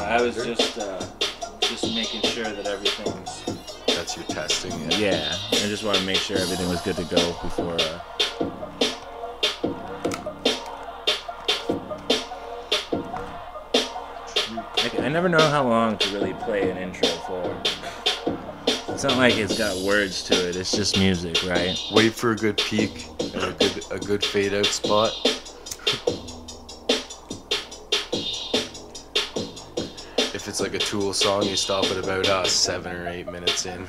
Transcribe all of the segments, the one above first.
I was just making sure that everything's. That's your testing. Yeah, I just want to make sure everything was good to go before. I never know how long to really play an intro for. It's not like it's got words to it. It's just music, right? Wait for a good peak and a good fade out spot. If it's like a Tool song, you stop at about 7 or 8 minutes in.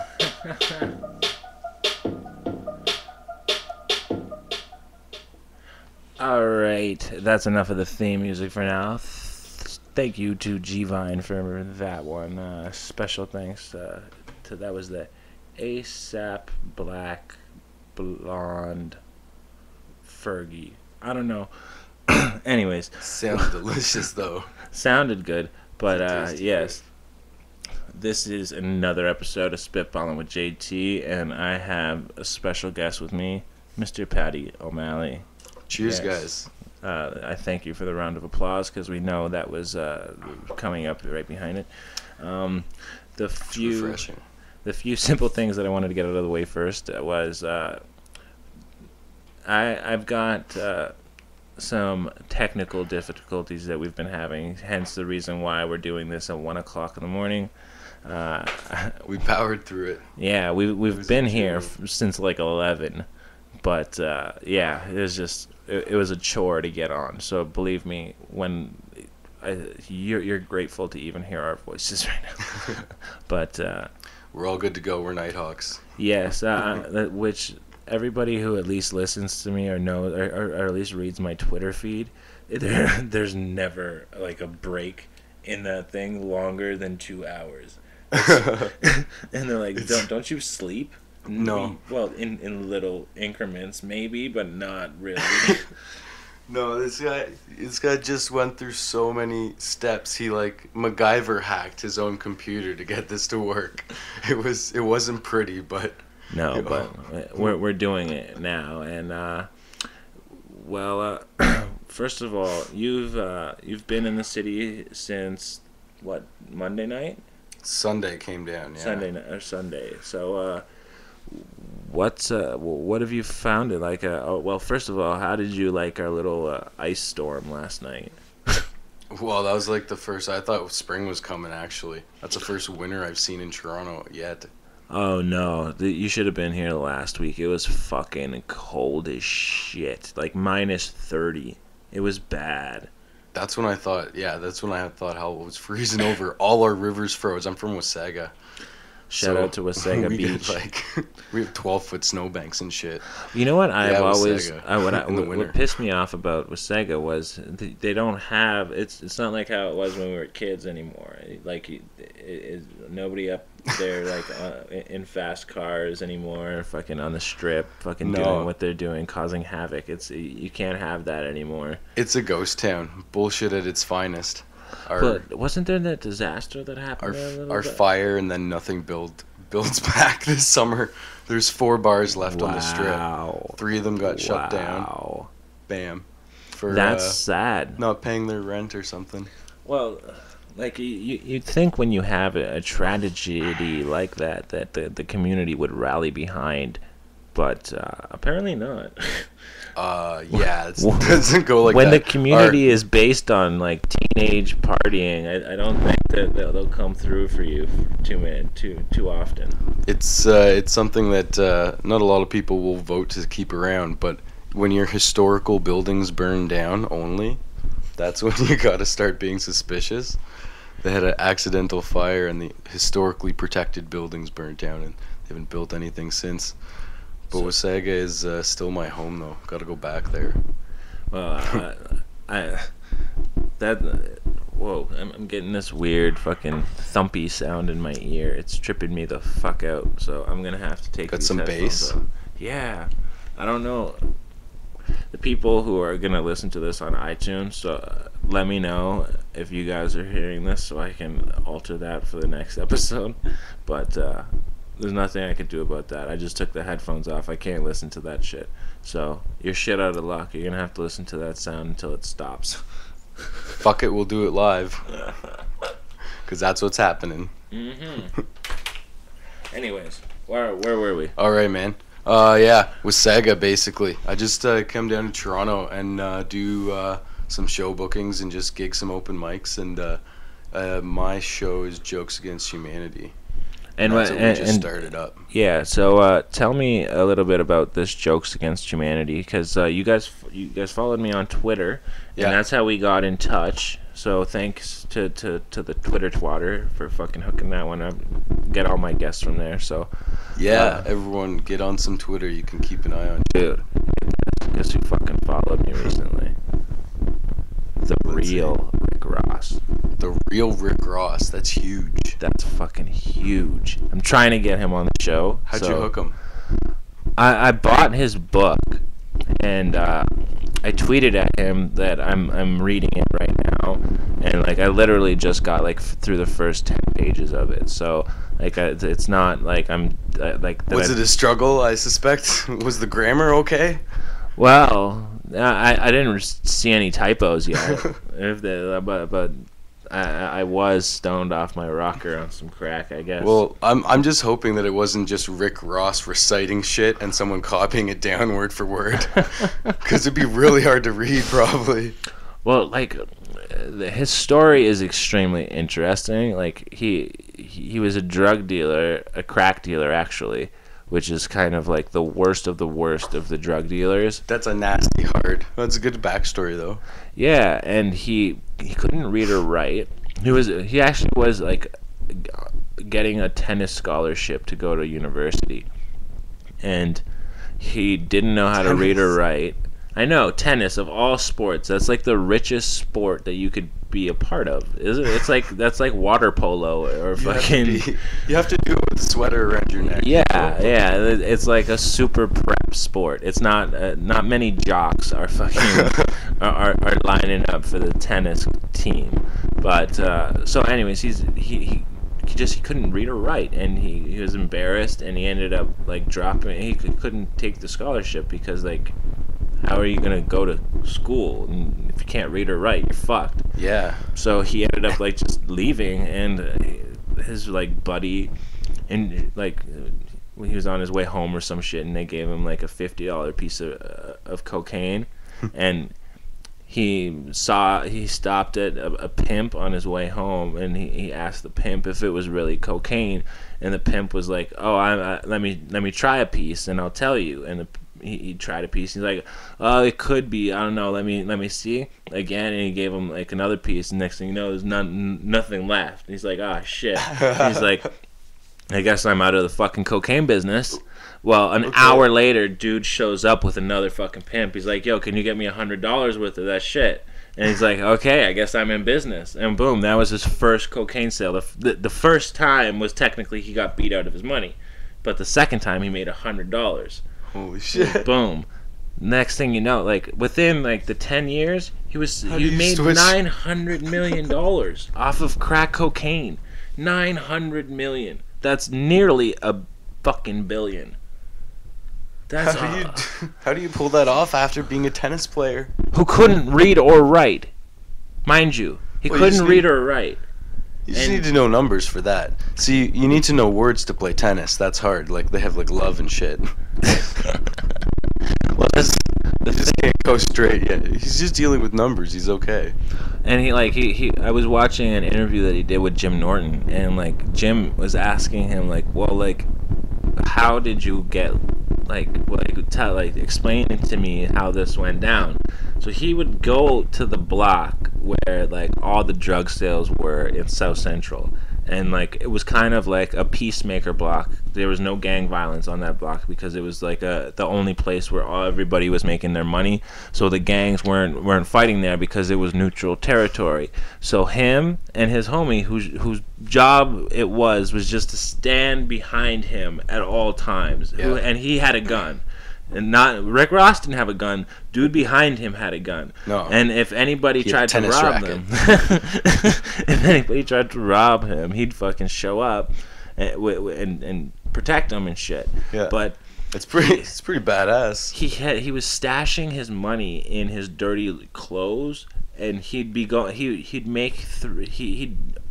Alright, that's enough of the theme music for now. Thank you to G-Vine for that one. Special thanks to that was the ASAP Black Blonde Fergie. I don't know. Anyways. Sounds delicious though. Sounded good. But yes, this is another episode of SpitBallin with JT, and I have a special guest with me, Mr. Paddy O'Malley. Cheers, guys. I thank you for the round of applause because we know that was coming up right behind it. The few simple things that I wanted to get out of the way first was I've got some technical difficulties that we've been having, hence the reason why we're doing this at 1 o'clock in the morning. We powered through it. Yeah, we've been here since like 11, but yeah, it was a chore to get on. So believe me, when you're grateful to even hear our voices right now. But we're all good to go. We're Nighthawks. Yes, which everybody who at least listens to me or knows or at least reads my Twitter feed, there's never like a break in that thing longer than 2 hours. And they're like, don't you sleep? No. Well, in little increments maybe, but not really. No, this guy just went through so many steps. He like MacGyver hacked his own computer to get this to work. It wasn't pretty, but no, but we're doing it now, and first of all, you've been in the city since what, Monday night? Sunday came down, yeah. Sunday. So what have you found it like? Well, first of all, how did you like our little ice storm last night? Well, that was like the first. I thought spring was coming. Actually, that's the first winter I've seen in Toronto yet. Oh no, you should have been here last week. It was fucking cold as shit, like -30. It was bad. That's when I thought how it was freezing over. All our rivers froze. I'm from Wasaga. Shout out to Wasaga Beach. We have 12-foot snowbanks and shit. You know what? What what pissed me off about Wasaga was they don't have. It's not like how it was when we were kids anymore. Like nobody up there like in fast cars anymore. Fucking on the strip. Fucking doing what they're doing, causing havoc. You can't have that anymore. It's a ghost town. Bullshit at its finest. But wasn't there that disaster that happened there a little our bit? Fire and then nothing builds back this summer. There's 4 bars left on the strip. 3 of them got shut down. Bam. That's sad. Not paying their rent or something. Well, like you'd think when you have a tragedy like that the community would rally behind, but apparently not. Yeah, it doesn't go like when that. When the community is based on like teenage partying, I don't think that they'll come through for you too often. It's something that not a lot of people will vote to keep around, but when your historical buildings burn down only, that's when you gotta start being suspicious. They had an accidental fire and the historically protected buildings burned down, and they haven't built anything since. But Wasaga is still my home, though. Got to go back there. Well, I'm getting this weird fucking thumpy sound in my ear. It's tripping me the fuck out. So I'm gonna have to take. Got some bass. Yeah, I don't know. The people who are gonna listen to this on iTunes, so let me know if you guys are hearing this, so I can alter that for the next episode. But there's nothing I can do about that. I just took the headphones off. I can't listen to that shit. So you're shit out of luck. You're gonna have to listen to that sound until it stops. Fuck it, we'll do it live. because that's what's happening. Mm-hmm. Anyways, where were we? All right, man. Yeah, with Sega, basically. I just come down to Toronto and do some show bookings and just gig some open mics. And my show is Jokes Against Humanity. And that's what? what we just started up. Yeah. So tell me a little bit about this Jokes Against Humanity, because you guys followed me on Twitter, and that's how we got in touch. So thanks to the Twitter twatter for fucking hooking that one up. Get all my guests from there. So yeah, everyone get on some Twitter. You can keep an eye on. Dude, guess who fucking followed me recently? The real Rick Ross. The real Rick Ross. That's huge. That's fucking huge. I'm trying to get him on the show. How'd you hook him? I bought his book, and I tweeted at him that I'm reading it right now, and like I literally just got like through the first 10 pages of it. So like it's not like I'm like. Was it a struggle? I suspect. Was the grammar okay? Well, I didn't see any typos yet, but I was stoned off my rocker on some crack, I guess. Well, I'm just hoping that it wasn't just Rick Ross reciting shit and someone copying it down word for word, because it'd be really hard to read, probably. Well, like his story is extremely interesting. Like he was a drug dealer, a crack dealer actually, which is kind of like the worst of the drug dealers. That's a nasty hard. That's a good backstory though. Yeah, and he couldn't read or write. He actually was like getting a tennis scholarship to go to university, and he didn't know how to read or write. I know, tennis of all sports, that's like the richest sport that you could be a part of. Is it? It's like that's like water polo or fucking. You have to do it with a sweater around your neck. Yeah. It's like a super prep sport. It's not many jocks are fucking are lining up for the tennis team. But so anyways, he couldn't read or write, and he was embarrassed, and he ended up like dropping. He couldn't take the scholarship because like. How are you gonna go to school and if you can't read or write? You're fucked. Yeah. So he ended up like just leaving, and his like buddy, and like he was on his way home or some shit, and they gave him like a $50 piece of cocaine, and he stopped at a pimp on his way home, and he asked the pimp if it was really cocaine, and the pimp was like, "Oh, let me try a piece and I'll tell you," and he tried a piece. He's like, "Oh, it could be. I don't know. Let me see again." And he gave him like another piece. And next thing you know, there's nothing left. And he's like, "Oh shit." He's like, "I guess I'm out of the fucking cocaine business." Well, an hour later, dude shows up with another fucking pimp. He's like, "Yo, can you get me $100 worth of that shit?" And he's like, "Okay, I guess I'm in business." And boom, that was his first cocaine sale. The first time was technically he got beat out of his money, but the second time he made $100. Holy shit. Boom. Next thing you know, like within like the 10 years, he made $900 million off of crack cocaine. $900 million. That's nearly a fucking billion. That's how do you pull that off after being a tennis player who couldn't read or write? Mind you, he couldn't read or write. You just need to know numbers for that. See, you need to know words to play tennis. That's hard. Like they have like love and shit. Well, that's just can't go straight. Yeah, he's just dealing with numbers. He's okay. And he I was watching an interview that he did with Jim Norton, and like Jim was asking him like, well, like, how did you get explain it to me how this went down. So he would go to the block where like all the drug sales were in South Central, and like it was kind of like a peacemaker block. There was no gang violence on that block because it was like the only place where everybody was making their money. So the gangs weren't fighting there because it was neutral territory. So him and his homie, whose job it was just to stand behind him at all times, and he had a gun. And not Rick Ross didn't have a gun. Dude behind him had a gun. No. And if anybody tried to rob him, if anybody tried to rob him, he'd fucking show up and protect him and shit. Yeah. But it's pretty badass. He was stashing his money in his dirty clothes, and he'd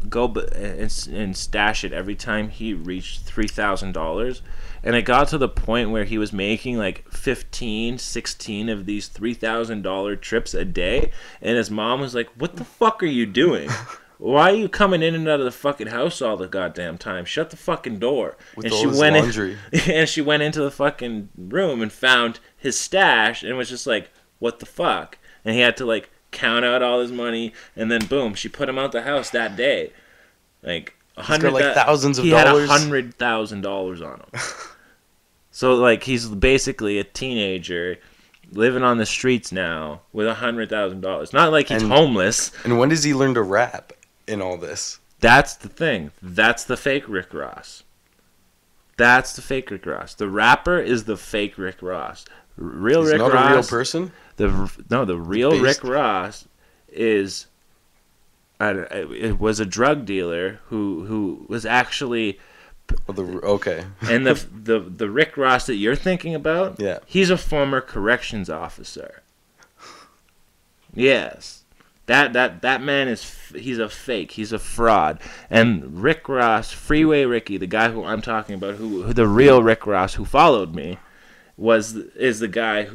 and stash it every time he reached $3,000. And it got to the point where he was making like 15, 16 of these $3,000 trips a day. And his mom was like, "What the fuck are you doing? Why are you coming in and out of the fucking house all the goddamn time? Shut the fucking door." With and all she his went laundry. and she went into the fucking room and found his stash and was just like, "What the fuck?" And he had to like count out all his money, and then boom, she put him out the house that day. Like He's got like thousands of he dollars. had $100,000 on him. So like he's basically a teenager living on the streets now with $100,000. Not like he's homeless. And when does he learn to rap in all this? That's the thing. That's the fake Rick Ross. That's the fake Rick Ross. The rapper is the fake Rick Ross. Real He's Rick not Ross. a real person. The real Rick Ross is. It was a drug dealer who was actually. Okay. And the Rick Ross that you're thinking about, yeah, he's a former corrections officer. Yes, that man he's a fake. He's a fraud. And Rick Ross, Freeway Ricky, the guy who I'm talking about, who the real Rick Ross who followed me, is the guy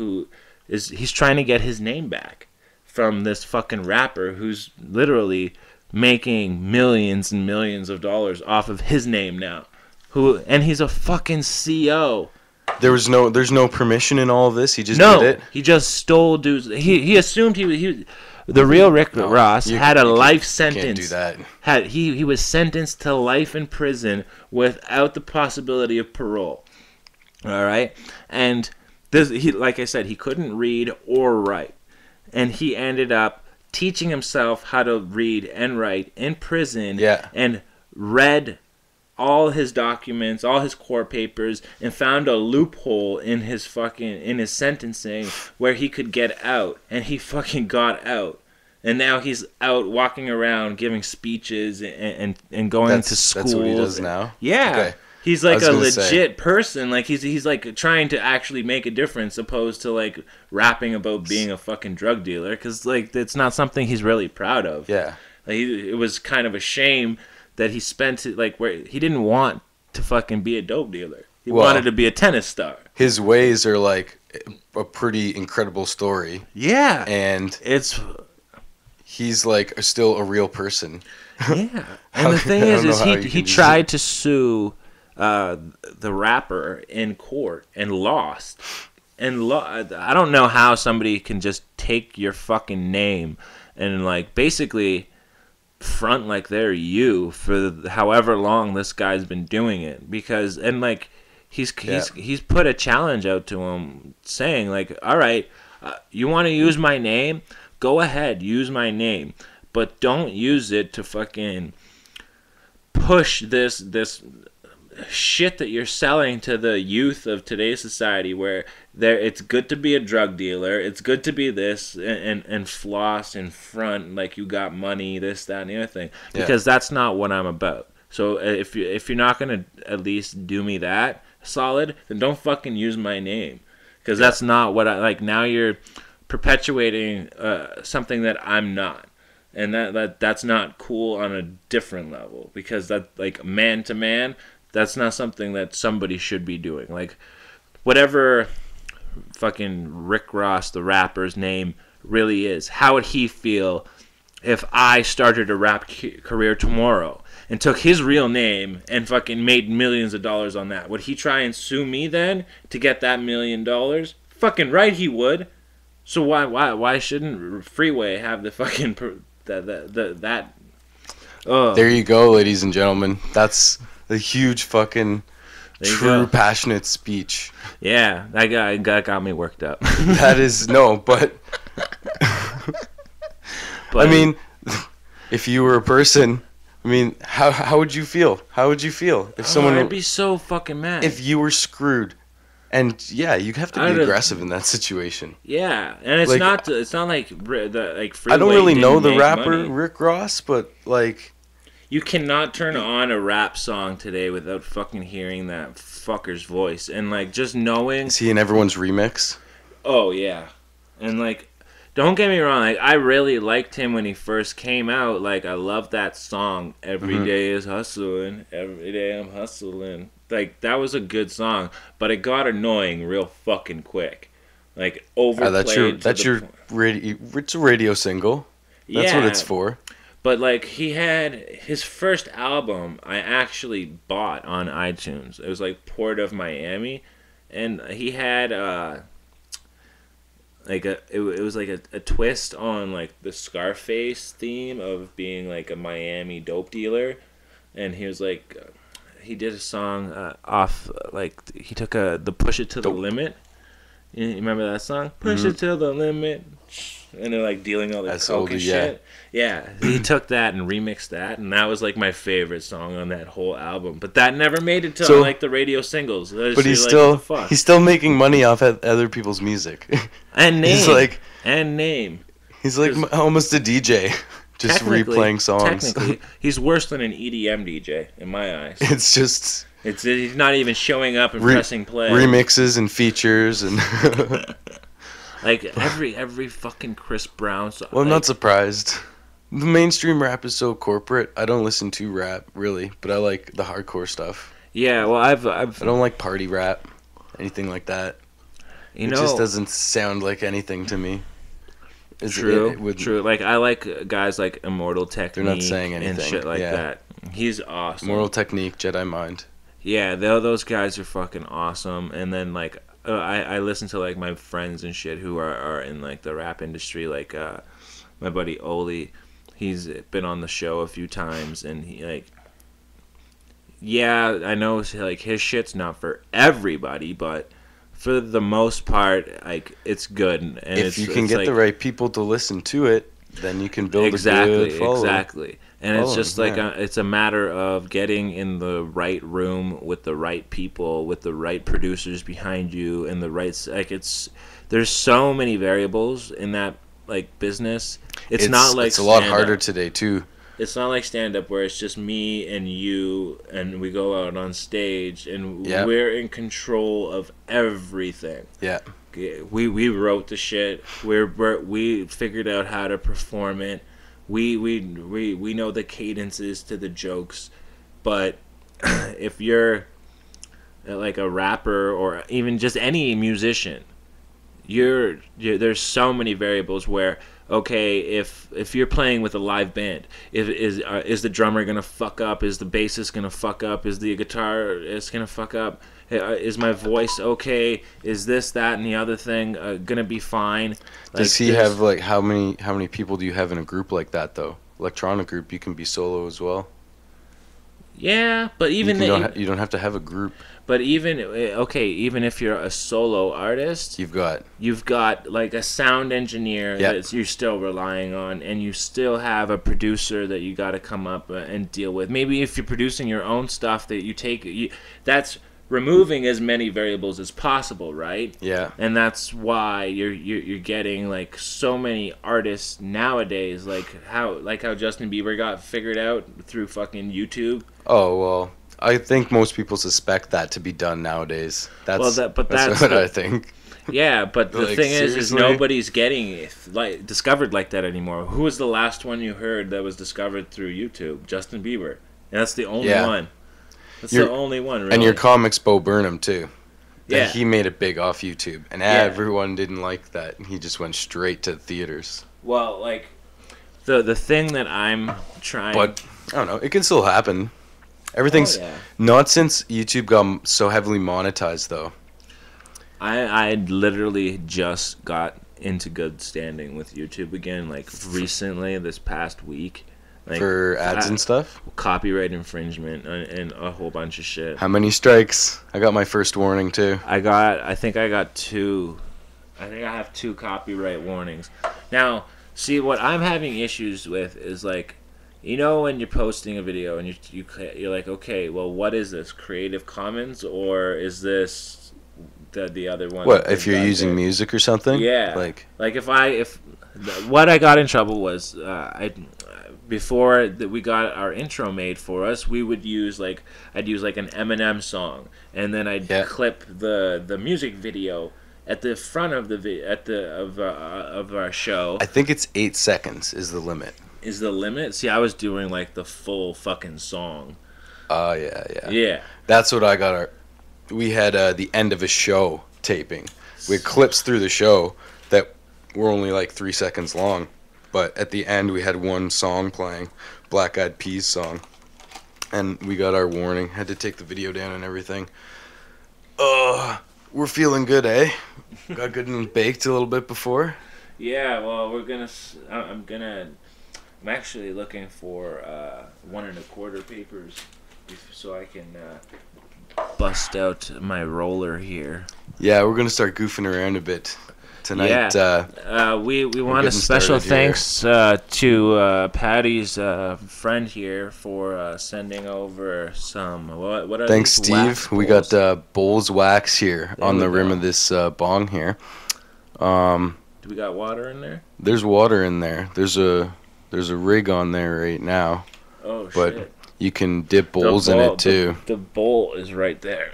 he's trying to get his name back from this fucking rapper who's literally making millions and millions of dollars off of his name now. And he's a fucking CO. There's no permission in all of this. He just did it. He just stole dudes. He assumed he the real Rick Ross had a life sentence. Can't do that. He was sentenced to life in prison without the possibility of parole. All right, and like I said, he couldn't read or write, and he ended up teaching himself how to read and write in prison. Yeah. And read all his documents, all his court papers, and found a loophole in his sentencing where he could get out, and he fucking got out. And now he's out walking around giving speeches and going to schools. That's what he does now? Yeah. Okay. He's like a legit person. Like he's like trying to actually make a difference, opposed to like rapping about being a fucking drug dealer, because like it's not something he's really proud of. Yeah. Like, it was kind of a shame that he spent it like where he didn't want to fucking be a dope dealer. He wanted to be a tennis star. His ways are like a pretty incredible story. Yeah. And he's like still a real person. Yeah. And the thing is he tried to sue the rapper in court and lost. And I don't know how somebody can just take your fucking name and like basically front like they're you for however long this guy's been doing it, because and like he's put a challenge out to him saying like, all right, you want to use my name, go ahead, use my name, but don't use it to fucking push this shit that you're selling to the youth of today's society, where it's good to be a drug dealer, it's good to be this and floss in front like you got money, this, that, and the other thing, because that's not what I'm about. So if you're not gonna at least do me that solid, then don't fucking use my name, because that's not what I like. Now you're perpetuating something that I'm not. And that's not cool on a different level, because that like man to man, that's not something that somebody should be doing. Like, whatever fucking Rick Ross, the rapper's name, really is, how would he feel if I started a rap career tomorrow and took his real name and fucking made millions of dollars on that? Would he try and sue me then to get that $1 million? Fucking right he would. So why shouldn't Freeway have the fucking that? There you go, ladies and gentlemen. That's the huge fucking true passionate speech. Yeah, that got me worked up. That is but I mean, if you were a person, I mean, how would you feel? How would you feel if someone? I'd be so fucking mad if you were screwed. And yeah, you have to be aggressive in that situation. Yeah, and it's like, not like Freeway. I don't really know the rapper money. Rick Ross, but like, you cannot turn on a rap song today without fucking hearing that fucker's voice, and like just knowing. Is he in everyone's remix? Oh yeah, and like Don't get me wrong. Like, I really liked him when he first came out. Like, I love that song. Every day is hustling. Every day I'm hustling. Like, that was a good song, but it got annoying real fucking quick. Like, overplayed. That's your radio. It's a radio single. That's what Yeah, it's for. but like he had his first album, I actually bought on iTunes. It was like Port of Miami, and he had like it was like a twist on like the Scarface theme of being like a Miami dope dealer, and he was like he did a song off like he took the Push It to the Dope. Limit. You remember that song? Push it to the limit. And they're like dealing all the coke and shit. Yeah, he took that and remixed that, and that was like my favorite song on that whole album. But that never made it to like the radio singles. But he's still making money off other people's music. And name. He's like almost a DJ, just replaying songs. Technically, he's worse than an EDM DJ in my eyes. It's just he's not even showing up and pressing play. Remixes and features and like every fucking Chris Brown song. Well, I'm not surprised. The mainstream rap is so corporate. I don't listen to rap really, but I like the hardcore stuff. Yeah, well, I don't like party rap, anything like that. It just doesn't sound like anything to me. True. Like I like guys like Immortal Technique. They're not saying anything and shit like that. He's awesome. Immortal Technique, Jedi Mind. Yeah, those guys are fucking awesome. And then like I listen to like my friends and shit who are in like the rap industry. Like my buddy Oli, he's been on the show a few times, and he like. Yeah, I know like his shit's not for everybody, but for the most part, like it's good. And if you can get like, the right people to listen to it, then you can build a good following. Exactly. And it's just like it's a matter of getting in the right room with the right people, with the right producers behind you, and the right like there's so many variables in that like business. It's not like it's a lot harder today too. It's not like stand-up where it's just me and you and we go out on stage and we're in control of everything. Yeah. We wrote the shit. We figured out how to perform it. We know the cadences to the jokes. But if you're like a rapper or even just any musician, you're there's so many variables where okay, if you're playing with a live band, is the drummer gonna fuck up? Is the bassist gonna fuck up? Is the guitarist gonna fuck up? Is my voice okay? Is this, that, and the other thing gonna be fine? Does he have like how many people do you have in a group like that though? Electronic group, you can be solo as well. Yeah, but even you don't have to have a group. But even if you're a solo artist, you've got like a sound engineer that you're still relying on, and you still have a producer that you got to come up and deal with. Maybe if you're producing your own stuff, that that's removing as many variables as possible, right? Yeah. And that's why you're getting like so many artists nowadays, like how Justin Bieber got figured out through fucking YouTube. Oh well. I think most people suspect that to be done nowadays. That's what I think. Yeah, but the thing is nobody's getting it, like discovered like that anymore. Who was the last one you heard that was discovered through YouTube? Justin Bieber. And that's the only one. That's the only one, really. And your comics, Bo Burnham, too. Yeah. He made it big off YouTube. And everyone didn't like that. He just went straight to theaters. Well, like, the thing that I'm trying... But, I don't know, it can still happen. Everything's not since YouTube got so heavily monetized, though. I literally just got into good standing with YouTube again, like recently, this past week. Like, for ads and stuff? Copyright infringement and a whole bunch of shit. How many strikes? I got my first warning, too. I think I got 2. I think I have 2 copyright warnings. Now, see, what I'm having issues with is, like, you know when you're posting a video and you're like, okay, well, what is this? Creative Commons, or is this the other one? What, if you're using music or something? Yeah. Like if what I got in trouble was before that we got our intro made for us, I'd use like an Eminem song, and then I'd clip the music video at the front of of our show I think it's 8 seconds is the limit. is the limit. See, I was doing like the full fucking song. Oh, yeah, yeah. Yeah. That's what I got. We had the end of a show taping. We had clips through the show that were only like 3 seconds long. But at the end, we had one song playing, Black Eyed Peas song. And we got our warning. Had to take the video down and everything. We're feeling good, eh? Got good and baked a little bit before. Yeah, well, I'm actually looking for 1 1/4 papers so I can bust out my roller here. Yeah, we're gonna start goofing around a bit tonight. Yeah. We want a special thanks to Patty's friend here for sending over some. What are Thanks, these Steve. wax We bowls? got bowls wax here There on the we rim go. of this bong here. Do we got water in there? There's water in there. There's a rig on there right now, Oh but shit! you can dip bowls in it too. The bowl is right there.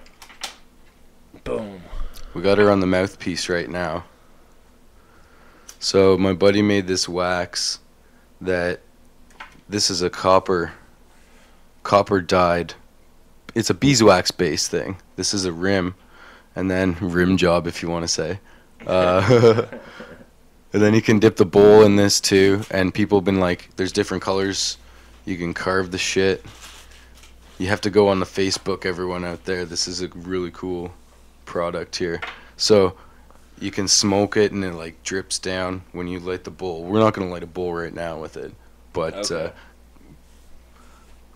Boom. We got her on the mouthpiece right now. So my buddy made this wax that this is a copper dyed. It's a beeswax based thing. This is a rim, and then rim job if you want to say. And then you can dip the bowl in this too. And people have been like, there's different colors. You can carve the shit. You have to go on the Facebook, everyone out there. This is a really cool product here. So you can smoke it and it like drips down when you light the bowl. We're not gonna light a bowl right now with it, but Okay.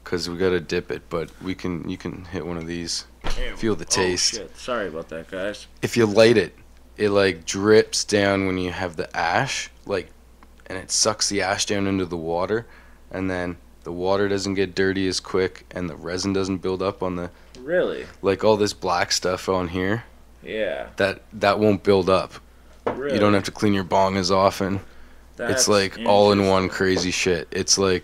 cause we gotta dip it. But you can hit one of these. Feel the taste. Oh shit! Sorry about that, guys. If you light it, it like drips down when you have the ash, like, and it sucks the ash down into the water, and then the water doesn't get dirty as quick, and the resin doesn't build up on the Really? like all this black stuff on here. Yeah. That won't build up. Really. You don't have to clean your bong as often. That's It's like all in one interesting. crazy shit. It's like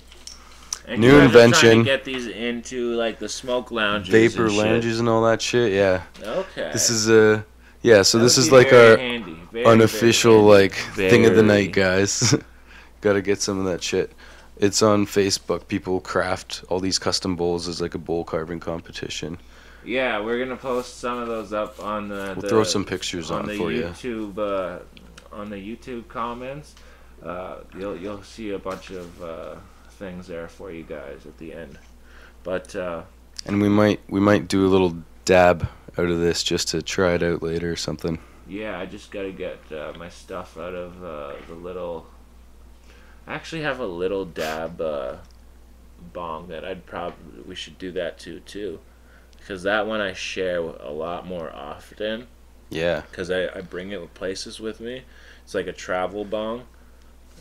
And new you guys are trying invention. to get these into like the smoke lounges. vapor and shit. lounges and all that shit. Yeah. Okay. This is a yeah. So That this would is be like very our handy. Very, unofficial very like handy. thing of the Very. night, guys. Gotta get some of that shit. It's on Facebook. People craft all these custom bowls as like a bowl carving competition. Yeah, we're gonna post some of those up on the. We'll throw some pictures on the for you. YouTube, on the YouTube comments. You'll see a bunch of things there for you guys at the end. But And we might do a little dab out of this just to try it out later or something. yeah, I just gotta get my stuff out of the little. I actually have a little dab bong that we should do that too, because that one I share a lot more often. Yeah. Because I bring it places with me. It's like a travel bong.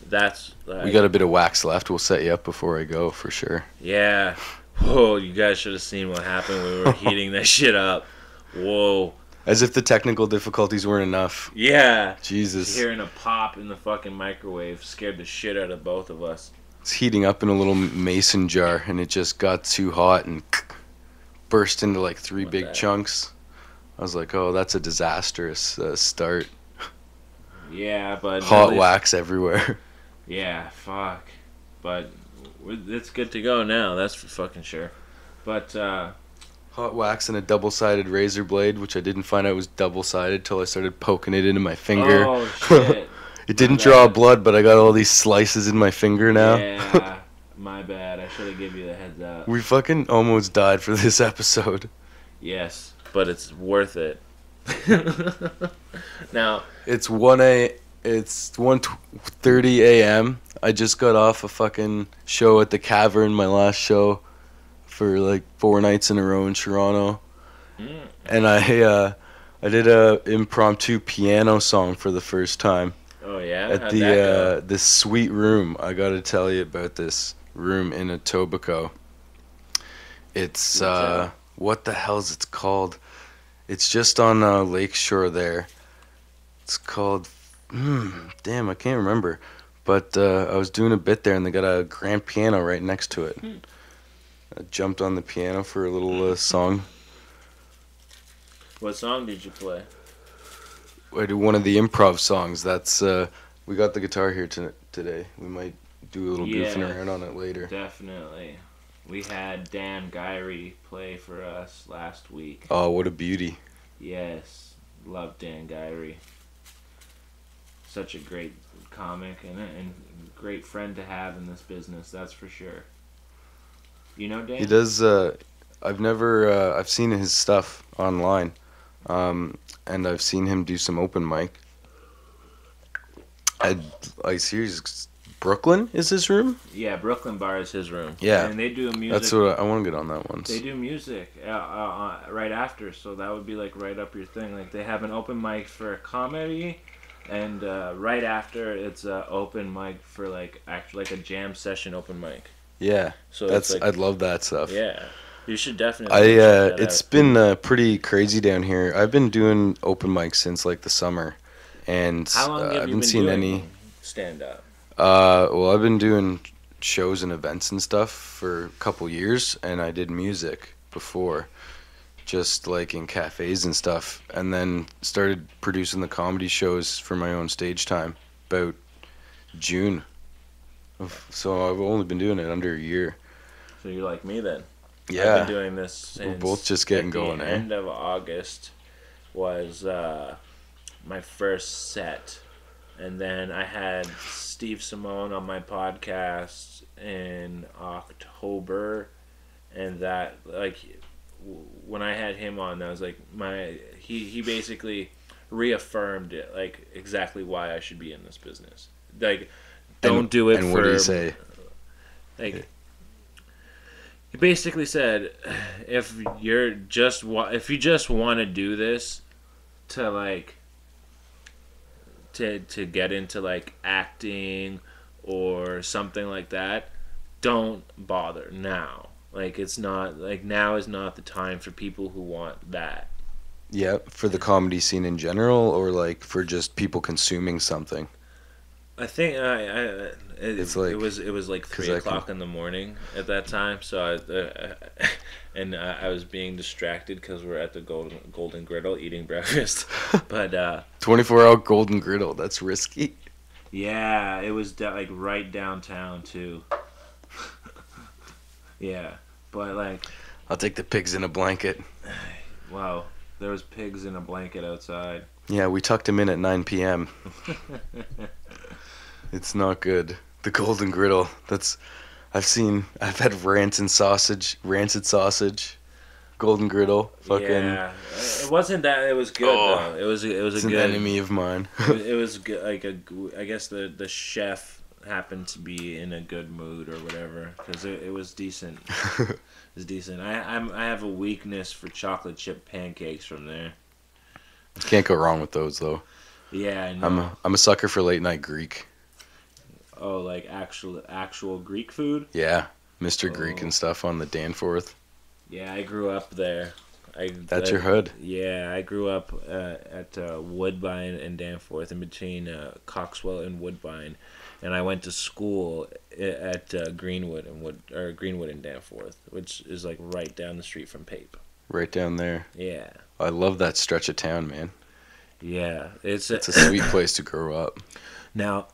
That's We got a bit of wax left. We'll set you up before I go for sure. yeah. Whoa, you guys should have seen what happened when we were heating that shit up. Whoa. As if the technical difficulties weren't enough. Yeah. Jesus. Hearing a pop in the fucking microwave scared the shit out of both of us. It's heating up in a little mason jar and it just got too hot and burst into like 3 What big the- chunks. I was like, oh, that's a disastrous start. Yeah, but at Hot least- wax everywhere. Yeah, fuck. But it's good to go now. That's for fucking sure. But Hot wax and a double-sided razor blade, which I didn't find out was double-sided till I started poking it into my finger. oh shit. It didn't My draw bad. blood, but I got all these slices in my finger now. Yeah, my bad. I should have given you the heads up. We fucking almost died for this episode. Yes, but it's worth it. Now, It's 1:30 a.m. I just got off a fucking show at the Cavern, my last show for like 4 nights in a row in Toronto. mm, And I did a impromptu piano song for the first time oh yeah, at how'd that go? this sweet room. I got to tell you about this room in Etobicoke. It's Do tell. what the hell's it's called? It's just on Lakeshore there. It's called damn, I can't remember. But I was doing a bit there and they got a grand piano right next to it. I jumped on the piano for a little song. What song did you play? I do one of the improv songs. That's we got the guitar here today. We might do a little goofing Yes, around on it later. definitely. We had Dan Gyrie play for us last week. Oh, what a beauty! Yes, love Dan Gyrie. Such a great comic and great friend to have in this business, that's for sure. You know Dan? He does. I've never. I've seen his stuff online, and I've seen him do some open mic. I serious. Brooklyn is his room. Yeah, Brooklyn Bar is his room. Yeah, and they do music. that's what I want to get on that once. They do music right after, so that would be like right up your thing. Like they have an open mic for comedy, and right after it's an open mic for like like a jam session open mic. Yeah, So that's it's like, I'd love that stuff. yeah, you should definitely. I check that it's out. been pretty crazy down here. I've been doing open mics since like the summer, and How long have I you haven't been seen doing any. stand up? Well, I've been doing shows and events and stuff for a couple years, and I did music before, just like in cafes and stuff, and then started producing the comedy shows for my own stage time about June. So I've only been doing it under a year. So you're like me then. Yeah, I've been doing this since we're both just getting going, the eh? end of August was my first set. And then I had Steve Simone on my podcast in October. And that, like, when I had him on, that was like he basically reaffirmed it, like, exactly why I should be in this business. Like, don't do it and for... what did he say? Like, he basically said, if you just want to do this to like to get into like acting or something like that, don't bother now. Like it's not like now is not the time for people who want that. Yeah, for the comedy scene in general, or like for just people consuming something. I think It's like- it was like 'cause 3 o'clock in the morning at that time. So I was being distracted because we're at the Golden Griddle eating breakfast. But 24-hour golden griddle. That's risky. yeah, it was like right downtown too. Yeah, but like I'll take the pigs in a blanket. wow, there was pigs in a blanket outside. Yeah, we tucked him in at 9 p.m. It's not good. The golden griddle. I've had rancid sausage, golden griddle. Fucking. Yeah, it wasn't that. It was good Oh, though. It was It's a an good enemy of mine. it was good. Like I guess the chef happened to be in a good mood or whatever because it was decent. It was decent. I have a weakness for chocolate chip pancakes from there. Can't go wrong with those though. Yeah, I know. I'm a sucker for late night Greek. Oh, like actual Greek food? Yeah, Mr. Greek Oh. and stuff on the Danforth. Yeah, I grew up there. That's your hood. Yeah, I grew up at Woodbine and Danforth, in between Coxwell and Woodbine, and I went to school at Greenwood and Danforth, which is like right down the street from Pape. Right down there. Yeah, I love that stretch of town, man. yeah, It's a sweet place to grow up. Now,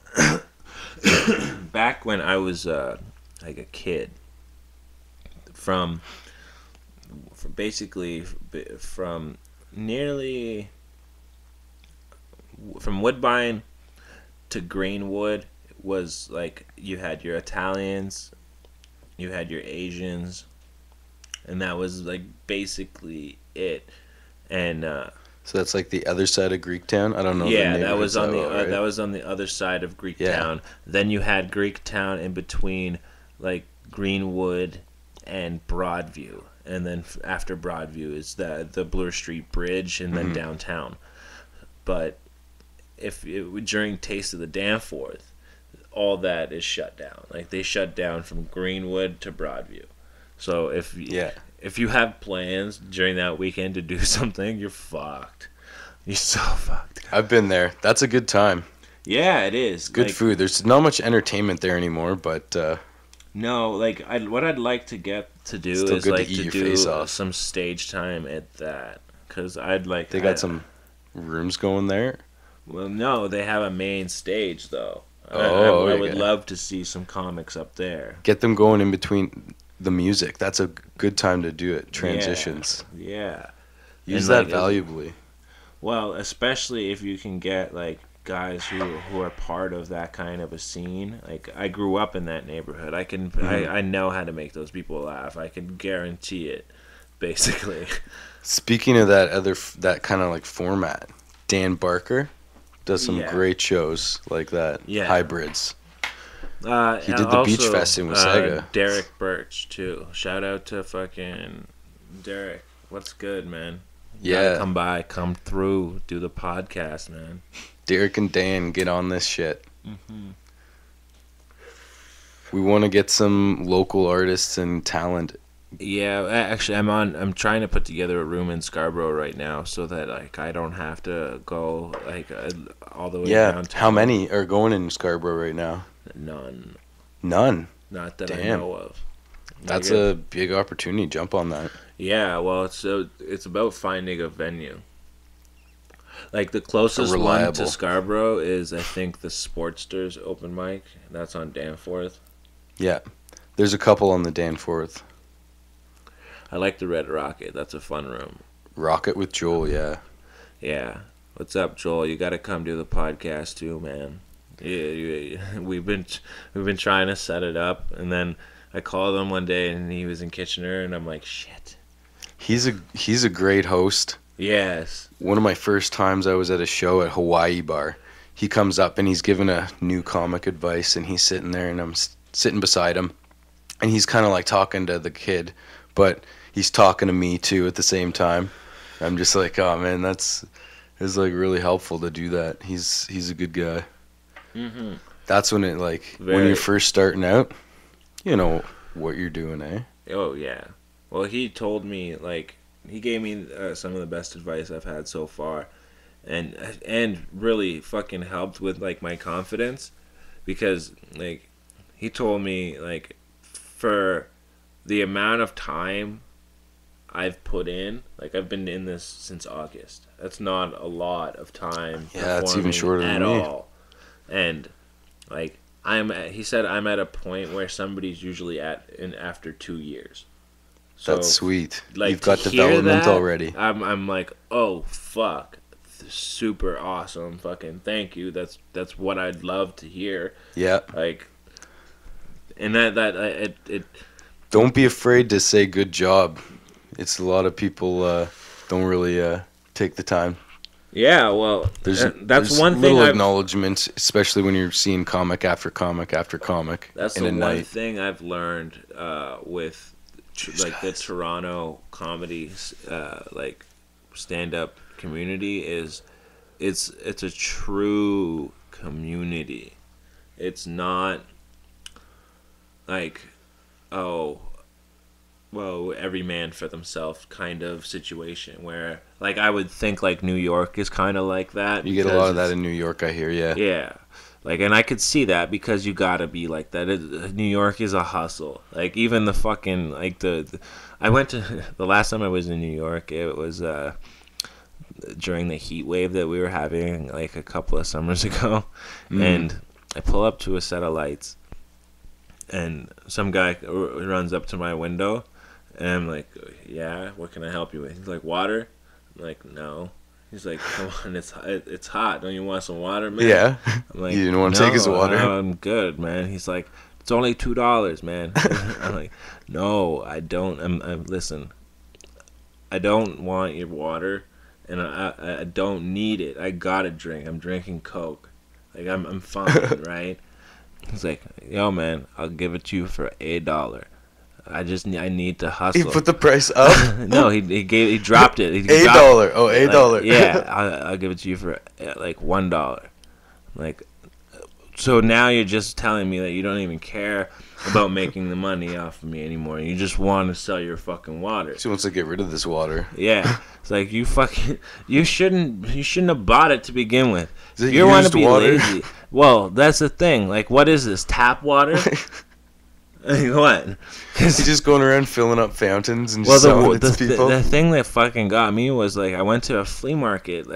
back when I was like a kid, from nearly from Woodbine to Greenwood was like you had your Italians, you had your Asians, and that was like basically it. And So that's like the other side of Greektown. I don't know. yeah, the that was neighborhoods on the well, right? that was on the other side of Greektown. Yeah. Then you had Greektown in between, like Greenwood and Broadview, and then after Broadview is the Bloor Street Bridge, and then downtown. But during Taste of the Danforth, all that is shut down. Like they shut down from Greenwood to Broadview. So if you have plans during that weekend to do something, you're fucked. You're so fucked. I've been there. That's a good time. Yeah, it is. Good Like, food. There's not much entertainment there anymore, but No, like what I'd like to get to do Still is good to like eat to your do face off. some stage time at that, because I'd like they got some rooms going there? Well, no, they have a main stage though. I would Okay. love to see some comics up there. Get them going in between the music. That's a good time to do it. Transitions. Yeah. Use And, that like, valuably. Well, especially if you can get like guys who are part of that kind of a scene. Like I grew up in that neighborhood. I know how to make those people laugh. I can guarantee it, basically. Speaking of that kind of like format, Dan Barker does some Yeah. great shows like that. Yeah. Hybrids. He And did the Beach Fest in Wasaga. Derek Birch too. Shout out to fucking Derek. What's good, man? You gotta Yeah. come by, come through, do the podcast, man. Derek and Dan, get on this shit. We want to get some local artists and talent. Yeah, actually, I'm trying to put together a room in Scarborough right now so that like I don't have to go like all the way Yeah. downtown. How many are going in Scarborough right now? None, None. not that I Damn. know of. That's Like, a big opportunity. Jump on that. yeah. Well, it's about finding a venue. Like the closest one Reliable. to Scarborough is I think the Sportsters open mic. That's on Danforth. Yeah. There's a couple on the Danforth. I like the Red Rocket. That's a fun room. Rocket with Joel, yeah. Yeah. What's up, Joel? You got to come do the podcast too, man. Yeah, we've been trying to set it up, and then I called him one day, and he was in Kitchener, and I'm like, shit. He's a great host. Yes. One of my first times I was at a show at Hawaii Bar. He comes up and he's giving a new comic advice, and he's sitting there, and I'm sitting beside him, and he's kind of like talking to the kid, but he's talking to me too at the same time. I'm just like, oh man, it's like really helpful to do that. He's a good guy. Mhm. That's when it like when Very. you're first starting out, you know what you're doing, eh? Oh yeah. Well, he told me like he gave me some of the best advice I've had so far, and really fucking helped with like my confidence, because like he told me like for the amount of time I've put in, like I've been in this since August. That's not a lot of time. Yeah, it's even performing shorter than at me. all. And like he said I'm at a point where somebody's usually after 2 years. So That's sweet. like, You've got to hear development that, already. I'm like, oh fuck, super awesome, fucking thank you. That's what I'd love to hear. Yeah. Like, and it Don't be afraid to say good job. It's a lot of people don't really take the time. yeah. Well, There's that's one thing. little I've, acknowledgement, especially when you're seeing comic after comic after comic that's in the a one night. thing I've learned with like the Toronto comedy like stand up community is it's a true community. It's not like, oh, well, every man for themselves kind of situation where like I would think like New York is kind of like that. You get a because lot of that it's- in New York, I hear. Yeah. yeah. Like, and I could see that because you gotta be like that. New York is a hustle. Like, even the fucking, like, I went to, the last time I was in New York, it was during the heat wave that we were having, like, a couple of summers ago. And I pull up to a set of lights, and some guy runs up to my window, and I'm like, yeah, what can I help you with? He's like, water? I'm like, no. He's like, come on, it's hot. Don't you want some water, man? Yeah. I'm like, You didn't want to take his water? I'm good, man. He's like, it's only $2, man. I'm like, no, I don't. Listen, I don't want your water, and I don't need it. I got a drink. I'm drinking Coke. Like, I'm fine, right? He's like, yo, man, I'll give it to you for $1. I need to hustle. He put the price up. No, he dropped it. He $8. dropped- Oh, $8. yeah, I'll give it to you for like $1. Like, so now you're just telling me that you don't even care about making the money off of me anymore. You just want to sell your fucking water. She wants to get rid of this water. Yeah, it's like you shouldn't have bought it to begin with. Is it If you want to used be water? lazy. Well, that's the thing. Like, what is this, tap water? What? He's just going around filling up fountains and Well, just selling it to people. the thing that fucking got me was like I went to a flea market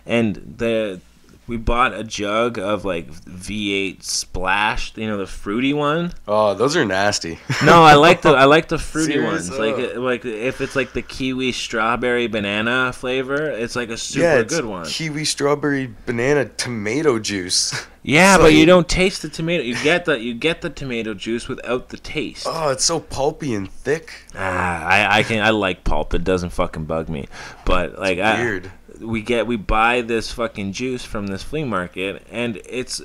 and we bought a jug of like V8 Splash, the fruity one. Oh, those are nasty. No, I like the fruity Serious? ones. Like if it's like the kiwi strawberry banana flavor, it's like a super Yeah, it's good one. kiwi strawberry banana tomato juice. Yeah, It's but you like- don't taste the tomato. You get the tomato juice without the taste. Oh, it's so pulpy and thick. I like pulp. It doesn't fucking bug me. But like Weird. we buy this fucking juice from this flea market, and it's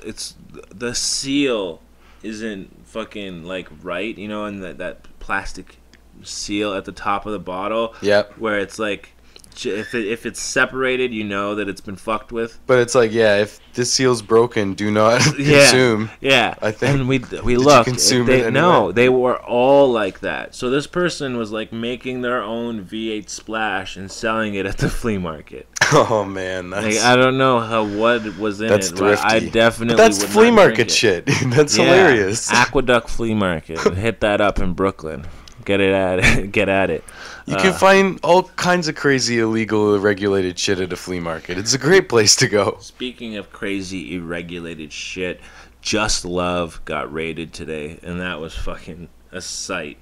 the seal isn't fucking like right, and that plastic seal at the top of the bottle. Yep. Where it's like, if it's separated, that it's been fucked with. But it's like, yeah, if this seal's broken, do not Yeah. consume. Yeah, I think- and we Did you looked. consume it No, anyway? they were all like that. So this person was like making their own V8 Splash and selling it at the flea market. Oh man, Like, that's I don't know what was in that's it. But I thrifty. definitely. But that's would flea not market drink it. shit. That's Yeah, hilarious. Aqueduct Flea Market. Hit that up in Brooklyn. Get at it. You can find all kinds of crazy, illegal, irregulated shit at a flea market. It's a great place to go. Speaking of crazy, irregulated shit, Just Love got raided today, and that was fucking a sight.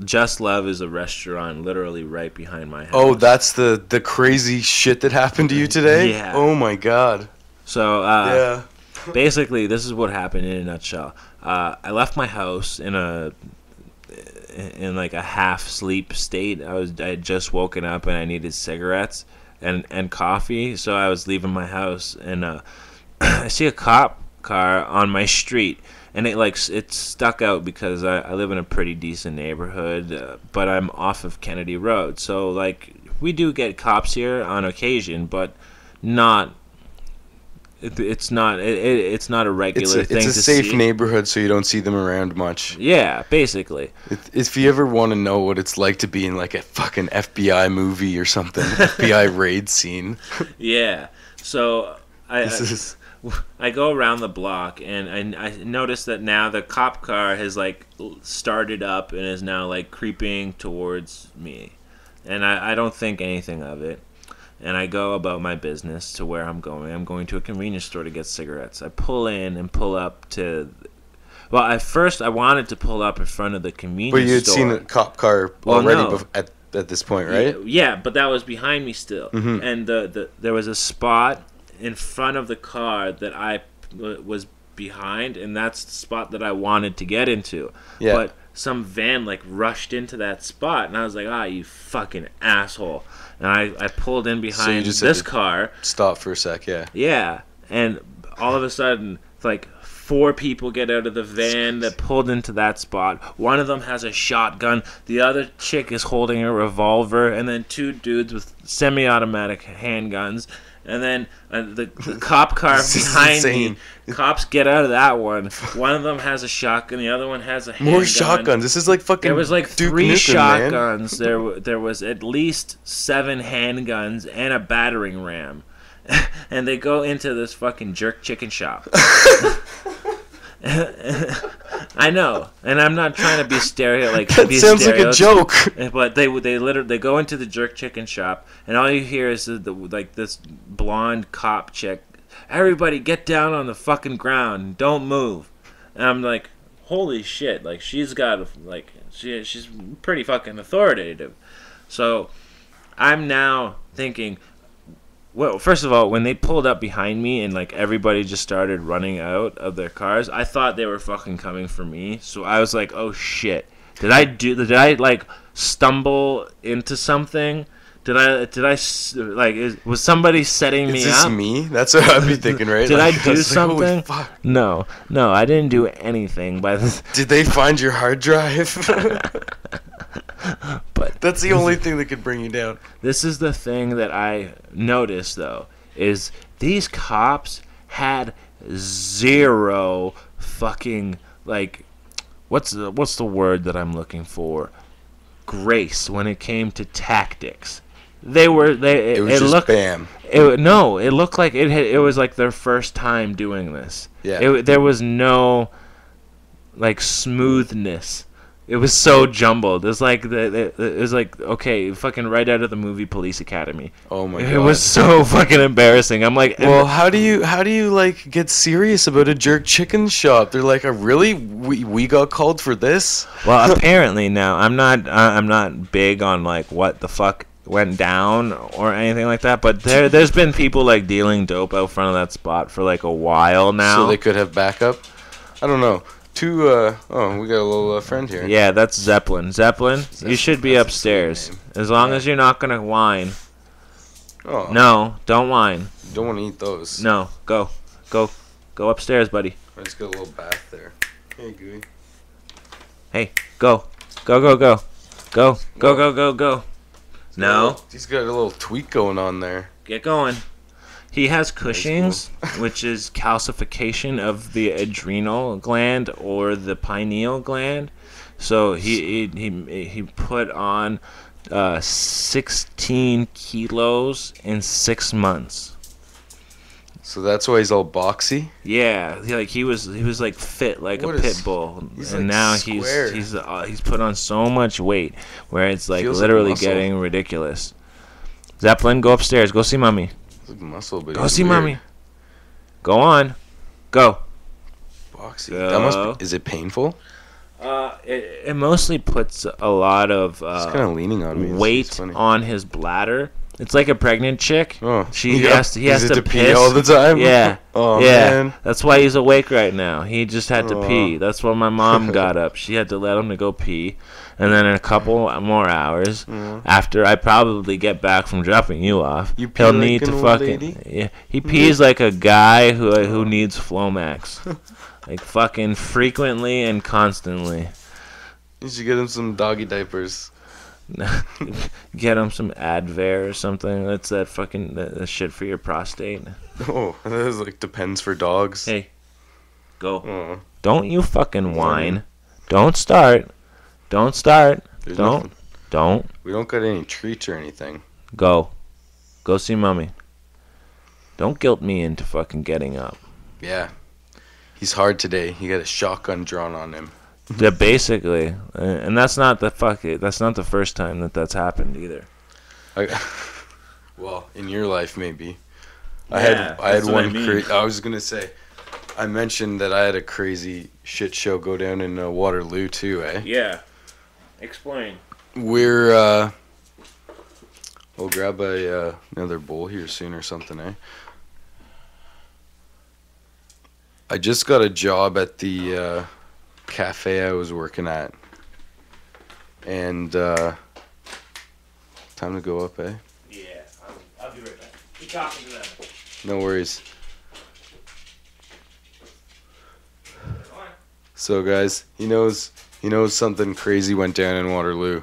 Just Love is a restaurant literally right behind my house. Oh, that's the crazy shit that happened to you today? Yeah. Oh my god. So Yeah. basically, this is what happened in a nutshell. I left my house in like a half sleep state. I had just woken up and I needed cigarettes and coffee, so I was leaving my house and I see a cop car on my street, and it stuck out because I live in a pretty decent neighborhood, but I'm off of Kennedy Road, so like we do get cops here on occasion, but not. It's not a regular thing to see. It's a safe neighborhood, so you don't see them around much. Yeah, basically. If you ever want to know what it's like to be in like a fucking FBI movie or something, FBI raid scene. Yeah. So This I go around the block and I notice that now the cop car has like started up and is now like creeping towards me, and I don't think anything of it. And I go about my business to where I'm going. I'm going to a convenience store to get cigarettes. I pull in and pull up to... Well, at first I wanted to pull up in front of the convenience store. But you had seen a cop car already at this point, right? Yeah, but that was behind me still. Mhm. And there was a spot in front of the car that I was behind, and that's the spot that I wanted to get into. Yeah. But some van like rushed into that spot, and I was like, you fucking asshole. And I pulled in behind just had this to car. Stop for a sec, yeah. Yeah, and all of a sudden, like 4 people get out of the van that pulled into that spot. One of them has a shotgun. The other chick is holding a revolver, and then 2 dudes with semi-automatic handguns. And then the cop car This is behind insane. me. Cops get out of that one. One of them has a shotgun. The other one has a handgun. More shotguns. This is like fucking There was like Duke 3 Nukem, shotguns. There was at least 7 handguns and a battering ram. And they go into this fucking jerk chicken shop. I know, and I'm not trying to be That sounds like a joke. But they go into the jerk chicken shop, and all you hear is this blonde cop chick. Everybody get down on the fucking ground, don't move. And I'm like, holy shit! Like she's got she's pretty fucking authoritative. So I'm now thinking. Well, first of all, when they pulled up behind me and like everybody just started running out of their cars, I thought they were fucking coming for me. So I was like, "Oh shit! Did I like stumble into something? Was somebody setting me Is this up? me? That's what I'd be thinking, right? Did I Like, do was like, holy something? fuck. No, I didn't do anything. By this, Did they find your hard drive? but That's the only thing that could bring you down. this is the thing that I noticed, though, is these cops had 0 fucking, like, what's the word that I'm looking for? Grace when it came to tactics. It was just looked, bam. it looked like it was like their first time doing this. Yeah. There was no like smoothness. It was so jumbled. It's like it was like, okay, fucking right out of the movie Police Academy. Oh my It god. was so fucking embarrassing. I'm like, Well, how do you like get serious about a jerk chicken shop? They're like, really? We got called for this? well, apparently now I'm not big on like what the fuck went down or anything like that, but there's been people like dealing dope out front of that spot for like a while now. So they could have backup? I don't know. We got a little friend here. Yeah, that's Zeppelin. Zeppelin, you should be upstairs. As long as you're not gonna whine. Oh. No, don't whine. You don't want to eat those. No, go upstairs, buddy. I just got a little bath there. Hey, Gooey. Hey, go. No, He's got a little tweak going on there. get going. He has Cushing's, which is calcification of the adrenal gland or the pineal gland. So he put on 16 kilos in 6 months. So that's why he's all boxy. Yeah, he was like fit like What a pit bull, he's and like now square. he's put on so much weight where it's like Feels like literally muscle. getting ridiculous. Zeppelin, go upstairs. Go see mommy. It's like muscle, but Go he's see weird. mommy. Go on. Go. Boxy. Go. That must be, is it painful? It mostly puts a lot of He's kind of leaning on me. It's weight funny. on his bladder. It's like a pregnant chick. Oh, He yep. has to Is it to pee piss all the time. Yeah. Oh yeah. man. That's why he's awake right now. He just had to Aw. pee. That's why my mom got up. She had to let him to go pee. And then in a couple more hours, after I probably get back from dropping you off, You pee he'll like need an to old fucking lady? yeah. He pees like a guy who needs Flomax, like fucking frequently and constantly. You should get him some doggy diapers. Get him some Advair or something. That's that fucking that shit for your prostate. Oh, that is like Depends for dogs. Hey, go. Oh, Don't you fucking whine. Don't start. Don't start. there's Don't. nothing. Don't. We don't got any treats or anything. Go. Go see mommy. Don't guilt me into fucking getting up. Yeah. He's hard today. He got a shotgun drawn on him. Yeah, basically, and that's not the first time that's happened either. Well, in your life maybe. Yeah, I had that's what I one. mean. I was gonna say, I mentioned that I had a crazy shit show go down in Waterloo too. Yeah. Explain. We'll grab another bowl here soon or something. I just got a job at the cafe I was working at, and time to go up, Yeah, I'll be right back. Keep talking to them. No worries. So guys, he knows something crazy went down in Waterloo,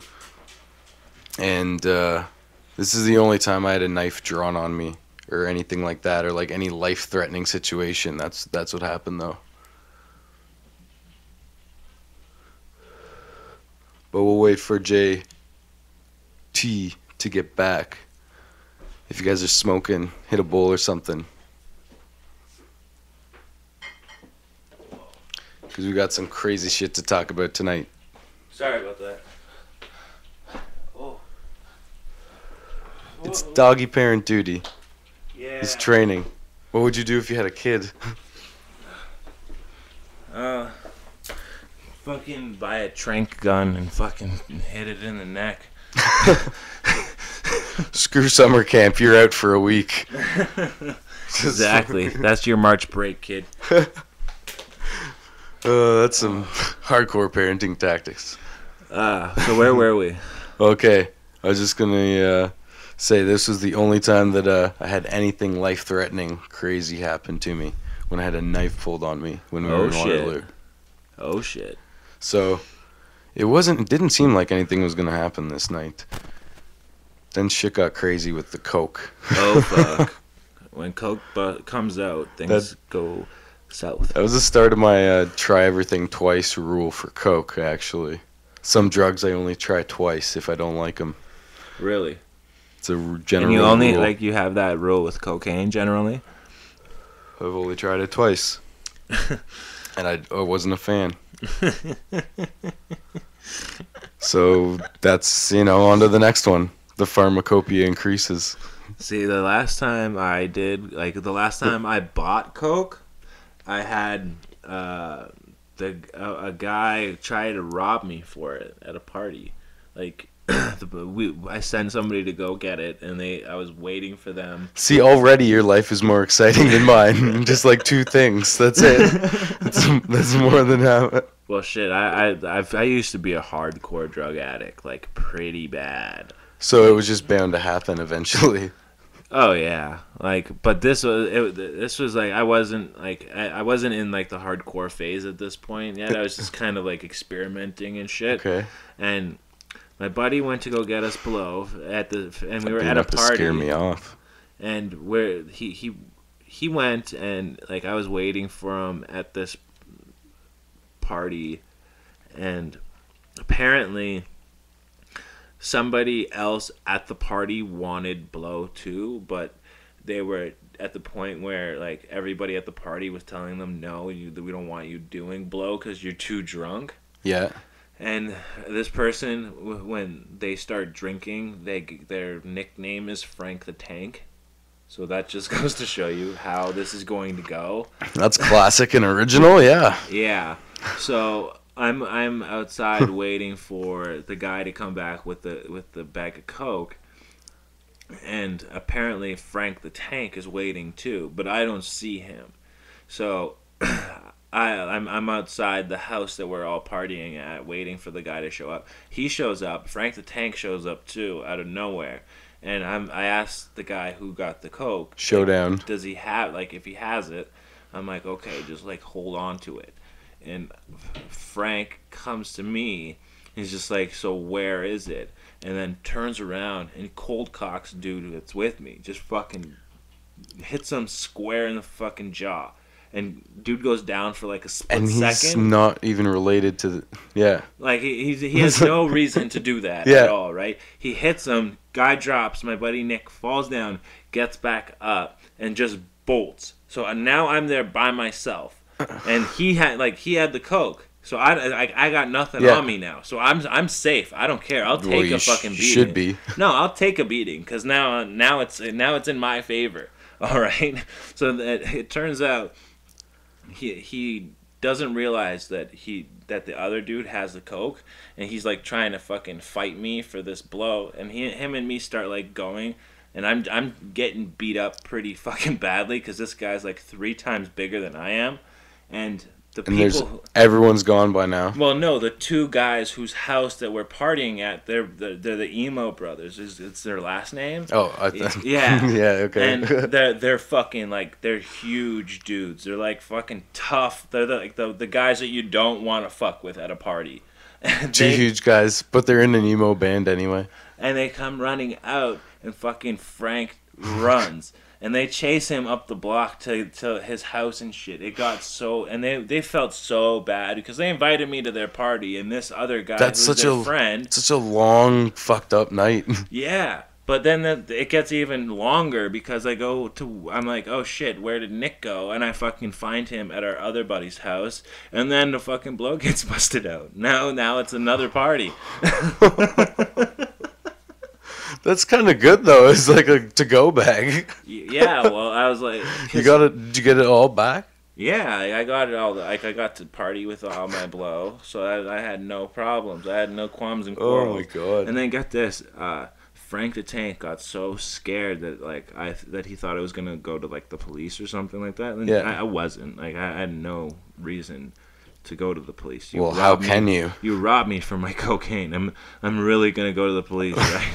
and this is the only time I had a knife drawn on me or anything like that, or like any life-threatening situation. That's what happened though. But we'll wait for JT to get back. If you guys are smoking, hit a bowl or something. Because we got some crazy shit to talk about tonight. Sorry about that. Oh. It's doggy parent duty. Yeah. It's training. What would you do if you had a kid? Fucking buy a trank gun and fucking hit it in the neck. Screw summer camp, you're out for a week. Exactly. That's your March break, kid. That's some hardcore parenting tactics. So where were we? Okay, I was just gonna say this was the only time that I had anything life-threatening crazy happen to me, when I had a knife pulled on me when we were in Waterloo. Oh shit. So it didn't seem like anything was gonna happen this night. Then shit got crazy with the coke. Oh fuck. When coke comes out, things go south. That was the start of my try everything twice rule for coke, actually. Some drugs I only try twice if I don't like them. Really? It's a general And you only rule. you have that rule with cocaine generally? I've only tried it twice. and I wasn't a fan. So that's, on to the next one. The pharmacopoeia increases. See, the last time I bought Coke, I had a guy try to rob me for it at a party. Like, I sent somebody to go get it, and I was waiting for them. See, already your life is more exciting than mine. Just like 2 things. That's it. That's more than half. Well, shit, I used to be a hardcore drug addict, like pretty bad. So it was just bound to happen eventually. Oh yeah, but this was like I wasn't in like the hardcore phase at this point yet. I was just kind of like experimenting and shit. Okay. And my buddy went to go get us blow and we were at a Enough to party. scare me off. And where he went, and like I was waiting for him at this party, and apparently somebody else at the party wanted blow too, but they were at the point where like everybody at the party was telling them, no, we don't want you doing blow because you're too drunk. Yeah. And this person, when they start drinking, their nickname is Frank the Tank. So that just goes to show you how this is going to go. That's classic and original, yeah. Yeah. So I'm outside waiting for the guy to come back with the bag of Coke, and apparently Frank the Tank is waiting too, but I don't see him. So I'm outside the house that we're all partying at, waiting for the guy to show up. He shows up. Frank the Tank shows up too, out of nowhere. And I asked the guy who got the Coke, Showdown. like, does he have, like, if he has it, I'm like, okay, just like hold on to it. And Frank comes to me. He's just like, so where is it? And then turns around and cold cocks dude that's with me. Just fucking hits him square in the fucking jaw. And dude goes down for like a split second. And he's not even related to yeah. Like he has no reason to do that at all, right? He hits him, guy drops, my buddy Nick falls down, gets back up, and just bolts. So now I'm there by myself. And he had the Coke. So I got nothing on me now. So I'm safe. I don't care. I'll take a fucking beating. Should be. No, I'll take a beating because now it's in my favor. All right. So it turns out he doesn't realize that the other dude has the Coke, and he's like trying to fucking fight me for this blow, and him and me start like going, and I'm getting beat up pretty fucking badly because this guy's like 3 times bigger than I am, and everyone's gone by now. Well, no, the 2 guys whose house that we're partying at, they're the Emo brothers. It's their last name. Oh, yeah, yeah, okay. And they're fucking like they're huge dudes. They're like fucking tough. They're the guys that you don't want to fuck with at a party. 2 huge guys, but they're in an emo band anyway. And they come running out, and fucking Frank runs. And they chase him up the block to his house and shit. It got so... And they felt so bad because they invited me to their party, and this other guy who's their friend... Such a long, fucked up night. Yeah. But then it gets even longer because I'm like, oh shit, where did Nick go? And I fucking find him at our other buddy's house. And then the fucking blow gets busted out. Now it's another party. That's kind of good though. It's like a to-go bag. Yeah, well, I was like, did you get it all back? Yeah, I got it all. Like I got to party with all my blow, so I had no problems. I had no qualms and quarrels. Oh my god! And then get this, Frank the Tank got so scared that that he thought I was gonna go to like the police or something like that. And I wasn't. Like I had no reason to go to the police. Well, how can you? You robbed me for my cocaine. I'm really gonna go to the police, right?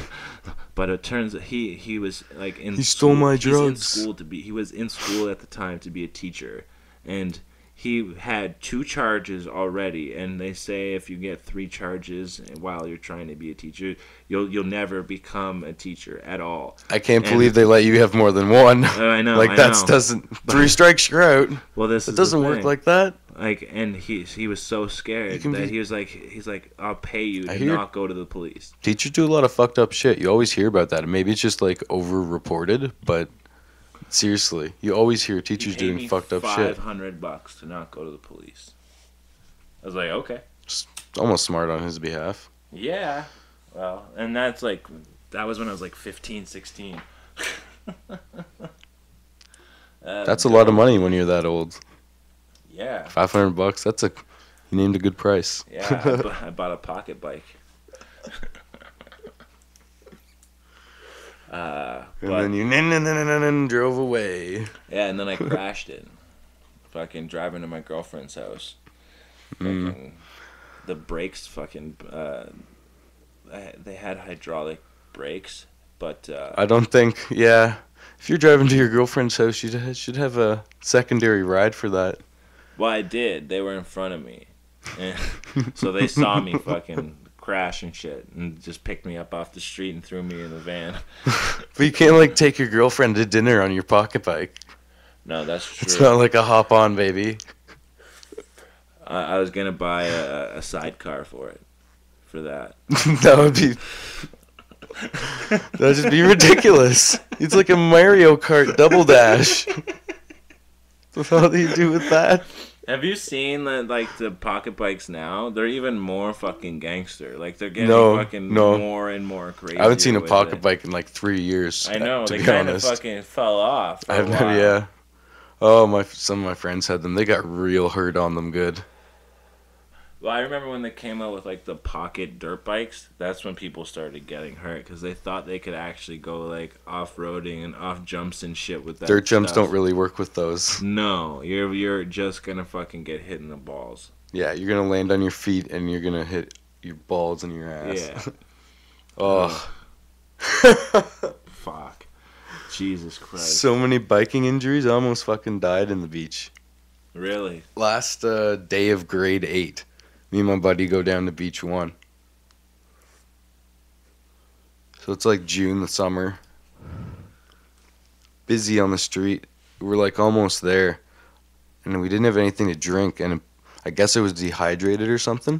But it turns out he was like in. He stole my drugs. He was in school at the time to be a teacher, and he had 2 charges already. And they say if you get 3 charges while you're trying to be a teacher, you'll never become a teacher at all. I can't believe they let you have more than 1. I know. Like doesn't 3 strikes you're out. Well, it doesn't work like that. Like, and he was so scared that he's like, I'll pay you to not go to the police. Teachers do a lot of fucked up shit. You always hear about that. And maybe it's just like over-reported, but Seriously, you always hear teachers doing fucked up shit. $500 to not go to the police. I was like, okay. It's almost smart on his behalf. Yeah. Well, and that was when I was like 15, 16. That's a lot of money when you're that old. Yeah. $500. That's you named a good price. Yeah, I bought a pocket bike. And then you drove away. Yeah, and then I crashed it. Fucking driving to my girlfriend's house. Fucking, the brakes fucking they had hydraulic brakes, but I don't think. Yeah, if you're driving to your girlfriend's house, you should have a secondary ride for that. Well, I did. They were in front of me, so they saw me fucking crash and shit, and just picked me up off the street and threw me in the van. But you can't like take your girlfriend to dinner on your pocket bike. No, that's true. It's not like a hop on, baby. I was gonna buy a sidecar for that. That'd just be ridiculous. It's like a Mario Kart double dash. What the hell do you do with that? Have you seen the pocket bikes now? They're even more fucking gangster. Like they're getting more and more crazy. I haven't seen a pocket bike in like 3 years. I know, they kind of fucking fell off. Yeah. Oh, some of my friends had them. They got real hurt on them good. Well, I remember when they came out with like the pocket dirt bikes. That's when people started getting hurt because they thought they could actually go like off-roading and off jumps and shit with that. Dirt jumps don't really work with those. No, you're just gonna fucking get hit in the balls. Yeah, you're gonna land on your feet and you're gonna hit your balls in your ass. Yeah. Oh. Fuck. Jesus Christ. So many biking injuries. I almost fucking died in the beach. Really? Last day of grade 8. Me and my buddy go down to Beach 1. So it's like June, the summer. Busy on the street. We're like almost there. And we didn't have anything to drink. And I guess I was dehydrated or something.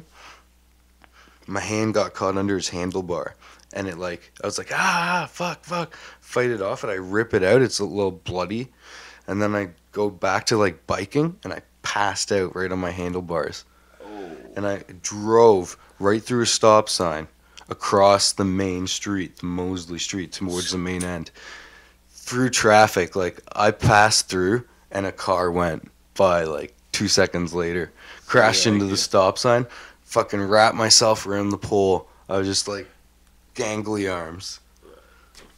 My hand got caught under his handlebar. And I was like, fuck. Fight it off and I rip it out. It's a little bloody. And then I go back to like biking and I passed out right on my handlebars. And I drove right through a stop sign across the main street, the Mosley Street, towards the main end. Through traffic, like I passed through and a car went by like 2 seconds later. Crashed into the stop sign, fucking wrapped myself around the pole. I was just like gangly arms.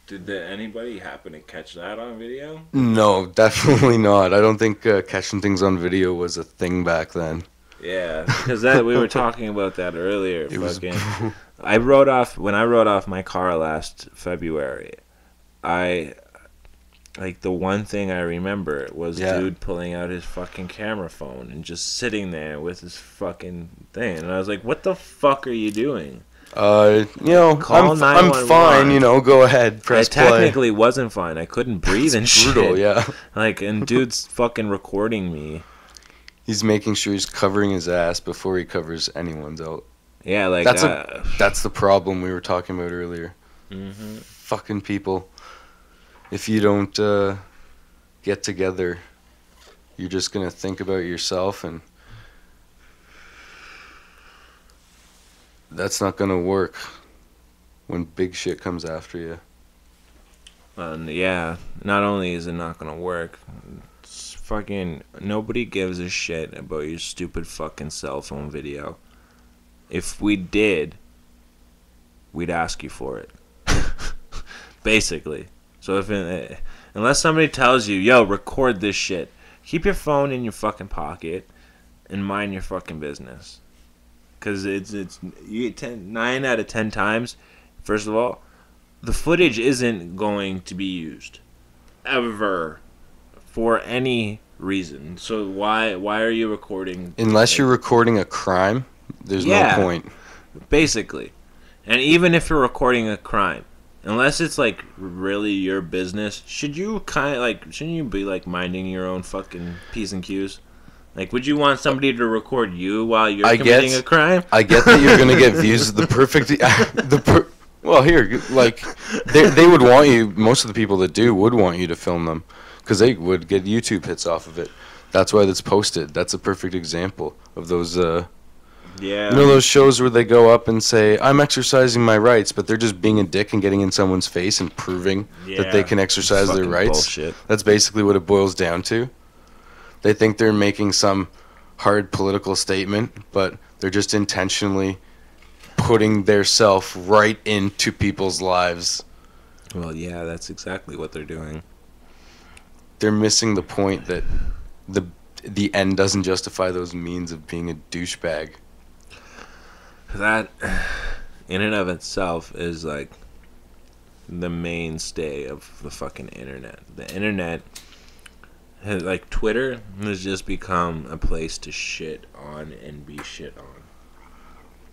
Did anybody happen to catch that on video? No, definitely not. I don't think catching things on video was a thing back then. Yeah, because we were talking about that earlier. When I wrote off my car last February. The one thing I remember was dude pulling out his fucking camera phone and just sitting there with his fucking thing, and I was like, "What the fuck are you doing?" I'm fine. Go ahead, press play. I technically wasn't fine. I couldn't breathe and shit. Brutal, yeah. And dude's fucking recording me. He's making sure he's covering his ass before he covers anyone's out. Yeah, that's the problem we were talking about earlier. Mm-hmm. Fucking people. If you don't get together, you're just gonna think about yourself, and that's not gonna work when big shit comes after you. Yeah, not only is it not gonna work. Fucking nobody gives a shit about your stupid fucking cell phone video. If we did, we'd ask you for it. Basically. So unless somebody tells you, yo, record this shit, keep your phone in your fucking pocket and mind your fucking business. Because it's 9 out of 10 times, first of all, the footage isn't going to be used. Ever. For any reason. So why are you recording? Unless you're recording a crime, there's no point. Basically. And even if you're recording a crime, unless it's like really your business, shouldn't you be like minding your own fucking P's and Q's? Like, would you want somebody to record you while you're committing a crime? I get that you're gonna get views. The perfect well, here, like they would want you. Most of the people that do would want you to film them. because they would get YouTube hits off of it. That's why that's posted. That's a perfect example of those. Yeah. You know those shows where they go up and say, "I'm exercising my rights," but they're just being a dick and getting in someone's face and proving that they can exercise their Fucking rights. bullshit. That's basically what it boils down to. They think they're making some hard political statement, but they're just intentionally putting their self right into people's lives. Well, yeah, that's exactly what they're doing. They're missing the point that the end doesn't justify those means of being a douchebag. That, in and of itself, is like the mainstay of the fucking internet. The internet, like Twitter, has just become a place to shit on and be shit on.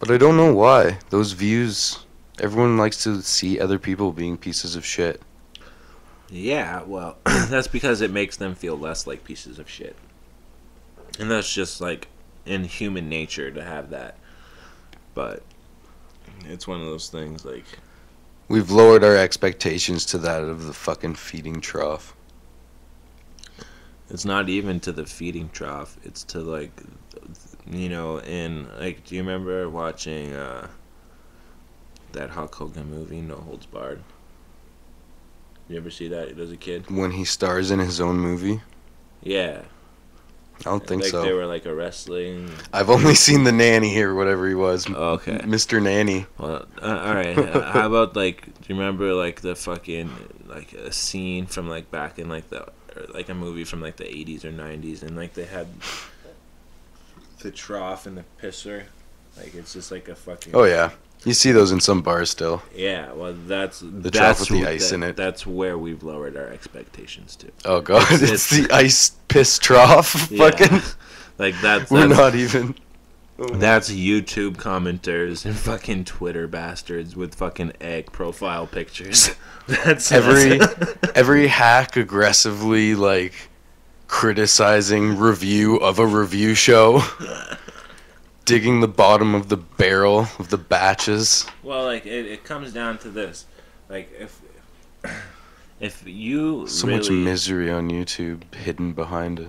But I don't know why. Those views, everyone likes to see other people being pieces of shit. Yeah, well, that's because it makes them feel less like pieces of shit. And that's just like in human nature to have that. But it's one of those things like... We've lowered our expectations to that of the fucking feeding trough. It's not even to the feeding trough. It's to like, you know, in like, do you remember watching that Hulk Hogan movie, No Holds Barred? You ever see that as a kid? When he stars in his own movie? Yeah. I don't think like so. They were like a wrestling... I've only seen the nanny or whatever he was. Okay. Mr. Nanny. Well, alright. How about like, do you remember like the fucking, like a scene from like back in like the, or like a movie from like the 80s or 90s, and like they had the trough and the pisser? Like it's just like a fucking... Oh yeah. You see those in some bars still. Yeah, well, that's trough with the ice in it. That's where we've lowered our expectations to. Oh god, it's the ice piss trough. Yeah. Fucking, like that's we're not even. That's YouTube commenters and fucking Twitter bastards with fucking egg profile pictures. That's every hack aggressively like criticizing review of a review show. Digging the bottom of the barrel of the batches. Well, like it comes down to this, like if you so really, much misery on YouTube hidden behind it.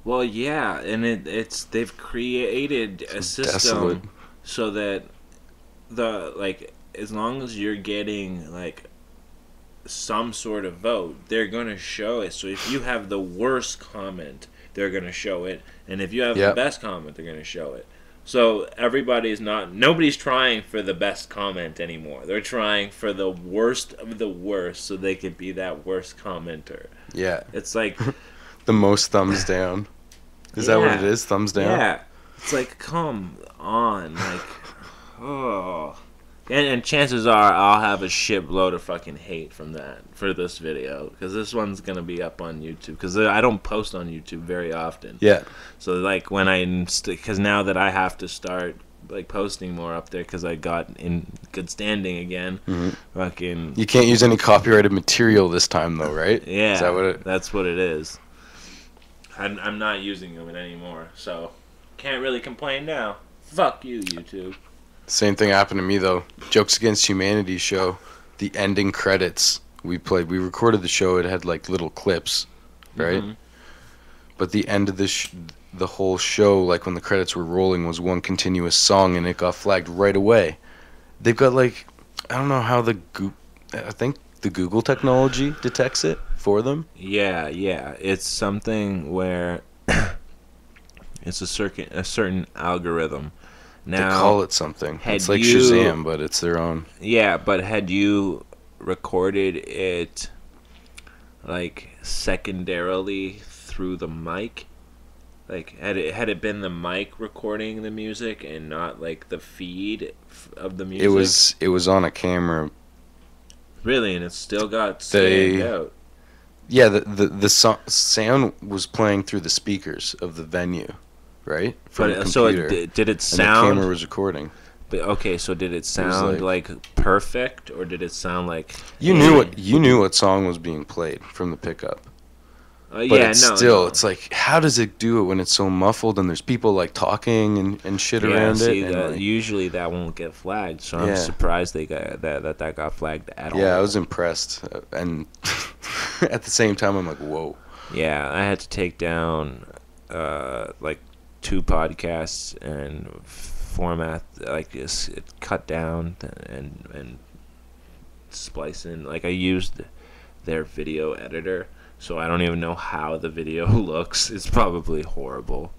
Well, yeah, and it's they've created a system desolate. So that the like as long as you're getting like some sort of vote, they're gonna show it. So if you have the worst comment, they're gonna show it, and if you have the best comment, they're gonna show it. So nobody's trying for the best comment anymore. They're trying for the worst of the worst so they can be that worst commenter. Yeah. It's like... the most thumbs down. Is that what it is? Thumbs down? Yeah. It's like, come on. Like, oh... And chances are I'll have a shitload of fucking hate from that for this video, because this one's gonna be up on YouTube, because I don't post on YouTube very often. Yeah. So like when because now that I have to start like posting more up there because I got in good standing again. Mm-hmm. Fucking. You can't use any copyrighted material this time though, right? Yeah. Is that what it? That's what it is. I'm not using them anymore, so can't really complain now. Fuck you, YouTube. Same thing happened to me though. Jokes Against Humanity show, the ending credits we recorded the show. It had like little clips, right? Mm-hmm. But the end of the whole show, like when the credits were rolling, was one continuous song, and it got flagged right away. They've got like, I don't know how I think the Google technology detects it for them. Yeah. It's something where it's a certain algorithm. Now, they call it something. It's like Shazam, but it's their own. Yeah, but had you recorded it like secondarily through the mic? Like had it been the mic recording the music and not like the feed of the music? It was on a camera. Really, and it still got scanned out. Yeah, the sound was playing through the speakers of the venue. Right? From but so did it sound? And the camera was recording. But okay, so did it sound like perfect, or did it sound like you knew what song was being played from the pickup? But Yeah, it's no, still, no. it's like, how does it do it when it's so muffled and there's people like talking and shit Yeah, around it see, and that like, usually that won't get flagged, so I'm yeah, surprised they got that got flagged at yeah, I was all. impressed, and at the same time, I'm like, whoa. Yeah, I had to take down like two podcasts and format like this, cut down and splice in. Like I used their video editor, so I don't even know how the video looks. It's probably horrible.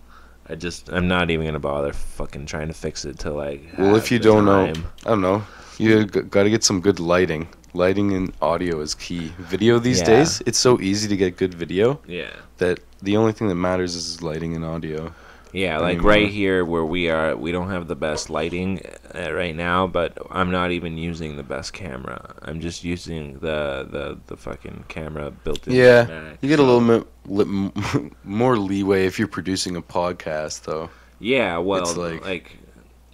I'm not even gonna bother fucking trying to fix it till I Well, if have you the don't know, time. I don't know, you got to get some good lighting. Lighting and audio is key. Video these Yeah, days, it's so easy to get good video yeah. that the only thing that matters is lighting and audio Yeah, like right anymore. here where we are, we don't have the best lighting right now, but I'm not even using the best camera. I'm just using the fucking camera built into my Yeah, Mac. you get a little So, more leeway if you're producing a podcast, though. yeah, well, It's like, like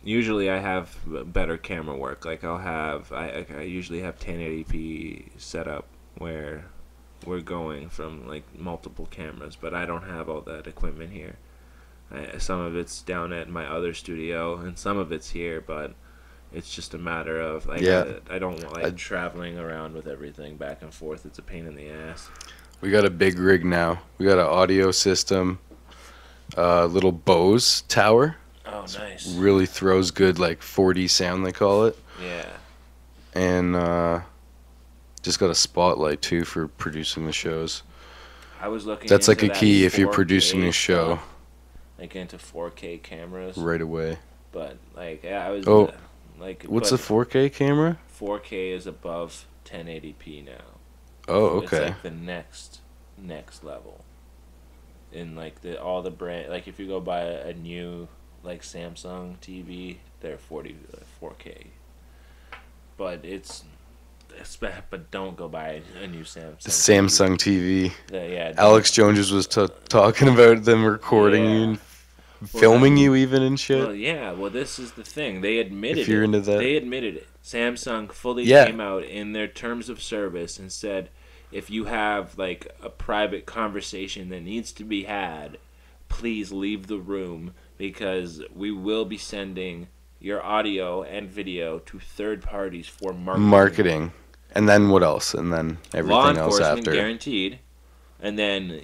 usually I have better camera work. Like I usually have 1080p set up where we're going from like multiple cameras, but I don't have all that equipment here. Some of it's down at my other studio, and some of it's here, but it's just a matter of like yeah, I don't want I, like traveling around with everything back and forth. It's a pain in the ass. we got a big rig now. We got an audio system, little Bose tower. Oh, nice. Really throws good like 4D sound, they call it, Yeah. and just got a spotlight too for producing the shows. I was looking That's like into a that key if you're 4K producing a show stuff, like into 4K cameras, right away. but like yeah, I was Oh, like, what's but a 4K camera? 4K is above 1080p now. Oh, It's okay. like the next level. In like the all the brand, like if you go buy a new like Samsung TV, they're 4K. But but don't go buy a new Samsung. The Samsung TV. Yeah. Alex Jones was talking about them recording you Yeah. and Well, filming you even and shit. Well, yeah. Well, this is the thing. They admitted If you're it. into that. They admitted it. Samsung fully Yeah. came out in their terms of service and said, if you have like a private conversation that needs to be had, please leave the room because we will be sending your audio and video to third parties for Marketing. And then what else? And then law everything else enforcement after. guaranteed. And then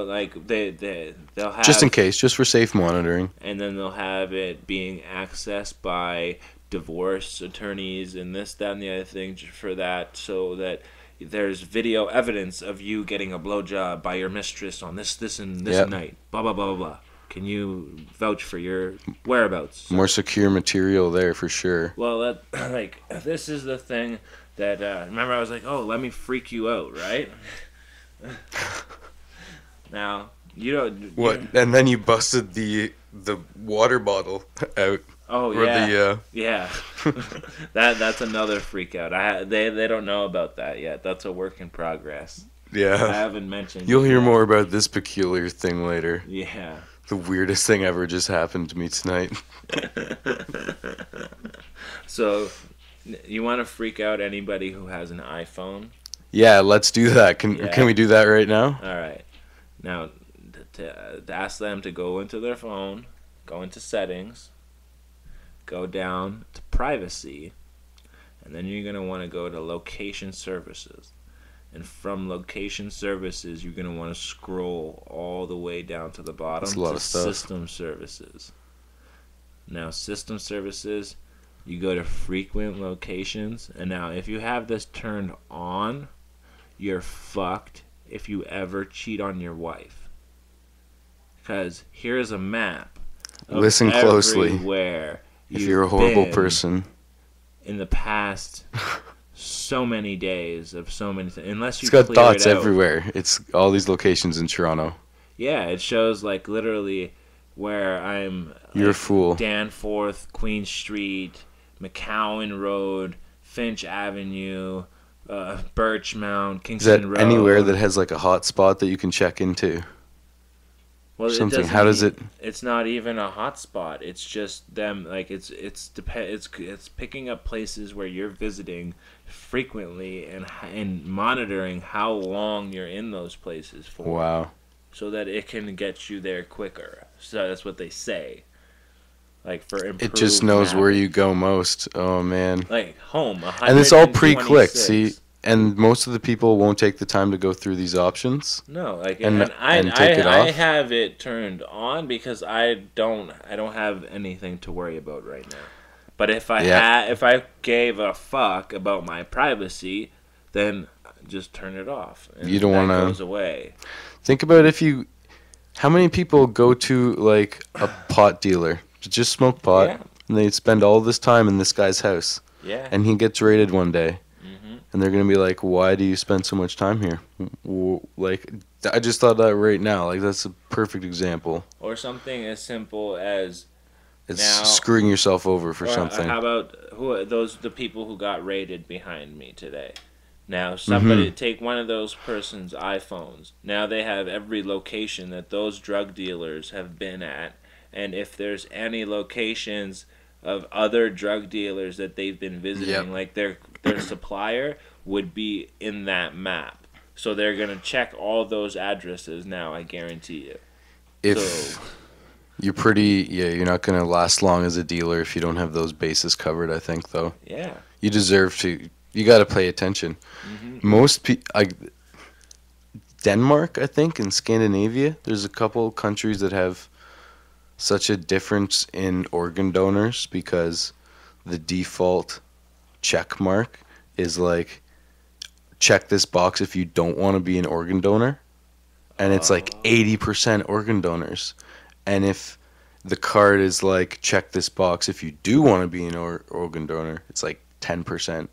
like they'll have Just in case, just for safe monitoring. and then they'll have it being accessed by divorce attorneys and this, that, and the other thing for that, so that there's video evidence of you getting a blowjob by your mistress on this and this Yep. night. Blah blah blah blah blah. Can you vouch for your whereabouts? More secure material there for sure. Well, that like this is the thing that remember I was like, oh, let me freak you out, right? Now you don't. What? And then you busted the water bottle out. Oh Or yeah, the yeah. That's another freak out. They don't know about that yet. That's a work in progress. I yeah. haven't mentioned. You'll hear yet. more about this peculiar thing later. Yeah. The weirdest thing ever just happened to me tonight. So, you want to freak out anybody who has an iPhone? Yeah, let's do that. Yeah. Can we do that right now? All right. Now, to ask them to go into their phone, go into settings, go down to privacy, and then you're going to want to go to location services. And from location services, you're going to want to scroll all the way down to the bottom That's a lot to of stuff. system services. Now, system services, you go to frequent locations. And now, if you have this turned on, you're fucked if you ever cheat on your wife. Because here's a map of Listen closely. everywhere If you're a horrible person. in the past so many days of so many things. Unless you It's got clear dots it out. everywhere. It's all these locations in Toronto. Yeah, it shows like literally where I'm. You're a like, fool. Danforth, Queen Street, McCowan Road, Finch Avenue, Birchmount, Is that Kingston Road. anywhere that has like a hot spot that you can check into? Well, it something. doesn't. How does it? It's not even a hot spot. It's just them. Like it's picking up places where you're visiting frequently and monitoring how long you're in those places for, Wow. so that it can get you there quicker. So that's what they say. Like for It just improved knows where mapping. you go most. Oh man. Like home, And it's all pre-clicked. 126. See, and most of the people won't take the time to go through these options No, like and and I and take it I off. have it turned on because I don't have anything to worry about right now. But Yeah. if I gave a fuck about my privacy, then just turn it off and You don't that want goes to away. think about if you. How many people go to like a pot dealer to just smoke pot, Yeah. and they spend all this time in this guy's house, Yeah. and he gets raided one day, Mhm. and they're gonna be like, "Why do you spend so much time here?" Like, I just thought that right now. Like, that's a perfect example. Or something as simple as It's now screwing yourself over for or something. how about the people who got raided behind me today? Now Hmm. somebody take one of those person's iPhones. Now they have every location that those drug dealers have been at, and if there's any locations of other drug dealers that they've been visiting, Yep. like their supplier would be in that map. So they're gonna check all those addresses now. I guarantee you. If you're pretty, yeah, you're not gonna last long as a dealer if you don't have those bases covered. I think though, Yeah. you deserve to. You got to pay attention. Hmm. Most people, like Denmark, I think, in Scandinavia, there's a couple countries that have such a difference in organ donors because the default check mark is like check this box if you don't want to be an organ donor, and it's like Oh. 80% organ donors. And if the card is like check this box if you do want to be an organ donor, it's like 10%.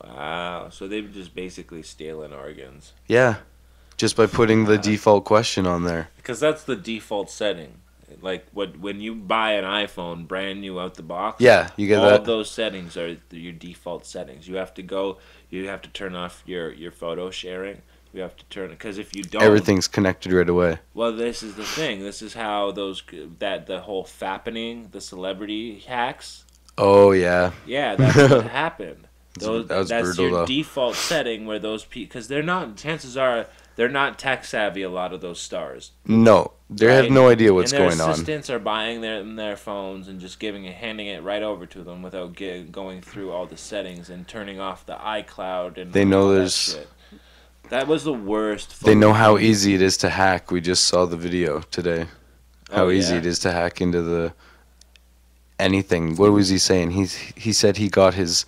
Wow. So they've just basically stealing organs. Yeah, just by putting the Wow. default question on there. Because that's the default setting. Like when you buy an iPhone brand new out the box, Yeah, you get all that. those settings are your default settings. You have to turn off your photo sharing. You have to turn it because if you don't, Everything's connected right away. well, this is the thing. This is how the whole fappening, the celebrity hacks. Oh yeah. Yeah, that's what happened. That was That's brutal your though. default setting where those people, because they're not. Chances are they're not tech savvy. A lot of those stars, No, they have right? no idea what's and their going on. assistants are buying their phones and just handing it right over to them without going through all the settings and turning off the iCloud and They know all that there's. shit. That was the worst. They know how phone. easy it is to hack. We just saw the video today. How Oh, easy yeah? it is to hack into the anything. What was he saying? He said he got his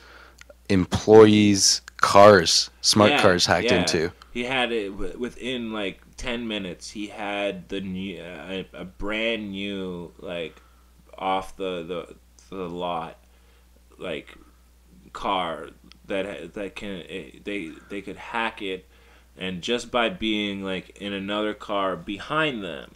employees' cars, smart Yeah, cars, hacked yeah. into. He had it within like 10 minutes. He had the new a brand new like off the lot like car that can they could hack it, and just by being like in another car behind them,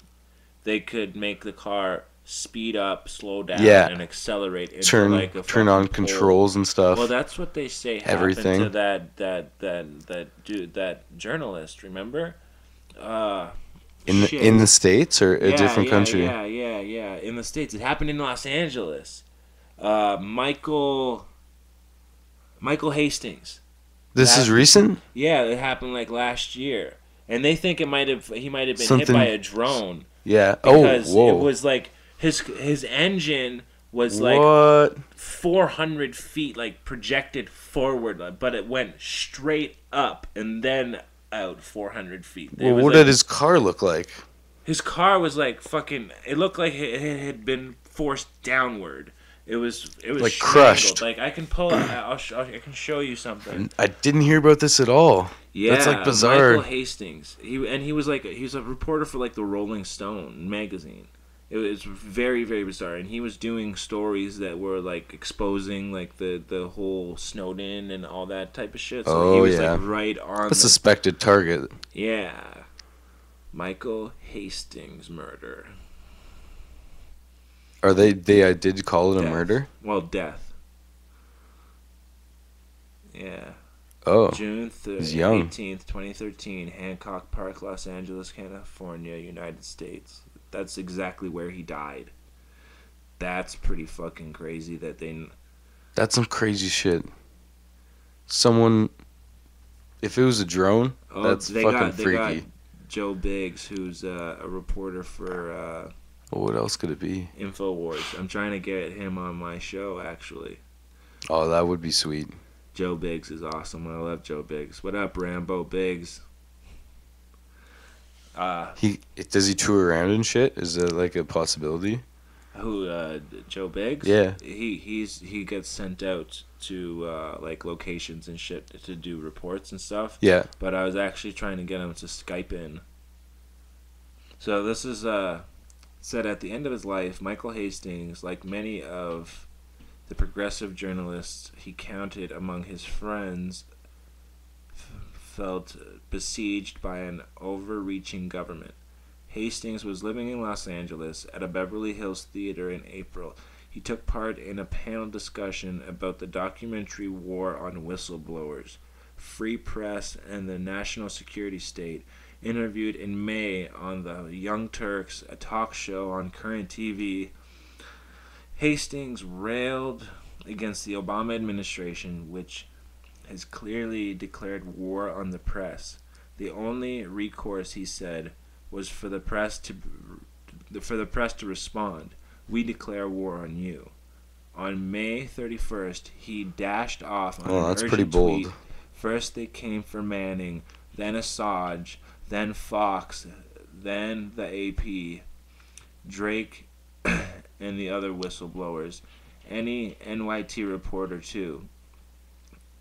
they could make the car speed up, slow down, Yeah. and accelerate into Turn like a turn on fucking pole. controls and stuff. Well, that's what they say happened Everything. to that dude, that journalist. Remember? Shit. In the States or a Yeah, different yeah, country? Yeah. In the States, it happened in Los Angeles. Michael Hastings. This is That- recent? Yeah, it happened like last year, and they think he might have been hit Something- by a drone Yeah. because Oh, whoa. it was like his engine was like what? 400 feet like projected forward, but it went straight up and then out 400 feet. It Well, was what like- did his car look like? his car was like fucking, it looked like it had been forced downward. It was Like strangled. crushed. Like I can I can show you something. I didn't hear about this at all. Yeah, That's like bizarre. Michael Hastings. He was a reporter for like the Rolling Stone magazine. It was very, very bizarre, and he was doing stories that were like exposing like the whole Snowden and all that type of shit. So he Oh, was yeah. like right on A the suspected target. yeah. Michael Hastings murder. Are they did call it a Death. murder? Well, death. Yeah. Oh, June he's young. 18th, 2013, Hancock Park, Los Angeles, California, United States. That's exactly where he died. That's pretty fucking crazy that they. That's some crazy shit. Someone, if it was a drone, Oh, that's fucking they got freaky. Joe Biggs, who's a reporter for Well, what else could it be? InfoWars. I'm trying to get him on my show, actually. Oh, that would be sweet. Joe Biggs is awesome. I love Joe Biggs. What up, Rambo Biggs? Does he tour around and shit? Is that like a possibility? Who? Joe Biggs? Yeah. He gets sent out to like locations and shit to do reports and stuff. Yeah. But I was actually trying to get him to Skype in. So this is said at the end of his life, Michael Hastings, like many of the progressive journalists he counted among his friends, felt besieged by an overreaching government. Hastings was living in Los Angeles at a Beverly Hills theater in April. He took part in a panel discussion about the documentary War on Whistleblowers, Free Press, and the National Security State. Interviewed in May on the Young Turks, a talk show on current TV, Hastings railed against the Obama administration, which has clearly declared war on the press. The only recourse, he said, was for the press to respond. We declare war on you. On May 31st, he dashed off on an that's urgent pretty bold. tweet. First they came for Manning, then Assange, then Fox, then the AP, Drake, and the other whistleblowers. Any NYT reporter, too.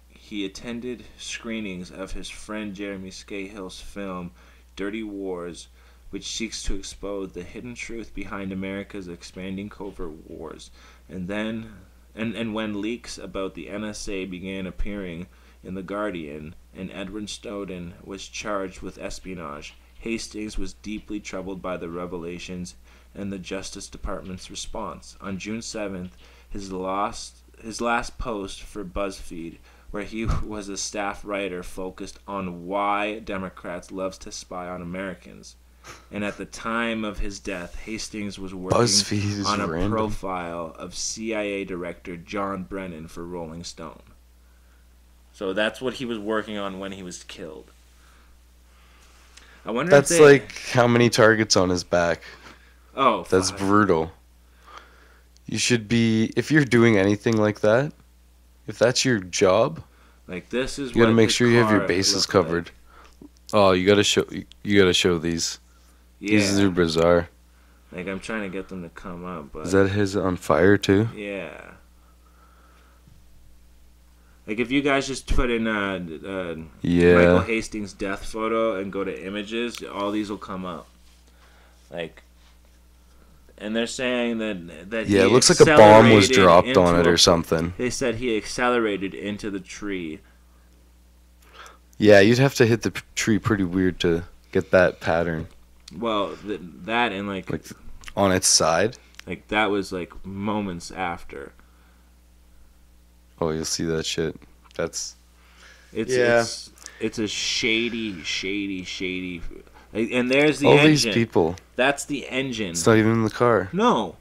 He attended screenings of his friend Jeremy Scahill's film Dirty Wars, which seeks to expose the hidden truth behind America's expanding covert wars. And when leaks about the NSA began appearing in The Guardian, and Edward Snowden was charged with espionage, Hastings was deeply troubled by the revelations and the Justice Department's response. On June 7th, his last post for BuzzFeed, where he was a staff writer, focused on why Democrats love to spy on Americans. And at the time of his death, Hastings was working on a profile of CIA Director John Brennan for Rolling Stone. So that's what he was working on when he was killed. I wonder That's like how many targets on his back. Oh, that's fuck. Brutal. You should be, if you're doing anything like that, if that's your job, like this is you gotta make sure you have your bases covered. Like. Oh, you gotta show these. Yeah. These are bizarre. Like I'm trying to get them to come up, but is that his on fire too? Yeah. Like if you guys just put in Michael Hastings' death photo and go to images, all these will come up. Like, and they're saying that it looks like a bomb was dropped on it or something. They said he accelerated into the tree. Yeah, you'd have to hit the tree pretty weird to get that pattern. Well, that and like on its side. Like that was like moments after. Oh, you'll see that shit. It's a shady. And there's the engine. All these people. That's the engine. It's not even in the car. No.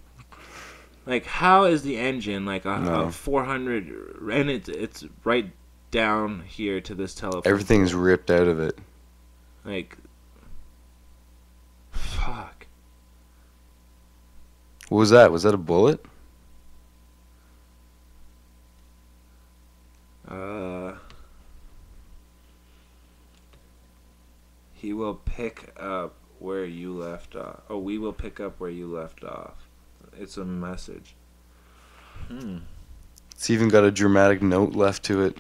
Like, how is the engine like a 400? And it's right down here to this telephone. Everything's pole. Ripped out of it. Like, fuck. What was that? Was that a bullet? He will pick up where you left off. Oh, we will pick up where you left off. It's a message. It's even got a dramatic note left to it.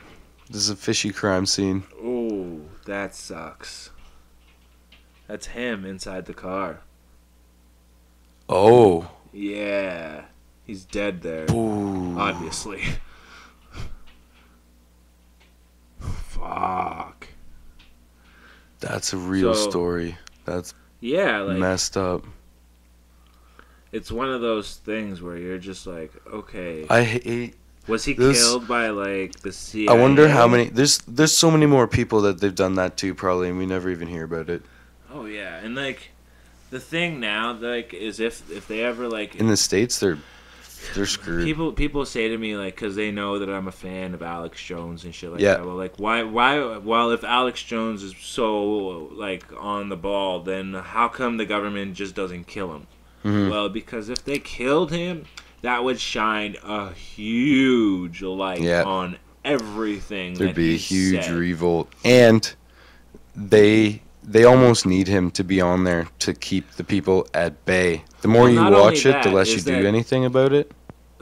This is a fishy crime scene. Oh, that sucks. That's him inside the car. Oh. Yeah. He's dead there. Ooh. Obviously. Fuck. That's a real story. That's like, messed up. It's one of those things where you're just like, okay. I hate Was he This- killed by like the CIA? I wonder how many. There's so many more people that they've done that to, probably, and we never even hear about it. Oh yeah, and like the thing now, like, is if they ever like In the States, they're screwed. people say to me like, because they know that I'm a fan of Alex Jones and shit like Yeah. that. Well, like why well, if Alex Jones is so like on the ball, then how come the government just doesn't kill him? Mhm. Well, because if they killed him, that would shine a huge light Yeah. on everything. There'd that be he a huge said. revolt, and they almost need him to be on there to keep the people at bay. The more Well, you not only watch it, the that, less you is do that- anything about it.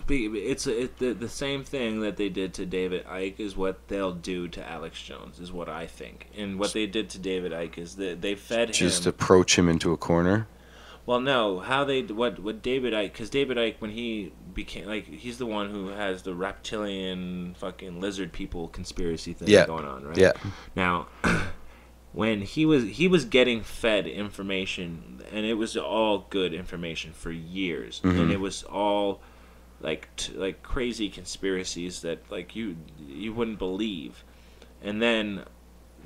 It's the same thing that they did to David Icke is what they'll do to Alex Jones, is what I think. And what they did to David Icke is that they fed Just him. approach him into a corner. Well, no, how they what David Icke, because David Icke, when he became like, he's the one who has the reptilian fucking lizard people conspiracy thing Yeah. going on, right? Yeah. Now, when he was getting fed information, and it was all good information for years, Mhm. and it was all like like crazy conspiracies that like you wouldn't believe, and then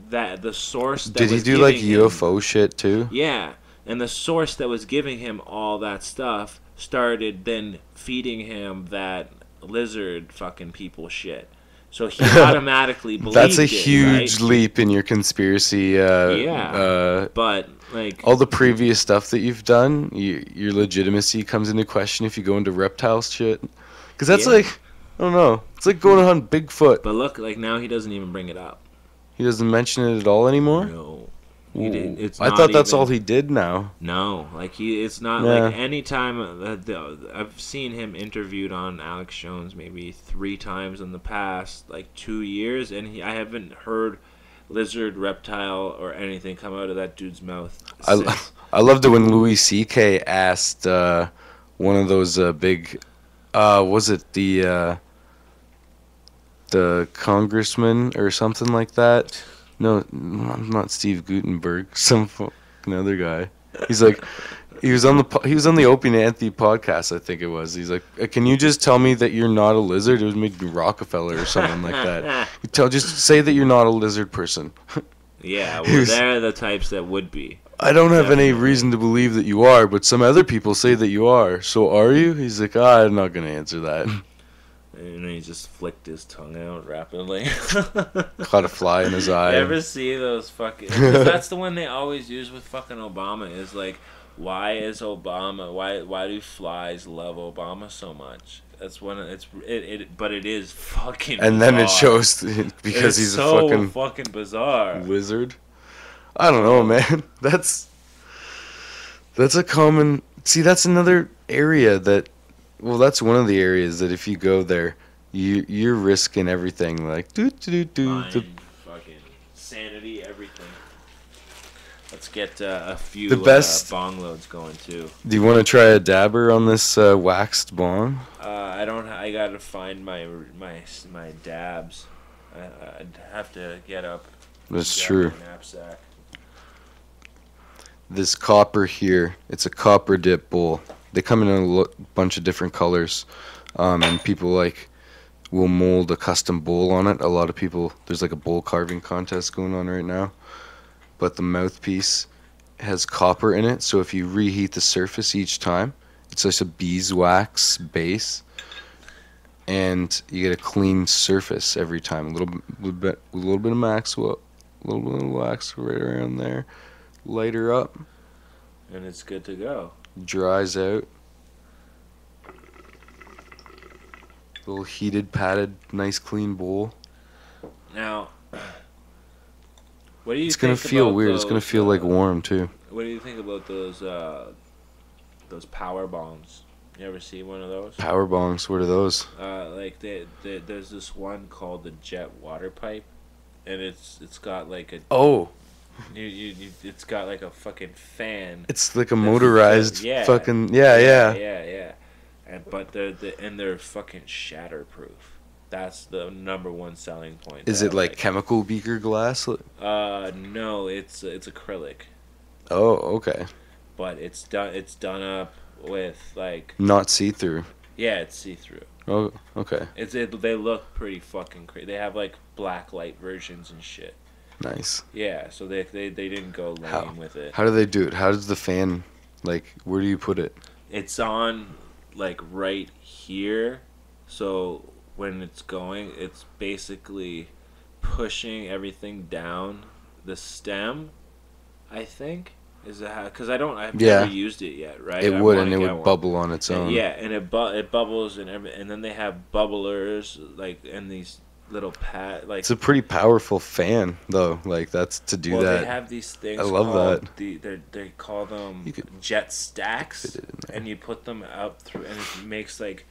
that the source that Did he was do like giving him- UFO shit too? yeah, and the source that was giving him all that stuff started then feeding him that lizard fucking people shit. So he automatically believed That's a it, huge right? leap in your conspiracy. Yeah. But like All the previous stuff that you've done, your legitimacy comes into question if you go into reptile shit. Because that's Yeah. like, I don't know. It's like going to hunt Bigfoot. but look, like now he doesn't even bring it up. He doesn't mention it at all anymore. No. He didn't. It's I not thought that's even- all he did now. No, like it's not Yeah. like any time I've seen him interviewed on Alex Jones maybe 3 times in the past like 2 years, and I haven't heard lizard, reptile, or anything come out of that dude's mouth. since. I loved it when Louis C.K. asked one of those big, was it the congressman or something like that? No, not Steve Gutenberg. Some fucking other guy. He's like, he was on the Opie and Anthony podcast, I think it was. He's like, can you just tell me that you're not a lizard? It was maybe Rockefeller or something like that. Just say that you're not a lizard person. Yeah, He well, was- they're the types that would be. I don't have any Definitely. reason to believe that you are, but some other people say that you are. So are you? He's like, I'm not going to answer that. And then he just flicked his tongue out rapidly. Caught a fly in his eye. You ever see those fucking... 'cause that's the one they always use with fucking Obama, is like, why is Obama... Why do flies love Obama so much? That's one of... But it is fucking And then it bizarre. shows because It's he's so a fucking bizarre. wizard. I don't know, man. That's a common... See, that's another area that... Well, that's one of the areas that if you go there, you're risking everything. Like, Mind, fucking sanity, everything. Let's get a few The best- bong loads going, too. Do you want to try a dabber on this waxed bong? I don't. I gotta find my dabs. I'd have to get up. That's grab true. my knapsack. This copper here, it's a copper dip bowl. They come in a bunch of different colors, and people like will mold a custom bowl on it. A lot of people, there's like a bowl carving contest going on right now, but the mouthpiece has copper in it, so if you reheat the surface each time, it's just a beeswax base, and you get a clean surface every time. A little bit of Maxwell, a little bit of wax right around there, lighter up. And it's good to go. Dries out. Little heated, padded, nice, clean bowl. Now, what do you? It's gonna think feel about weird. It's gonna those, feel like warm too. What do you think about those power bombs? You ever see one of those? Power bongs. What are those? Like there's this one called the jet water pipe, and it's got like a Oh, it's got like a fucking fan. it's like a motorized yeah. fucking yeah. Yeah. But they're fucking shatterproof. That's the number one selling point. Is that it I like chemical beaker glass? No, it's acrylic, Oh, okay. but it's done up with like Not see through. Yeah, it's see through. Oh, okay. They look pretty fucking crazy. They have like black light versions and shit. Nice. Yeah, so they didn't go How lame with it. how do they do it? How does the fan, like, where do you put it? It's on like right here, so when it's going, it's basically pushing everything down the stem. I think is that how? Because I've never Yeah, used it yet, right? it I would, want and to it get would one. bubble on its And own. yeah, and it bubbles and then they have bubblers like and these little pad like It's a pretty powerful fan, though. Like, that's to do well they that. have these I things love called that. they call them You could jet fit stacks it in there. and you put them up through and it makes like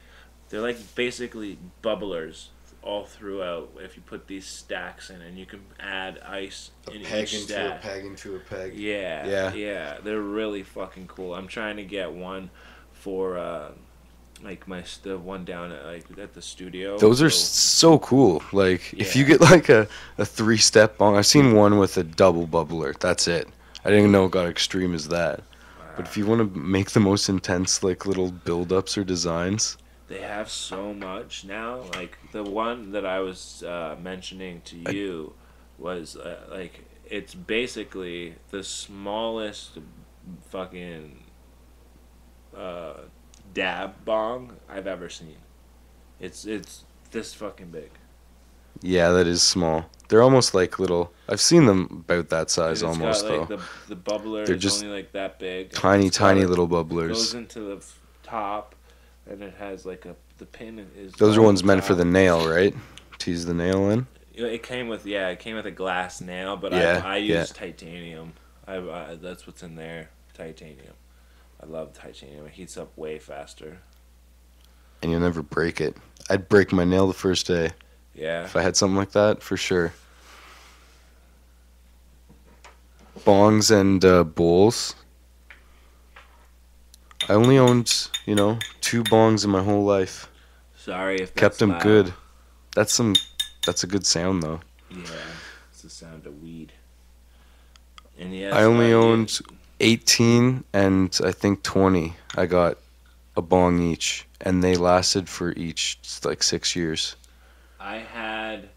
they're like basically bubblers all throughout if you put these stacks in and you can add ice in each stack. into a peg. Yeah, Yeah. yeah, they're really fucking cool. I'm trying to get one for like the one down at the studio. Those are so cool. Like, if you Yeah. get like a 3-step bong, I've seen one with a double bubbler. That's it. I didn't know it got extreme as that. But if you want to make the most intense, like, little build-ups or designs, They have so much now. Like the one that I was mentioning to you was like it's basically the smallest fucking uh, dab bong I've ever seen. It's this fucking big. yeah, that is small. They're almost like little. I've seen them about that size And it's almost, got like though. the bubbler They're is just only like that big. And Tiny, it's got tiny a- little goes bubblers. into the top, and it has like the pin is. Those are on ones the meant for top. the nail, right? Tease the nail in. It came with a glass nail, but Yeah, I yeah. use titanium. That's what's in there, titanium. I love titanium. It heats up way faster. And you'll never break it. I'd break my nail the first day Yeah. if I had something like that, for sure. Bongs and bowls. I only owned, 2 bongs in my whole life. Sorry if Kept that's them loud. good. That's a good sound, though. Yeah, it's the sound of weed. And yeah, I only Scott, owned 18 and I think 20. I got a bong each, and they lasted for each like 6 years. I had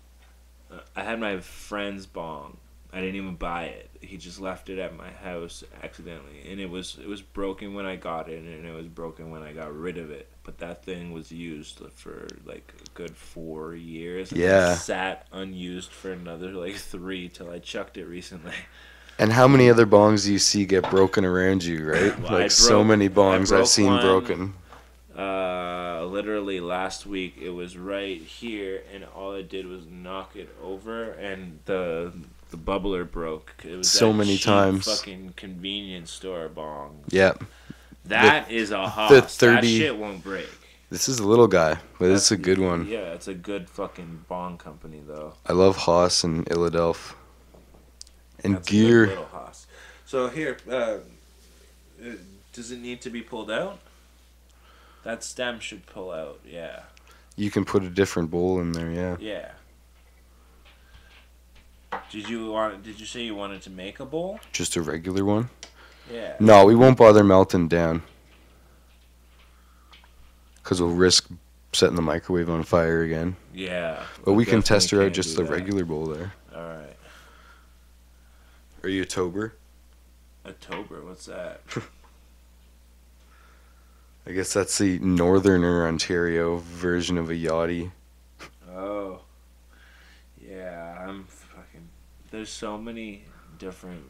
my friend's bong. I didn't even buy it. He just left it at my house accidentally, and it was broken when I got it, and it was broken when I got rid of it. But that thing was used for like a good 4 years. And Yeah. it sat unused for another like 3 till I chucked it recently. And how many other bongs do you see get broken around you, right? Well, Like, I so broke- many I bongs broke I've seen one. broken. Literally last week it was right here, and all it did was knock it over, and the bubbler broke. It was So that many cheap times. fucking convenience store bong. Yeah. That is a hoss. the That 30 shit won't break. This is a little guy, but it's a good one. Yeah, it's a good fucking bong company though. I love Haas and Illadelph. And That's a gear. good little hoss. So here, does it need to be pulled out? That stem should pull out. Yeah. You can put a different bowl in there, yeah. Yeah. Did you say you wanted to make a bowl? Just a regular one? Yeah. No, we won't bother melting down. Because we'll risk setting the microwave on fire again. Yeah. But we can test her definitely out can't just do the that. regular bowl there. All right. Are you a Tober? A tober. What's that? I guess that's the northerner Ontario version of a yachty. Oh. Yeah, I'm fucking. There's so many different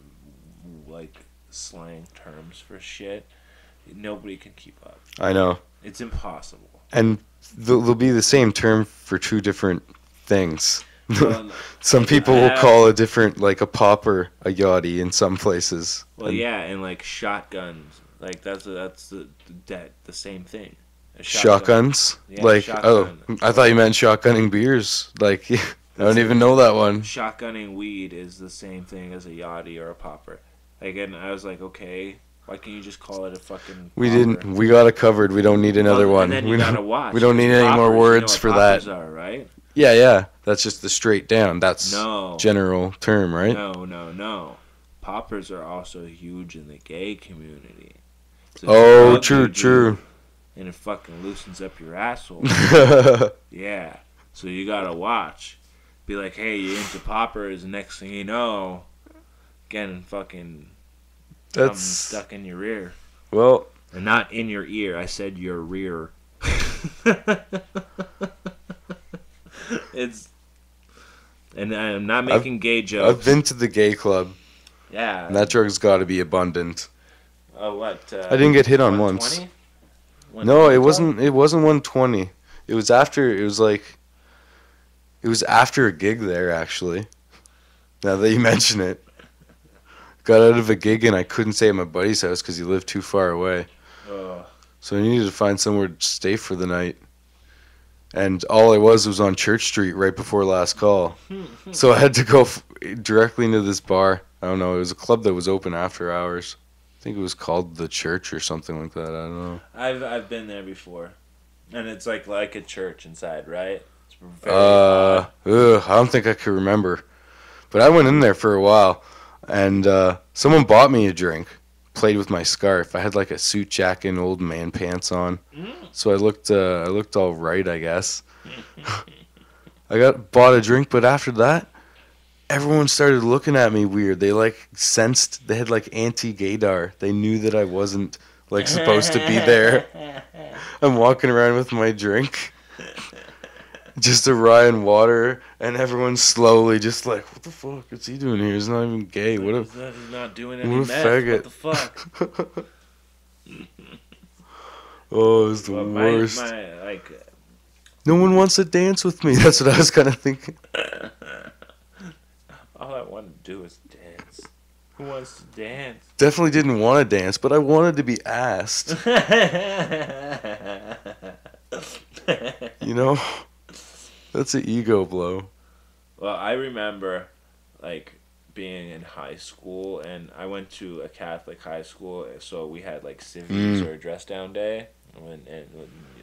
like slang terms for shit. Nobody can keep up. I know. It's impossible. And there'll be the same term for 2 different things. Well, Some people I will have- call a different, like a popper, a yachty in some places. Well, And yeah, and like shotguns, like that's the same thing. A Shotguns? Yeah, like, shotgun. oh, I thought you meant shotgunning beers. Like, I don't even know that one. Shotgunning weed is the same thing as a yachty or a popper. Like, and I was like, okay, why can't you just call it a fucking? We popper? didn't. We got it covered. We don't need another Well, one. And then we you don't, gotta watch. we don't need any more Poppers, words for that. poppers are, right? Yeah, yeah. That's just the straight down. That's No. general term, right? No. Poppers are also huge in the gay community. It's a Oh, drug true, you do. true. and it fucking loosens up your asshole. Yeah. So you gotta watch. Be like, hey, you into poppers? And next thing you know, getting fucking something That's stuck in your rear. well. And not in your ear. I said your rear. It's. And I'm not making gay jokes. I've been to the gay club. Yeah. And that drug's got to be abundant. Oh, what? I didn't get hit on once. 120? No, it wasn't. It wasn't 120. It was after. It was like. It was after a gig there, actually. Now that you mention it, got out of a gig and I couldn't stay at my buddy's house because he lived too far away. So I needed to find somewhere to stay for the night. And all I was on Church Street right before last call. So I had to go directly into this bar. I don't know. It was a club that was open after hours. I think it was called The Church or something like that. I don't know. I've been there before, and it's like a church inside, right? It's very odd. I don't think I could remember. But I went in there for a while, and someone bought me a drink. Played with my scarf. I had like a suit jacket and old man pants on, so I looked all right, I guess. I bought a drink, but after that, everyone started looking at me weird. They like sensed they had like anti-gaydar. They knew that I wasn't like supposed to be there. I'm walking around with my drink, just a rye and water, and everyone's slowly just like, what the fuck is he doing here? He's not even gay. He's not doing any what a meth. faggot. What the fuck? Oh, it's the worst. My No one wants to dance with me. That's what I was kind of thinking. all I want to do is dance. Who wants to dance? Definitely didn't want to dance, but I wanted to be asked. You know? That's an ego blow. Well, I remember, like, being in high school, and I went to a Catholic high school, so we had, like, civvies or dress down day,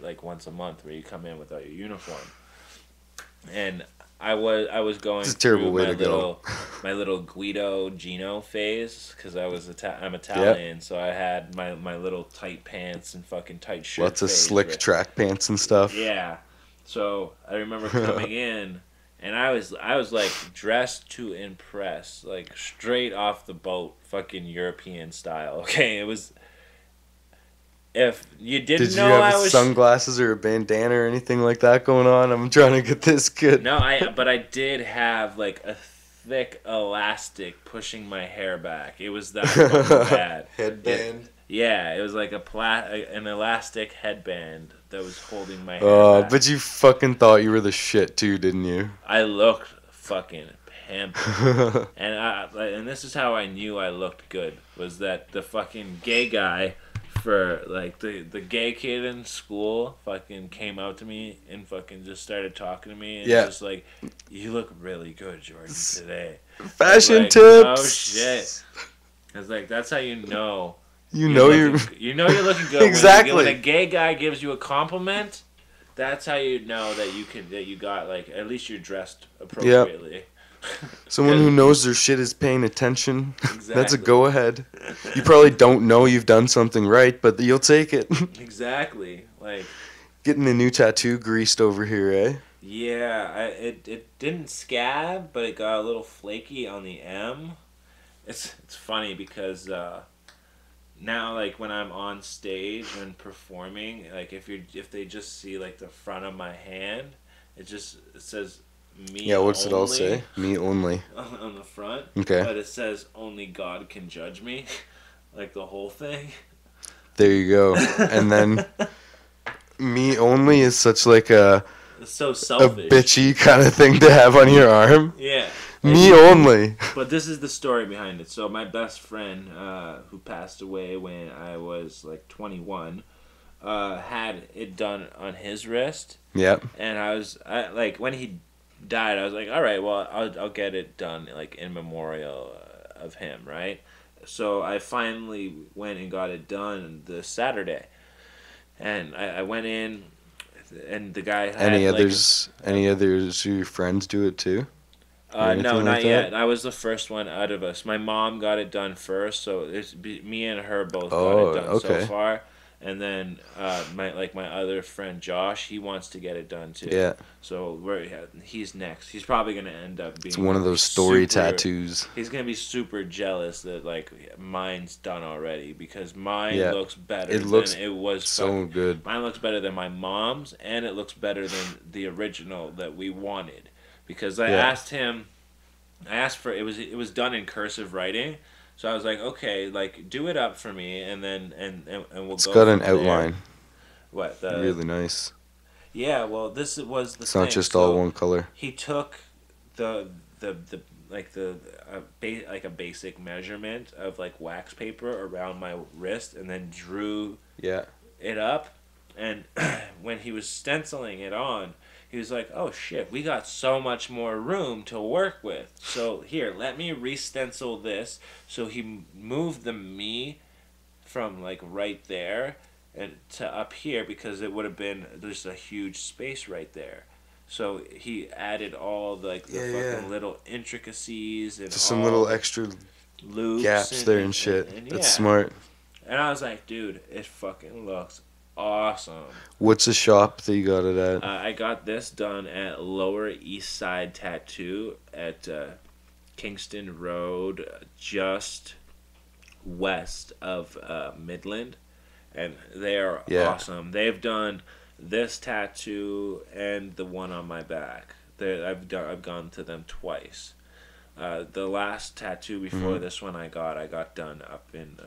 like, once a month where you come in without your uniform. And I was going It's a terrible through way to go. my little Guido Gino phase, because I'm Italian, so I had my little tight pants and fucking tight shirt. Lots of phase, slick right? track pants and stuff. Yeah. So I remember coming in, and I was like dressed to impress, like straight off the boat, fucking European style. Okay, it was. If you didn't Did you know, have I was sunglasses or a bandana or anything like that going on? I'm trying to get this good. No, but I did have like a thick elastic pushing my hair back. It was that fucking bad. Headband. It was like an elastic headband that was holding my hair back. But you fucking thought you were the shit too, didn't you? I looked fucking pimping. And this is how I knew I looked good, was that the fucking gay guy for like the gay kid in school fucking came out to me and fucking just started talking to me and just like, you look really good, Jordan, today. Fashion like, tips. Oh shit. I was like, that's how you know. You know you're looking good. Exactly. When a gay guy gives you a compliment, that's how you know that you got like, at least you're dressed appropriately. Yep. Someone who knows their shit is paying attention. Exactly. That's a go ahead. You probably don't know you've done something right, but you'll take it. Exactly. Like getting a new tattoo greased over here, eh? Yeah, it didn't scab, but it got a little flaky on the M. It's funny because now, like, when I'm on stage and performing, like, if they just see like the front of my hand, it says me. Yeah, what's only it all say? Me only. On the front. Okay. But it says only God can judge me, like the whole thing. There you go. And then me only is such like a. It's so selfish. A bitchy kind of thing to have on your arm. Yeah. Me only. But this is the story behind it. So my best friend, who passed away when I was like 21, had it done on his wrist. Yep. And I like when he died, I was like, all right, well, I'll get it done like in memorial of him, right? So I finally went and got it done this Saturday, and I went in, and the guy had any others of your friends do it too? No, not yet. I was the first one out of us. My mom got it done first, so me and her both got it done so far. And then my other friend Josh, he wants to get it done too. Yeah. So he's next. He's probably gonna end up being It's one of those story super, tattoos. He's gonna be super jealous that like mine's done already because mine Yeah. looks better It looks than it was. so good. Mine looks better than my mom's, and it looks better than the original that we wanted. Because I Yeah. asked him, I asked for it was done in cursive writing, so I was like, okay, like do it up for me, and then and we'll It's go got an from there. outline. What the? Really nice. Yeah, well, this was the It's not thing. just So all one color. he took the like like a basic measurement of like wax paper around my wrist, and then drew Yeah. it up. And when he was stenciling it on, he was like, "Oh shit, we got so much more room to work with. So here, let me re-stencil this." So he moved the me from like right there and to up here because it would have been there's a huge space right there. So he added all like the fucking little intricacies and Just some all little the extra loops gaps there and shit. and That's yeah. smart. And I was like, dude, it fucking looks awesome. What's the shop that you got it at? I got this done at Lower East Side Tattoo at Kingston Road, just west of Midland, and they are Yeah. awesome. They've done this tattoo and the one on my back. I've gone to them twice. The last tattoo before this one I got done up in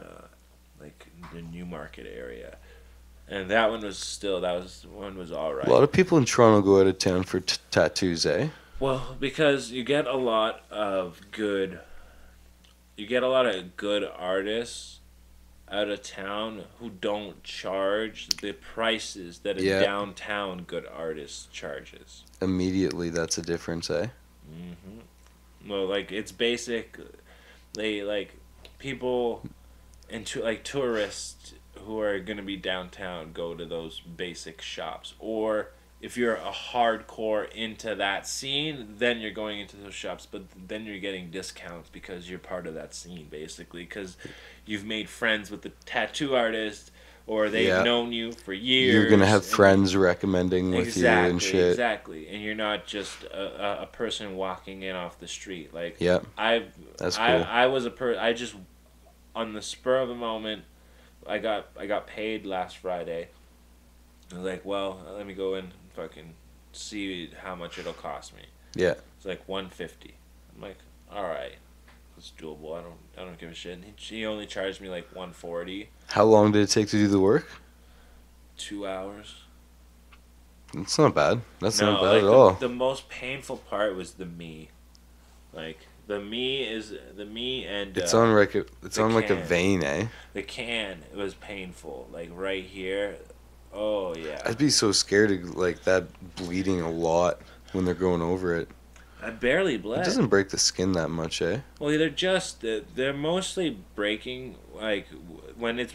like the Newmarket area, and that one was all right. A lot of people in Toronto go out of town for tattoos, eh? Well, because you get a lot of good artists out of town who don't charge the prices that a Yeah. downtown good artist charges. Immediately, that's a difference, eh? Well, like it's basic. They like people into like tourists who are gonna be downtown go to those basic shops, or if you're a hardcore into that scene, then you're going into those shops, but then you're getting discounts because you're part of that scene, basically, because you've made friends with the tattoo artist, or they've Yeah. known you for years. You're gonna have and- friends recommending with you and shit. Exactly, and you're not just a person walking in off the street. Like, Yeah, I that's cool. I was I just on the spur of the moment, I got paid last Friday. I was like, well, let me go in and fucking see how much it'll cost me. Yeah. It's like $150. I'm like, all right, it's doable. I don't give a shit. And he only charged me like $140. How long did it take to do the work? 2 hours. It's not bad. That's No, not bad like at all. the most painful part was the me. Like the me and It's on like a can. vein, eh? the can. It was painful. Like right here. Oh yeah. I'd be so scared of like that bleeding a lot when they're going over it. I barely It bled. doesn't break the skin that much, eh? Well, they're mostly breaking like when it's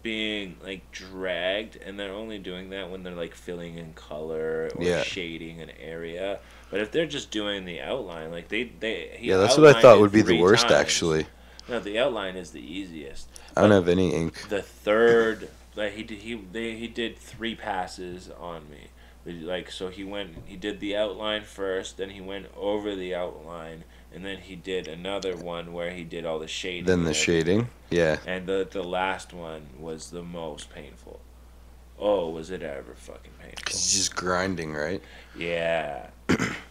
being like dragged, and they're only doing that when they're like filling in color or Yeah. shading an area. But if they're just doing the outline, like he Yeah, that's what I outlined thought it would be the 3 worst, times. actually. No, the outline is the easiest. I don't have any ink. The third, like he did 3 passes on me. Like so he did the outline first, then he went over the outline, and then he did another one where he did all the shading. Then the and shading. Yeah. and the last one was the most painful. Oh, was it ever fucking painful? Because it's just grinding, right? Yeah.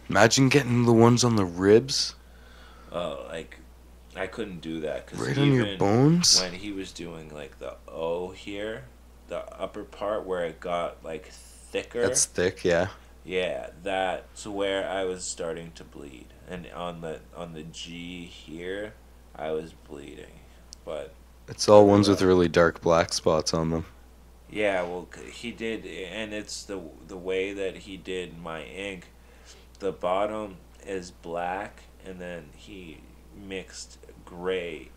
Imagine getting the ones on the ribs. Oh, like I couldn't do that because Right on your bones? when he was doing like the O here, the upper part where it got like thicker. That's thick, yeah. Yeah, that's where I was starting to bleed, and on the G here, I was bleeding, but It's all ones with really dark black spots on them. yeah, well, he did, and it's the way that he did my ink. The bottom is black, and then he mixed gray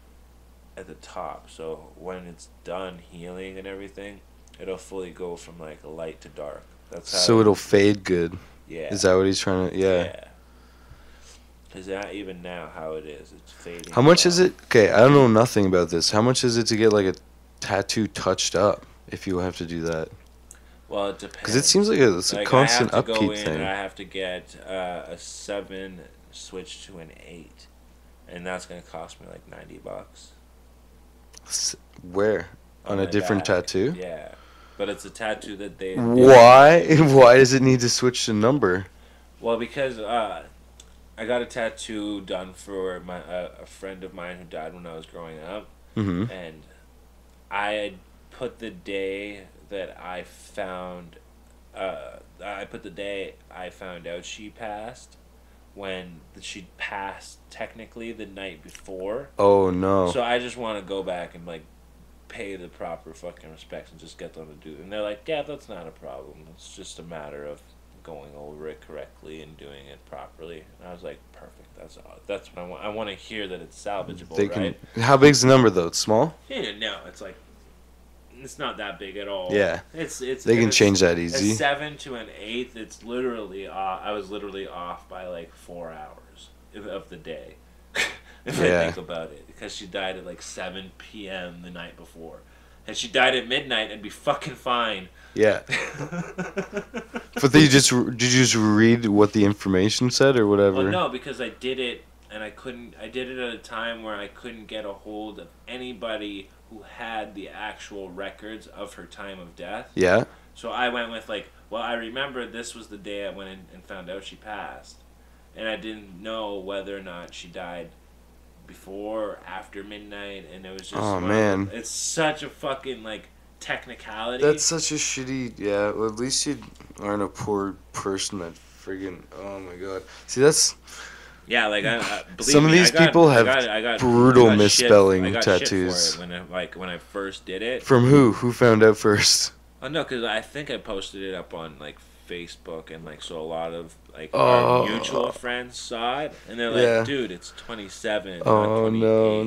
at the top. So when it's done healing and everything, it'll fully go from like light to dark. That's how. So it'll fade good. Yeah. Is that what he's trying to... Yeah. Yeah. Is that even now how it is? It's fading. How much is off. it? Okay, I don't know nothing about this. How much is it to get like a tattoo touched up? if you have to do that? Well, it Because it depends. seems like it's a Like I have constant to go upkeep in and thing. I have to get a 7 switch to an 8, and that's gonna cost me like $90 Where? on On a my different back. tattoo? Yeah, but it's a tattoo that they Why? give me. Why does it need to switch the number? Well, because I got a tattoo done for my a friend of mine who died when I was growing up, Mm-hmm. and I had put the day that I put the day I found out she passed, when she passed technically the night before. Oh no. So I just want to go back and like pay the proper fucking respects and just get them to do it. And they're like, yeah, that's not a problem. It's just a matter of going over it correctly and doing it properly. And I was like, perfect. That's what I want. I want to hear that it's salvageable, They right? can. How big's the number though? It's small. Yeah, no, it's like it's not that big at all. Yeah. It's They can it's change that a easy. 7 to an 8. It's literally I was literally off by like 4 hours of the day. If I Yeah. think about it, because she died at like 7 p.m. the night before. Had she died at midnight, I'd be fucking fine. Yeah. But did you just read what the information said or whatever? Well, no, because I did it and I couldn't. I did it at a time where I couldn't get a hold of anybody who had the actual records of her time of death. Yeah. So I went with like, well, I remember this was the day I went in and found out she passed, and I didn't know whether or not she died before or after midnight, and it was just. Oh, man. It's such a fucking like technicality. That's such a shitty. Yeah. Well, at least you aren't a poor person that friggin'. Oh my god. See, that's. Yeah, like believe Some of me, these people have brutal I got misspelling I got tattoos. shit for it when I first did it. From who? Who found out first? Oh no, because I think I posted it up on like Facebook, and like so a lot of like Oh. our mutual friends saw it, and they're like, Yeah. "Dude, it's 27, not Oh 28." no.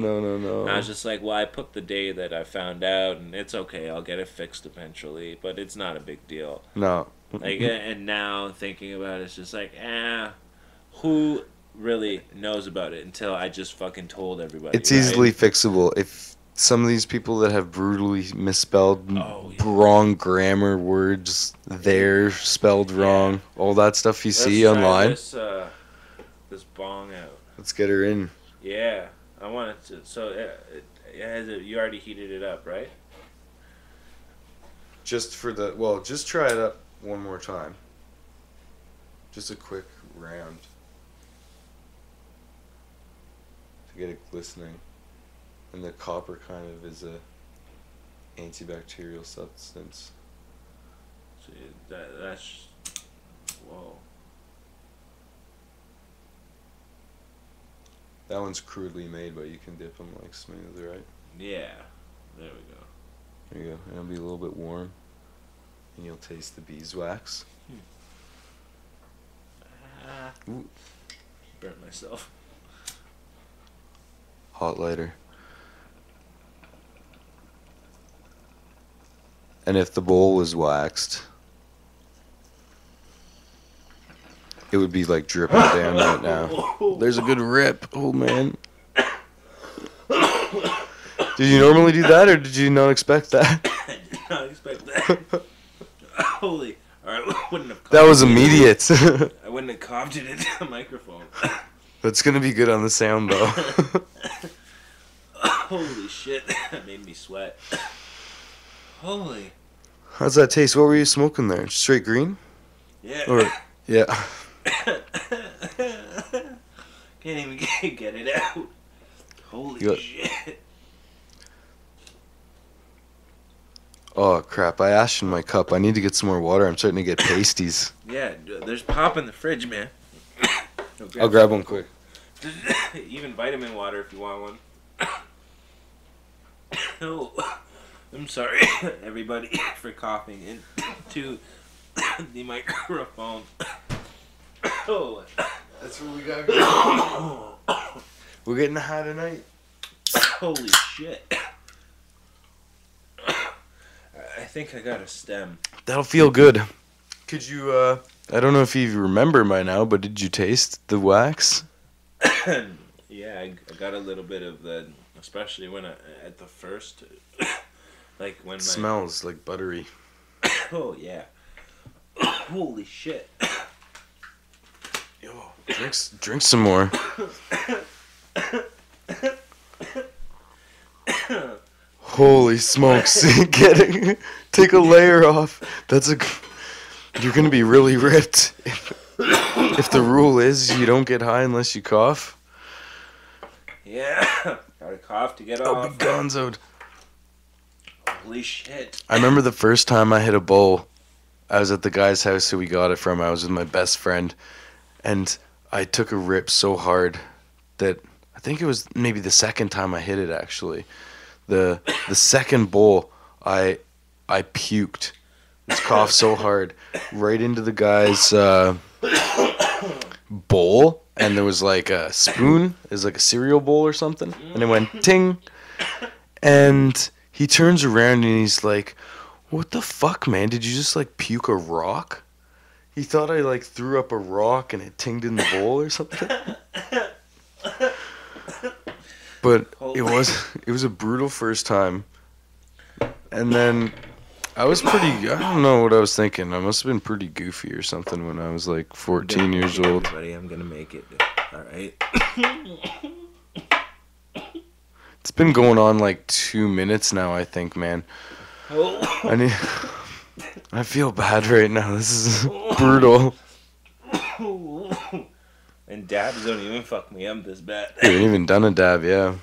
And I was just like, "Well, I put the day that I found out, and it's okay. I'll get it fixed eventually, but it's not a big deal." No. Like, and now thinking about it, it's just like, who really knows about it until I just fucking told everybody. It's right? easily fixable. If some of these people that have brutally misspelled, Oh, yeah. wrong grammar words, they're spelled wrong, all that stuff you Let's see try online. this bong out. Let's get her in. Yeah, I want it to. So you already heated it up, right? Just try it up one more time. Just a quick round. To get it glistening. And the copper kind of is a antibacterial substance. See, that's whoa. That one's crudely made, but you can dip them like smooth, right? Yeah, there we go. There you go. And it'll be a little bit warm. And you'll taste the beeswax. Ooh. Burnt myself. Hot lighter. And if the bowl was waxed, it would be like dripping down right now. There's a good rip. Oh, man. Did you normally do that, or did you not expect that? I did not expect that. Holy. Alright, wouldn't have. That was immediate. I wouldn't have coughed it into the microphone. That's gonna be good on the sound, though. Holy shit, that made me sweat. Holy. How's that taste? What were you smoking there? Straight green? Yeah. Or yeah. Can't even get it out. Holy You got- shit. Oh crap! I ashed in my cup. I need to get some more water. I'm starting to get pasties. Yeah, there's pop in the fridge, man. I'll grab one quick. Even vitamin water if you want one. Oh, I'm sorry, everybody, for coughing into the microphone. Oh. That's what we got. We're getting high tonight. Holy shit. I think I got a stem. That'll feel good. Could you? I don't know if you remember by now, but did you taste the wax? Yeah, I got a little bit of the, especially when at the first Like when It smells like buttery. Oh yeah. Holy shit. Yo, drink some more. Holy smokes! Take a layer off. You're gonna be really ripped. If the rule is you don't get high unless you cough. Yeah. Gotta cough to get I'll be off. gonzoed. Holy shit. I remember the first time I hit a bowl. I was at the guy's house who we got it from. I was with my best friend, and I took a rip so hard that I think it was maybe the second time I hit it. Actually, the second bowl, I puked. This cough so hard right into the guy's bowl, and there was like a spoon. It was like a cereal bowl or something, and it went ting, and he turns around and he's like, "What the fuck, man? Did you just like puke a rock?" He thought I like threw up a rock and it tinged in the bowl or something. But it was a brutal first time. And then I don't know what I was thinking. I must have been pretty goofy or something when I was like 14 years old. Everybody, I'm gonna make it. All right. It's been going on like 2 minutes now, I think, man. I feel bad right now. This is brutal. And dabs don't even fuck me up this bad. We haven't even done a dab, yeah.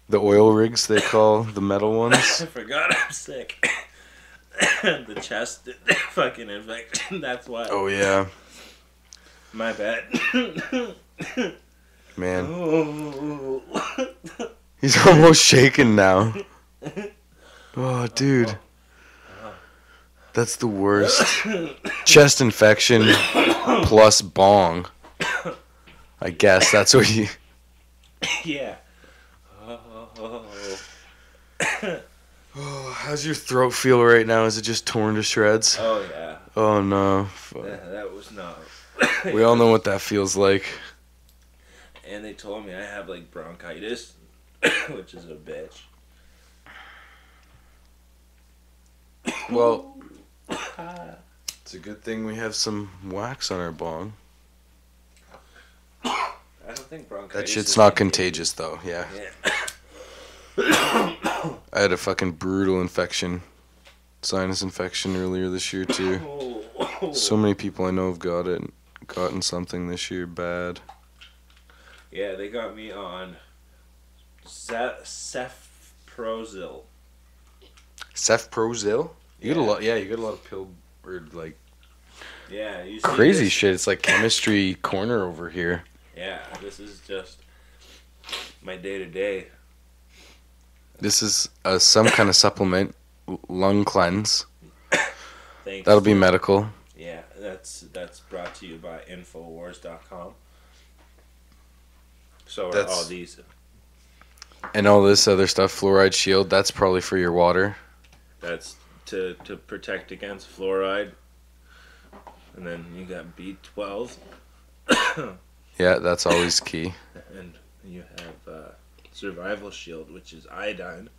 The oil rigs, they call the metal ones. I forgot I'm sick. The chest fucking infection, that's why. Oh, yeah. My bad. Man. He's almost shaking now. Oh, dude. That's the worst. Chest infection plus bong. I guess that's what you... Yeah. Oh, how's your throat feel right now? Is it just torn to shreds? Oh, yeah. Oh, no. That was not... We all know what that feels like. And they told me I have, like, bronchitis, which is a bitch. Well, it's a good thing we have some wax on our bong. I don't think bronchitis... That shit's not contagious, though, yeah. I had a fucking brutal infection. Sinus infection earlier this year, too. So many people I know have gotten something this year bad. Yeah, they got me on Cefprozil. Cefprozil? You Yeah. get a lot. Yeah, you get a lot of pill or like Yeah, you see crazy this? shit. It's like chemistry corner over here. Yeah, this is just my day-to-day. This is some kind of supplement, lung cleanse. Thanks. That'll be medical. Yeah, that's brought to you by Infowars.com. So are That's- all these. And all this other stuff, fluoride shield. That's probably for your water. That's to protect against fluoride. And then you got B12. Yeah, that's always key. And you have Survival Shield, which is iodine.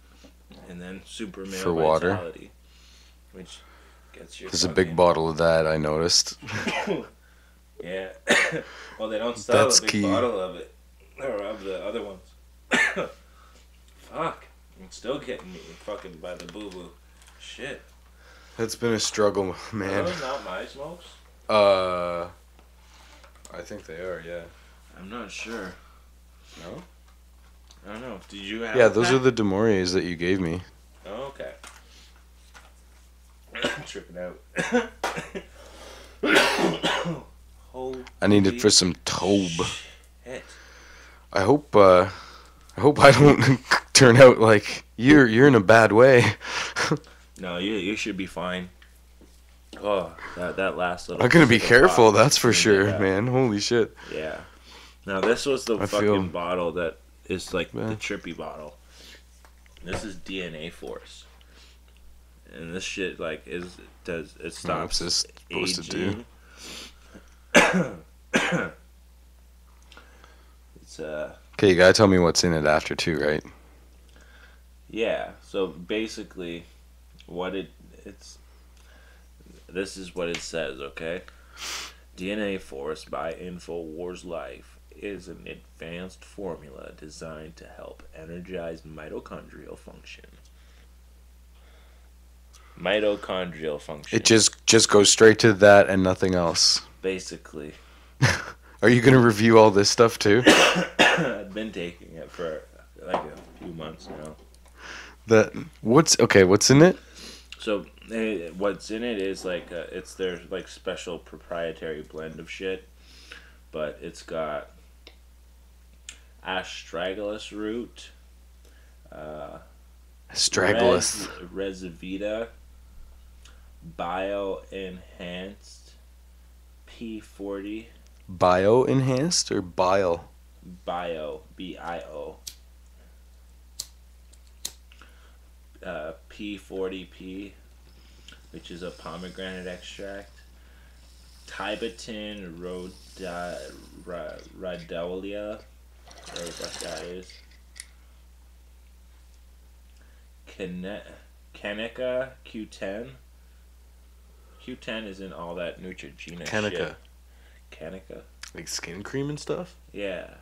And then Super Male For water. Vitality, which gets your There's a big bottle of that, I noticed. Yeah. Well, they don't sell That's a big key. bottle of it. Or of the other ones. Fuck. I'm still getting me fucking by the boo-boo. Shit. It's been a struggle, Are man. those not my smokes? I think they are, yeah. I'm not sure. No? I don't know. Did you have Yeah, a those pack? are the Demoriers that you gave me. Oh, okay. I'm tripping out. I need it for some Tobe. Shit. I hope I don't turn out like you're in a bad way. No, you should be fine. Oh, that last little... I'm gonna be sip of careful, pop that's for is gonna sure, get out. man. Holy shit. Yeah. Now this was the I fucking feel- bottle that is like Yeah. the trippy bottle. This is DNA Force, and this shit like it stops this supposed to do? aging. It's Okay, you gotta tell me what's in it after too, right? Yeah. So basically, what it's this is what it says. Okay. DNA Force by InfoWars Life is an advanced formula designed to help energize mitochondrial function. Mitochondrial It function, just goes straight to that and nothing else. basically. Are you gonna review all this stuff too? I've been taking it for like a few months now. What's in it? So what's in it is like it's their like special proprietary blend of shit, but it's got astragalus root, uh, Astragalus. resvita, bio enhanced P40, Bio enhanced or bile? bio P40P, which is a pomegranate extract, Tibetan rhodolia, whatever the fuck that is, Kanika Q10. Q10 isn't all that Neutrogena Kanika. shit. Kanika? Like skin cream and stuff? Yeah.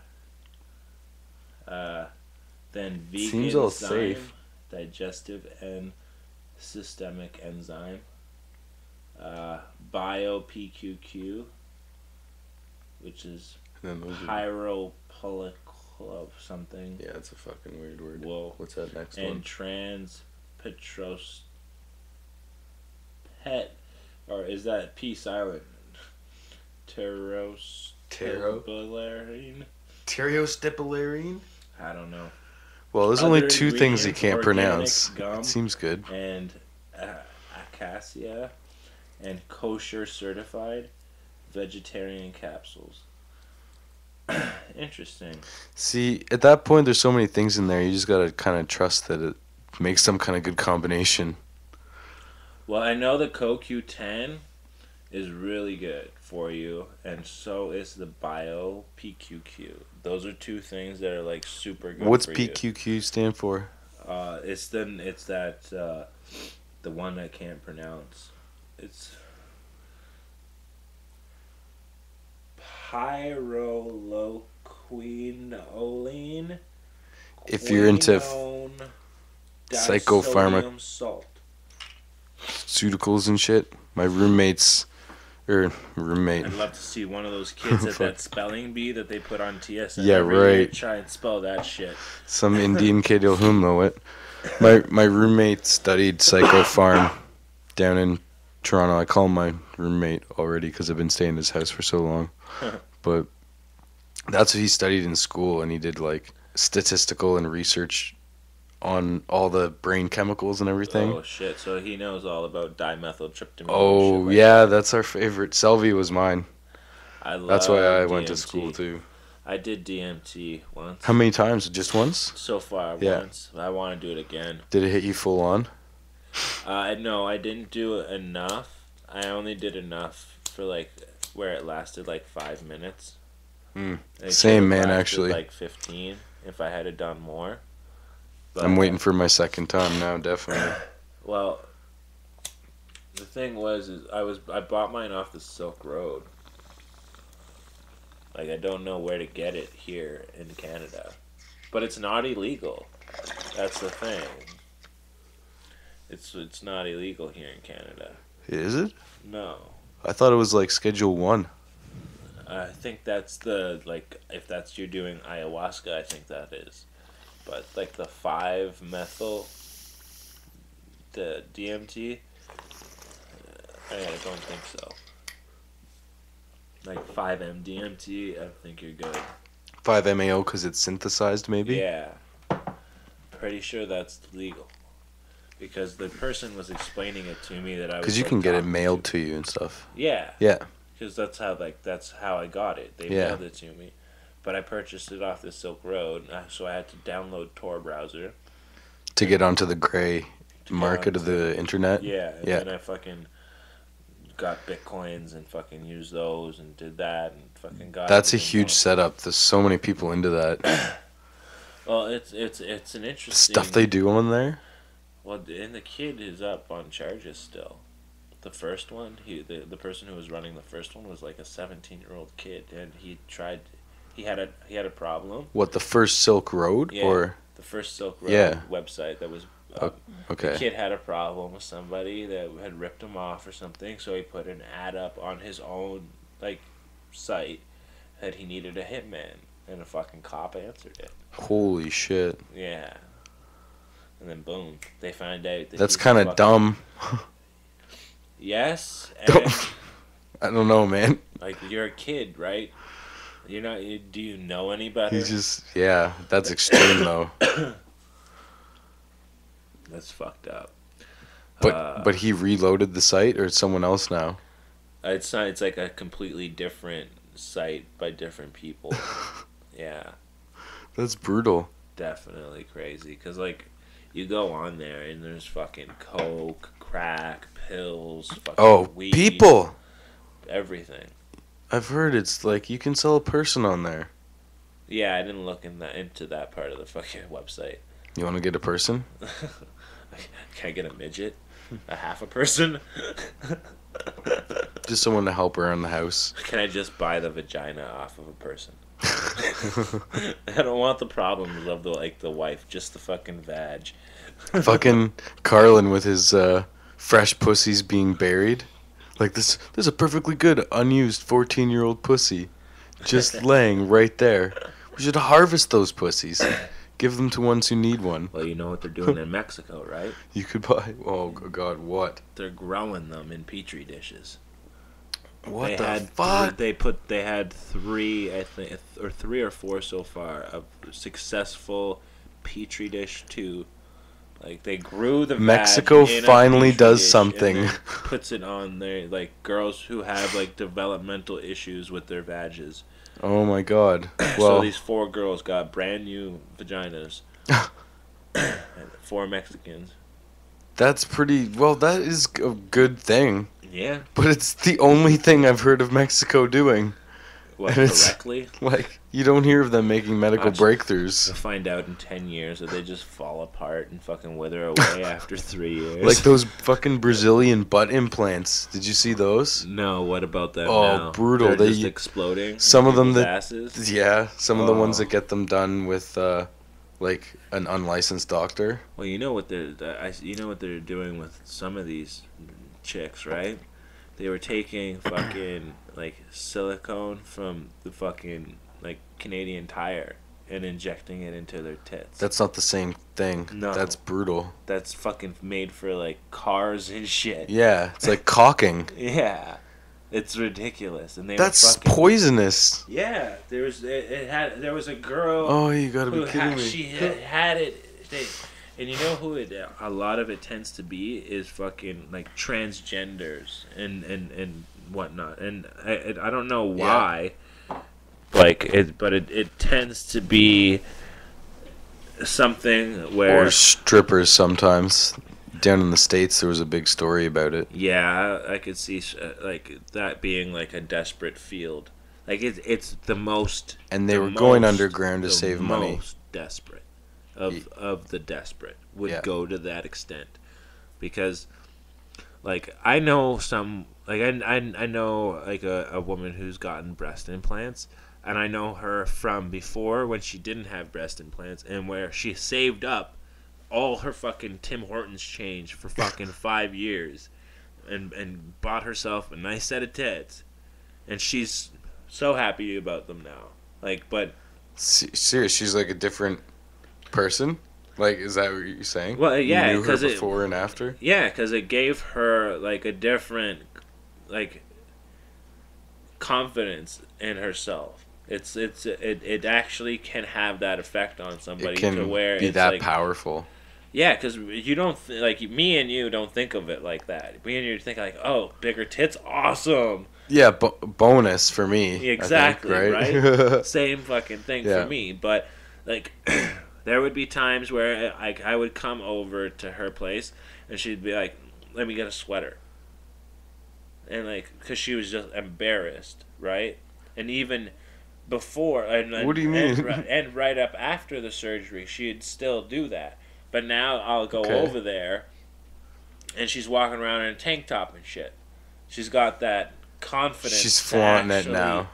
Then vegan Seems all zyme, safe. digestive and systemic enzyme. Bio PQQ, which is And then those pyropolyclub something. Yeah, it's a fucking weird word. Whoa. What's that next And one? trans petros pet, or is that P silent? Pterostibularine? Pterostipularine? I don't know. Well, there's only Other two things you ingredients, can't organic pronounce. gum It seems good. and acacia and kosher certified vegetarian capsules. Interesting. See, at that point, there's so many things in there. You just gotta kind of trust that it makes some kind of good combination. Well, I know the CoQ10 is really good for you, and so is the Bio PQQ. Those are two things that are like super good. What's for PQQ stand for? You. It's that the one I can't pronounce. It's pyrroloquinoline. If you're into Quinone psychopharma- disodium salt. pharmaceuticals and shit, my roommate. I'd love to see one of those kids at that spelling bee that they put on TSN. Yeah, every year right. try and spell that shit. Some Indian kid, you'll whom know it. My roommate studied psychopharm down in Toronto. I call him my roommate already because I've been staying in his house for so long. But that's what he studied in school, and he did like statistical and research on all the brain chemicals and everything. Oh shit! So he knows all about dimethyltryptamine. Oh, and shit like yeah, that. that's our favorite. Selvi was mine. I love That's why I DMT. went to school too. I did DMT once. How many times? Just once? So far, Yeah. once. I want to do it again. Did it hit you full on? No, I didn't do enough. I only did enough for like where it lasted like 5 minutes. Mm. It Same, should've man, lasted, actually. like 15 if I had done more. But, I'm waiting for my second time now, definitely. Well, the thing was, I bought mine off the Silk Road. Like I don't know where to get it here in Canada, but it's not illegal. That's the thing. It's not illegal here in Canada. Is it? No, I thought it was like Schedule 1. I think that's the like if that's you're doing ayahuasca, I think that is. But like the 5-methyl, the DMT, I don't think so. Like 5-MDMT, I think you're good. 5-MAO because it's synthesized, maybe? Yeah. Pretty sure that's legal. Because the person was explaining it to me that I was. Because you like, can get it talking mailed to you and stuff. Yeah. Yeah. Because that's how I got it. They Yeah. mailed it to me. But I purchased it off the Silk Road, so I had to download Tor browser. To get onto the gray market of the internet? Yeah. And Yeah. then I fucking got Bitcoins and fucking used those and did that and fucking got That's a everything huge going. setup. There's so many people into that. Well, it's an interesting Stuff they do on there. Well, and the kid is up on charges still. The first one, the person who was running the first one was like a 17-year-old kid, and he had a problem. What, the first Silk Road? Yeah, Or the first Silk Road Yeah. website that was. okay. The kid had a problem with somebody that had ripped him off or something, so he put an ad up on his own like site that he needed a hitman, and a fucking cop answered it. Holy shit. Yeah. And then boom, they find out that That's he's kind of fucking- dumb. Yes, Don't- and I don't know, man. like you're a kid, right? You're not. Do you know any better? He's just, yeah, that's extreme though. That's fucked up. But he reloaded the site, or it's someone else now? It's not. It's like a completely different site by different people. Yeah, That's brutal. definitely crazy. Cause like, you go on there and there's fucking coke, crack, pills, fucking Oh, weed, people! everything. I've heard it's like you can sell a person on there. Yeah, I didn't look into that part of the fucking website. You want to get a person? Can I get a midget? A half a person? Just someone to help around the house. Can I just buy the vagina off of a person? I don't want the problems of the wife, just the fucking vag. Fucking Carlin with his fresh pussies being buried. Like this is a perfectly good unused 14-year-old pussy, just laying right there. We should harvest those pussies. Give them to ones who need one. Well, you know what they're doing in Mexico, right? You could buy. Oh God, what? They're growing them in petri dishes. What they the had fuck? They had three, I think, or 3 or 4 so far of successful petri dish to. Like they grew the Mexico vag in a finally petri does dish something. and then puts it on there, like girls who have like developmental issues with their vages. Oh my God. So Well, these 4 girls got brand new vaginas. 4 Mexicans. that's pretty. Well, that is a good thing. Yeah. But it's the only thing I've heard of Mexico doing. What, And it's- correctly? Like, you don't hear of them making medical Actually, breakthroughs. You'll find out in 10 years that they just fall apart and fucking wither away after 3 years. Like those fucking Brazilian butt implants. Did you see those? No, what about them Oh, now? brutal. They're They- just exploding? some in of them people's that- asses? Yeah, some of the ones Oh. that get them done with, like, an unlicensed doctor. Well, you know what they're doing with some of these chicks, right? They were taking fucking like silicone from the fucking like Canadian Tire and injecting it into their tits. That's not the same thing. No. That's brutal. That's fucking made for like cars and shit. Yeah, it's like caulking. Yeah, it's ridiculous. And they That's were fucking, poisonous. Yeah, there was a girl. Oh, you gotta be who kidding me. she had it. And you know who a lot of it tends to be is fucking like transgenders and whatnot. And I don't know why, but it tends to be something where Or strippers sometimes. Down in the States, there was a big story about it. yeah, I could see like that being like a desperate field. Like it's the most. And they the were going most- underground to the save money. Most desperate of the desperate would Yeah. go to that extent, because like I know some like I know like a woman who's gotten breast implants, and I know her from before when she didn't have breast implants, and where she saved up all her fucking Tim Hortons change for fucking 5 years and bought herself a nice set of tits, and she's so happy about them now. Like, but Serious, she's like a different person? Like, is that what you're saying? Well, yeah, You knew her 'cause it- before and after? yeah, because it gave her like a different like confidence in herself. It actually can have that effect on somebody It can to where be it's that like, powerful. yeah, because you don't like me and you don't think of it like that. Me and you think like, oh, bigger tits, awesome. Yeah, bonus for me. Exactly, I think, right? Same fucking thing Yeah. for me. But like, there would be times where I would come over to her place and she'd be like, "Let me get a sweater," and like, because she was just embarrassed, right? And even before, and What do you mean? and right up after the surgery, she'd still do that. But now I'll go Okay. over there, and she's walking around in a tank top and shit. She's got that confidence. She's flaunting it actually now.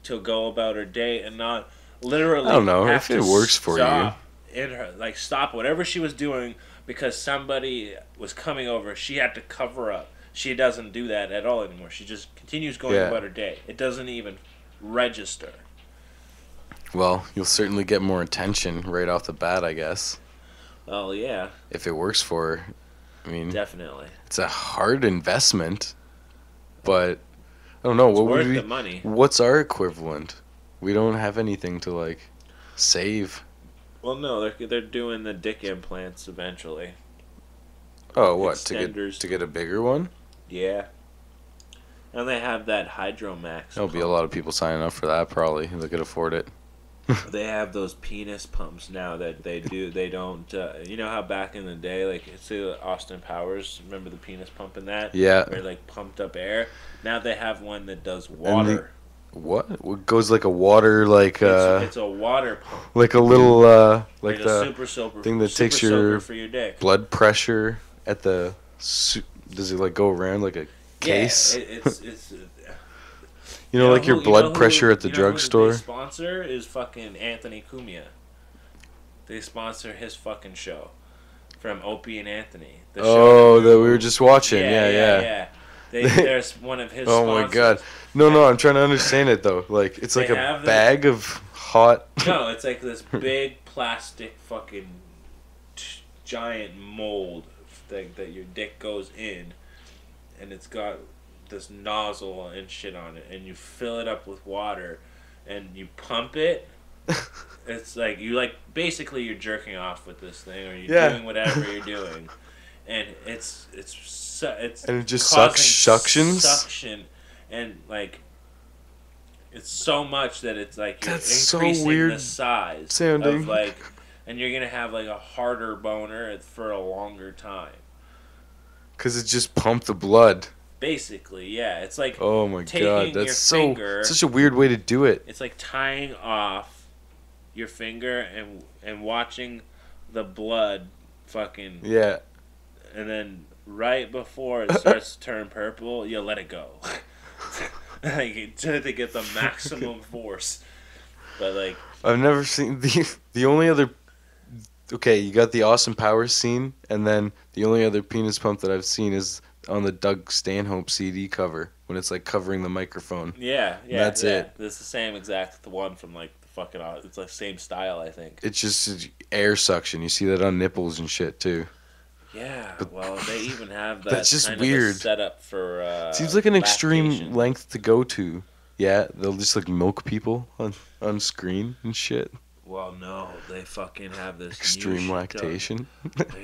To go about her day and not literally. I don't know have if to it works for stop in her, like stop whatever she was doing because somebody was coming over. She had to cover up. She doesn't do that at all anymore. She just continues going Yeah. about her day. It doesn't even register. Well, you'll certainly get more attention right off the bat, I guess. Oh yeah, If it works for her. I mean, definitely. it's a hard investment, but I don't know. It's What worth would we? the money. What's our equivalent? We don't have anything to like save. Well, no, they're doing the dick implants eventually. Oh, what Extenders. to get a bigger one? Yeah. And they have that Hydromax. There'll be a lot of people signing up for that. Probably they could afford it. They have those penis pumps now that they do. They don't. You know how back in the day, like say Austin Powers, remember the penis pump in that? Yeah. Where like pumped up air. Now they have one that does water. What goes like a water It's a water pump. like a little like a the super soaker thing that super takes your soaker for your dick. blood pressure at the. Does it like go around like a case? Yeah, it's You know, like your blood pressure at the drugstore. The sponsor is fucking Anthony Cumia. They sponsor his fucking show from Opie and Anthony. The Oh, that we were just watching. Yeah. There's one of his. Oh my god. No, I'm trying to understand it though. Like it's like They a have bag of hot. No, it's like this big plastic fucking giant mold thing that your dick goes in, and it's got this nozzle and shit on it, and you fill it up with water, and you pump it. It's like basically you're jerking off with this thing, or you're doing whatever you're doing, and it's And it just causing suctions? suction, and like it's so much that it's like you're That's so increasing weird the size sounding. of like, and you're gonna have like a harder boner for a longer time. Cause it just pumped the blood. Basically, yeah, it's like Oh my taking god, your that's finger, such a weird way to do it. It's like tying off your finger and watching the blood fucking Yeah. and then right before it starts to turn purple, you let it go. Like to get the maximum force. But like I've never seen the only other. Okay, you got the Austin Powers scene, and then the only other penis pump that I've seen is on the Doug Stanhope CD cover when it's like covering the microphone. yeah, That's it. It's the same exact one from like the fucking. It's like same style, I think. It's just air suction. You see that on nipples and shit too. Yeah, But- well, they even have that That's just kind weird. of a setup for. Seems like an extreme lactation. length to go to. Yeah, they'll just like milk people on screen and shit. Well, no, they fucking have this Extreme new shit lactation.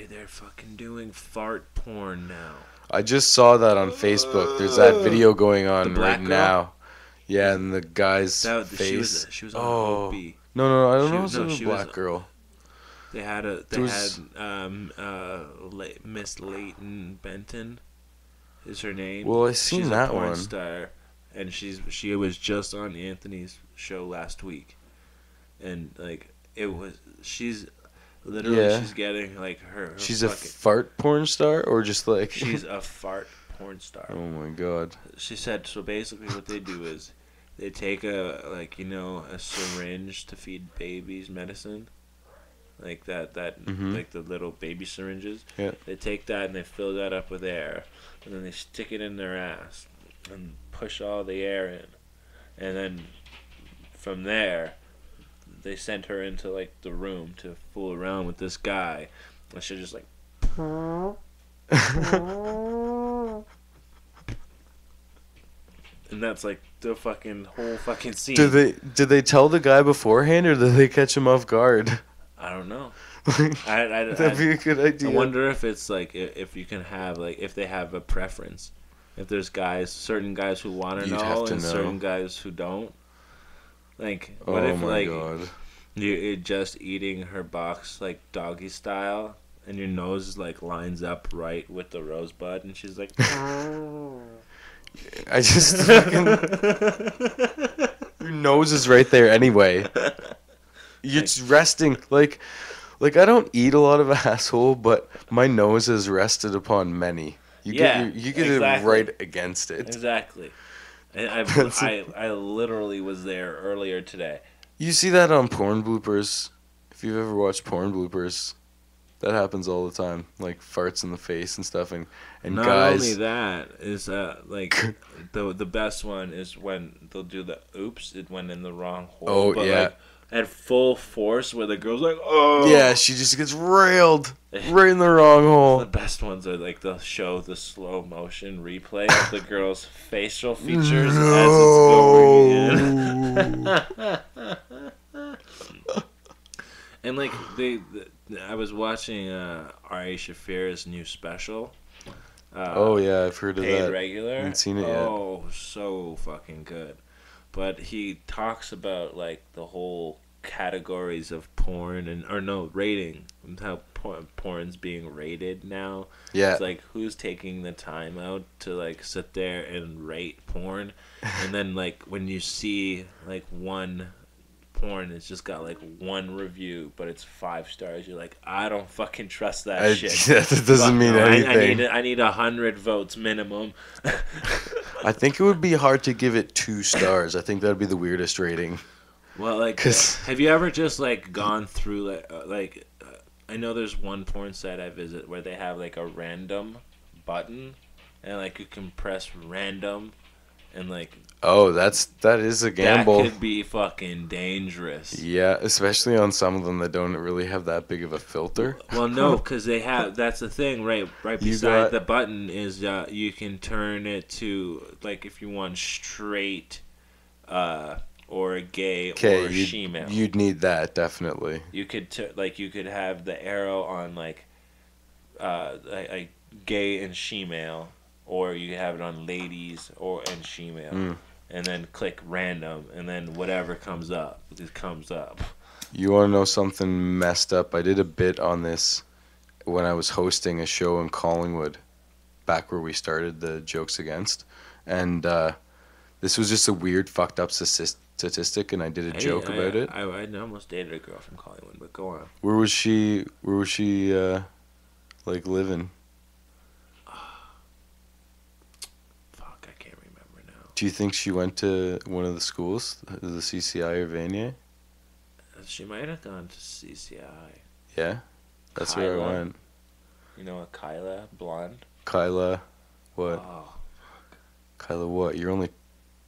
They're fucking doing fart porn now. I just saw that on Facebook. There's that video going on The black right girl? now. Yeah, and the guy's That, face. she was on Oh. Opie. No, I don't She know was- if no, it was a she was- black girl. They had There was- Miss Leighton Benton is her name. Well, I seen She's that a porn one. star, and she was just on Anthony's show last week, and like she's literally Yeah. she's getting like her She's a fucking, fart porn star, or just like. she's a fart porn star. Oh my god. She said so. Basically, what they do is they take a syringe to feed babies medicine, like that Mhm. like the little baby syringes. Yeah. They take that and they fill that up with air, and then they stick it in their ass and push all the air in, and then from there they sent her into like the room to fool around with this guy, and she just like. And that's like the fucking whole fucking scene. Did they tell the guy beforehand, or did they catch him off guard? I don't know. That'd be a good idea. I wonder if it's like if you can have like if they have a preference. If there's certain guys who want to You'd have know to and know. certain guys who don't. Like what Oh if my like god. you're just eating her box like doggy style and your nose like lines up right with the rosebud and she's like I just fucking. Your nose is right there anyway. It's resting like I don't eat a lot of asshole, but my nose has rested upon many. You get it exactly. right against it. Exactly. That's I literally was there earlier today. You see that on porn bloopers. If you've ever watched porn bloopers, that happens all the time. Like farts in the face and stuff, and Not only guys. that is like the best one is when they'll do the oops, it went in the wrong hole, Oh but yeah, like at full force where the girl's like, oh yeah. She just gets railed right in the wrong The hole. best ones are like they'll show the slow motion replay of the girl's facial features as No. it's going in. And like I was watching Ari Shafir's new special. Oh yeah, I've heard of Paid that. regular. Haven't seen it yet. Oh, so fucking good. But he talks about like the whole categories of porn rating and how porn's being rated now. Yeah. It's like who's taking the time out to like sit there and rate porn, and then like when you see like one porn, it's just got like one review, but it's 5 stars. You're like, I don't fucking trust that shit. That doesn't mean no, anything. I need 100 votes minimum. I think it would be hard to give it 2 stars. I think that'd be the weirdest rating. Well, like, have you ever just like gone through I know there's one porn site I visit where they have like a random button, and like you can press random, and like. Oh, that is a gamble. That could be fucking dangerous. Yeah, especially on some of them that don't really have that big of a filter. Well, no, because they have. That's the thing, right? Right beside the button is you can turn it to like if you want straight, or gay or female. You'd need that definitely. You could you could have the arrow on like gay and female, or you could have it on ladies and female. And then click random, and then whatever comes up, it comes up. You want to know something messed up? I did a bit on this when I was hosting a show in Collingwood, back where we started the Jokes Against. And this was just a weird, fucked up statistic, and I did a joke about it. I almost dated a girl from Collingwood, but go on. Where was she, like, living? Do you think she went to one of the schools, the CCI or Vanier? She might have gone to CCI. Yeah? That's Kyla. where I went. You know what, Kyla? Blonde? Kyla, what? Oh, fuck. Kyla, what? You're only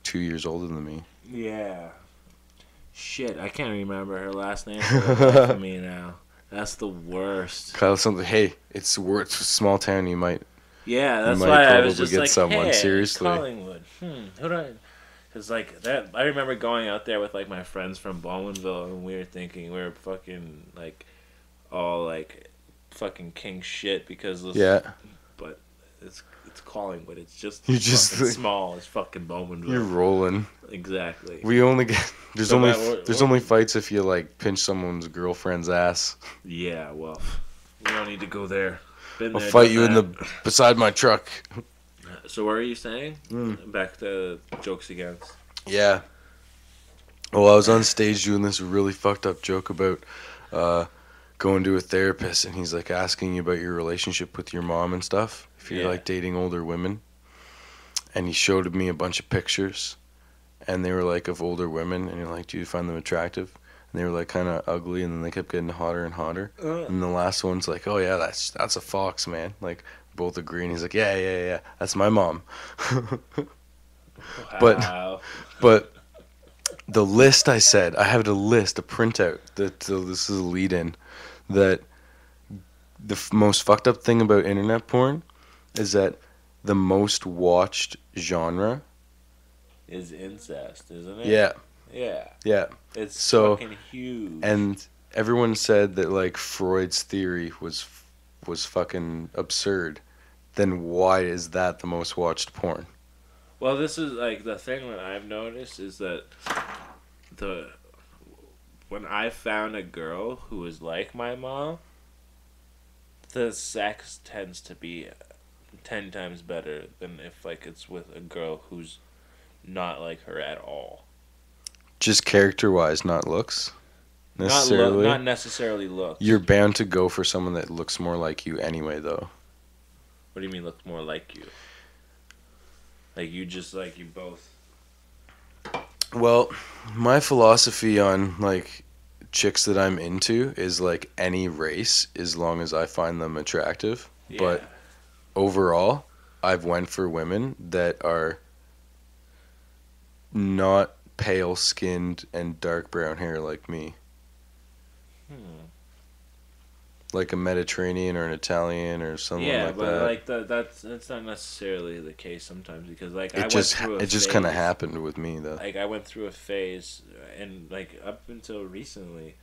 2 years older than me. Yeah. Shit, I can't remember her last name for the life of me now. That's the worst. Kyla, something. Hey, it's a small town. You might. Yeah, that's you why might I was just get like, someone, hey, seriously. Collingwood. Who do I... Because, like, that... I remember going out there with, like, my friends from Bowmanville, and we were fucking, like, all, like, fucking king shit because... Yeah. But it's Collingwood. It's just... You're just... Like, small as fucking Bowmanville. You're rolling. Exactly. We only get... There's only fights if you, like, pinch someone's girlfriend's ass. Yeah, well... We don't need to go there. I'll fight you beside my truck. So what are you saying? Back to Jokes Against. Yeah. Well, I was on stage doing this really fucked up joke about going to a therapist, and he's like asking you about your relationship with your mom and stuff, if you're like dating older women. And he showed me a bunch of pictures, and they were like of older women, and you're like, do you find them attractive? And they were like kind of ugly, and then they kept getting hotter and hotter. And the last one's like, oh yeah, that's a fox, man. Like both agree, and he's like, yeah, that's my mom. Wow. But the list I have a list, a printout that this is a lead in, that the most fucked up thing about internet porn is that the most watched genre is incest, isn't it? Yeah. Yeah. It's fucking huge. And everyone said that like Freud's theory was fucking absurd. Then why is that the most watched porn? Well, this is like the thing that I've noticed is that when I found a girl who was like my mom, the sex tends to be 10 times better than if like it's with a girl who's not like her at all. Just character-wise, not looks necessarily. Not necessarily looks. You're bound to go for someone that looks more like you anyway, though. What do you mean looks more like you? Like you just like you both. Well, my philosophy on like chicks that I'm into is like any race as long as I find them attractive. Yeah. But overall, I've went for women that are not pale skinned and dark brown hair like me. Like a Mediterranean or an Italian or someone like that. Yeah, but like that's not necessarily the case sometimes because like It just kind of happened with me though. Like I went through a phase and like up until recently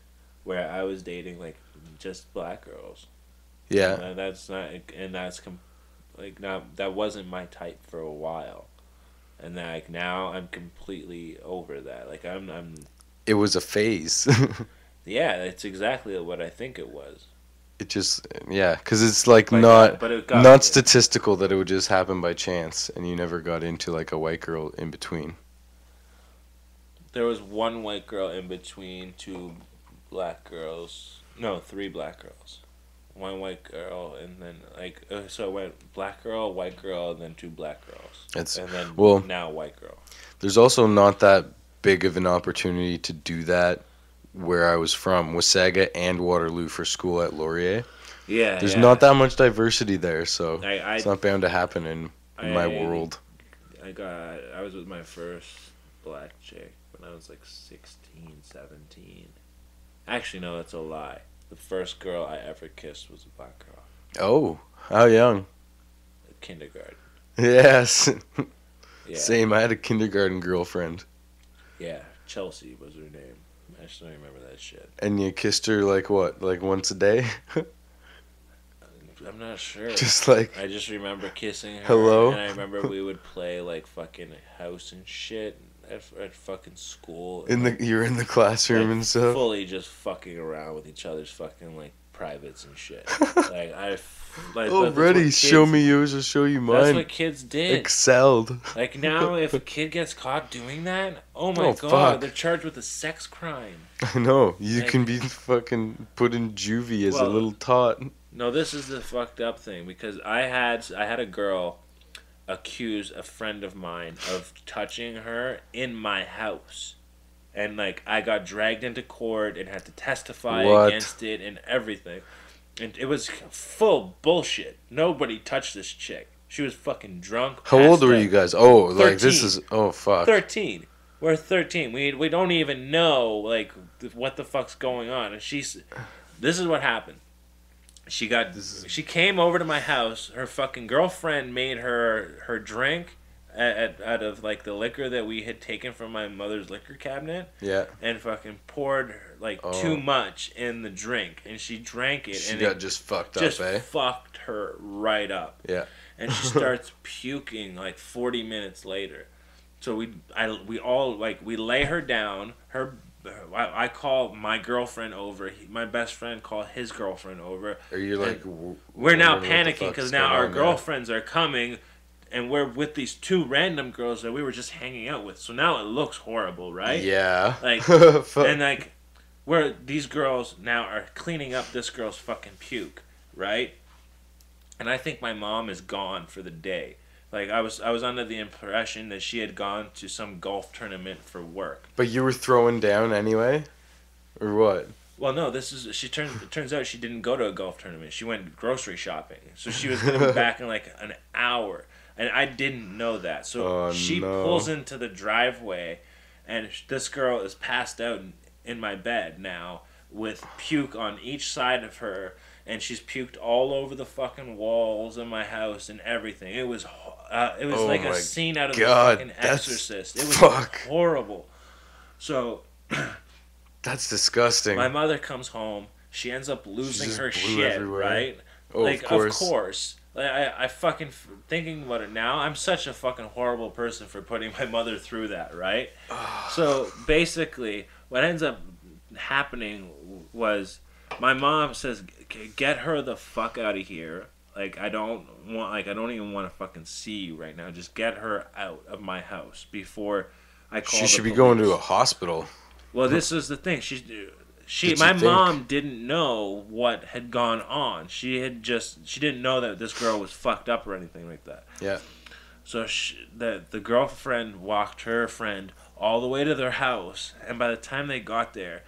where I was dating like just black girls. Yeah. And like now that wasn't my type for a while. And like now I'm completely over that. Like I'm It was a phase. Yeah, it's exactly what I think it was. It just, yeah, because it's like but not statistical that it would just happen by chance and you never got into like a white girl in between. There was one white girl in between two black girls. No, three black girls. One white girl and then like so it went black girl, white girl, and then two black girls. And then now white girl. There's also not that big of an opportunity to do that where I was from, Wasaga and Waterloo for school at Laurier. Yeah, there's not that much diversity there, so it's not bound to happen in my world. I was with my first black chick when I was like 16, 17. Actually, no, that's a lie. The first girl I ever kissed was a black girl. Oh, how young? Kindergarten. Yes. Yeah. Same, I had a kindergarten girlfriend. Yeah, Chelsea was her name. I still remember that shit. And you kissed her like what? Like once a day? I'm not sure. Just like... I just remember kissing her. Hello? And I remember we would play like fucking house and shit at fucking school. You're in the classroom like, and stuff? Fully just fucking around with each other's fucking like privates and shit. Already, show me yours or show you mine. That's what kids did. Excelled. Like now, if a kid gets caught doing that, oh my god, fuck. they're charged with a sex crime. I know. You can be fucking put in juvie as a little tot. No, this is the fucked up thing because I had a girl accuse a friend of mine of touching her in my house. And like I got dragged into court and had to testify against it and everything. And it was full bullshit. Nobody touched this chick. She was fucking drunk. How old were you guys? Oh, 13. like this is... Oh, fuck. 13. We're 13. We don't even know, like, what the fuck's going on. And this is what happened. She came over to my house. Her fucking girlfriend made her drink out of, like, the liquor that we had taken from my mother's liquor cabinet. Yeah. And fucking poured, like, too much in the drink. And she drank it. She and got just fucked up, just fucked her right up. Yeah. And she starts puking, like, 40 minutes later. So we all like we lay her down. I call my girlfriend over. My best friend called his girlfriend over. Are you like? We're now panicking because now our girlfriends are coming, and we're with these two random girls that we were just hanging out with. So now it looks horrible, right? Yeah. Like and like, where these girls now are cleaning up this girl's fucking puke, right? And I think my mom is gone for the day. Like I was under the impression that she had gone to some golf tournament for work. But you were throwing down anyway, or what? Well, no. It turns out she didn't go to a golf tournament. She went grocery shopping. So she was going to be back in like an hour, and I didn't know that. So she pulls into the driveway, and this girl is passed out in my bed now with puke on each side of her. And she's puked all over the fucking walls of my house and everything. It was like a scene out of the fucking Exorcist. It was horrible. So that's disgusting. My mother comes home. She ends up losing her shit, everywhere. Right? Oh, like, of course. Like, I fucking thinking about it now. I'm such a fucking horrible person for putting my mother through that, right? So basically, what ends up happening was. My mom says, "Get her the fuck out of here. Like I don't even want to fucking see you right now. Just get her out of my house before I called She the should be police. going to a hospital. Well, this is the thing. Did My you think? mom didn't know what had gone on. She didn't know that this girl was fucked up or anything like that. Yeah. So the girlfriend walked her friend all the way to their house, and by the time they got there,